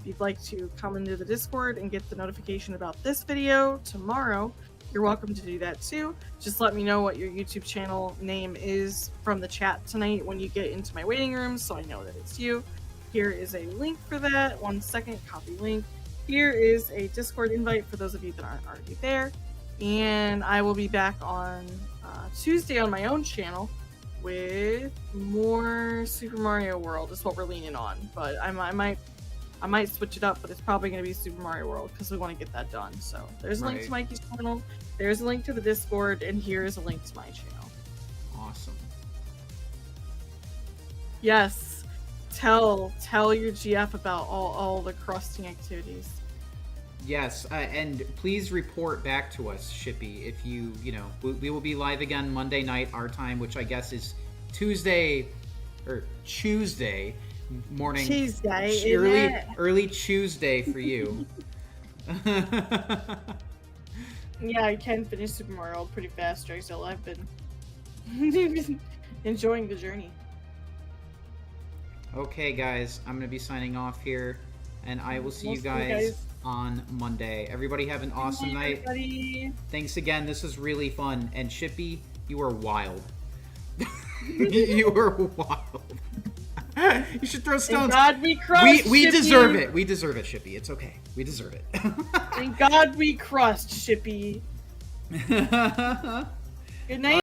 you'd like to come into the Discord and get the notification about this video tomorrow, you're welcome to do that too. Just let me know what your YouTube channel name is from the chat tonight when you get into my waiting room so I know that it's you. Here is a link for that. 1 second, copy link. Here is a Discord invite for those of you that aren't already there. And I will be back on Tuesday on my own channel with more Super Mario World is what we're leaning on. But I might switch it up, but it's probably going to be Super Mario World because we want to get that done. So there's a link to Mikey's channel, there's a link to the Discord, and here is a link to my channel. Awesome. Yes, tell your GF about all the crusting activities. Yes, and please report back to us, Shippy, if you know, we will be live again Monday night, our time, which I guess is Tuesday morning. Tuesday, early Tuesday for you. Yeah, I can finish Super Mario World pretty fast, Drexel. I've been enjoying the journey. Okay, guys, I'm gonna be signing off here, and I will see you guys on Monday. Everybody have an awesome night. Everybody. Thanks again. This was really fun. And Shippy, you are wild. You are wild. You should throw stones. Thank God we crushed. We Shippy. deserve it. We deserve it, Shippy. It's okay. We deserve it. Thank God we crushed, Shippy. Good night.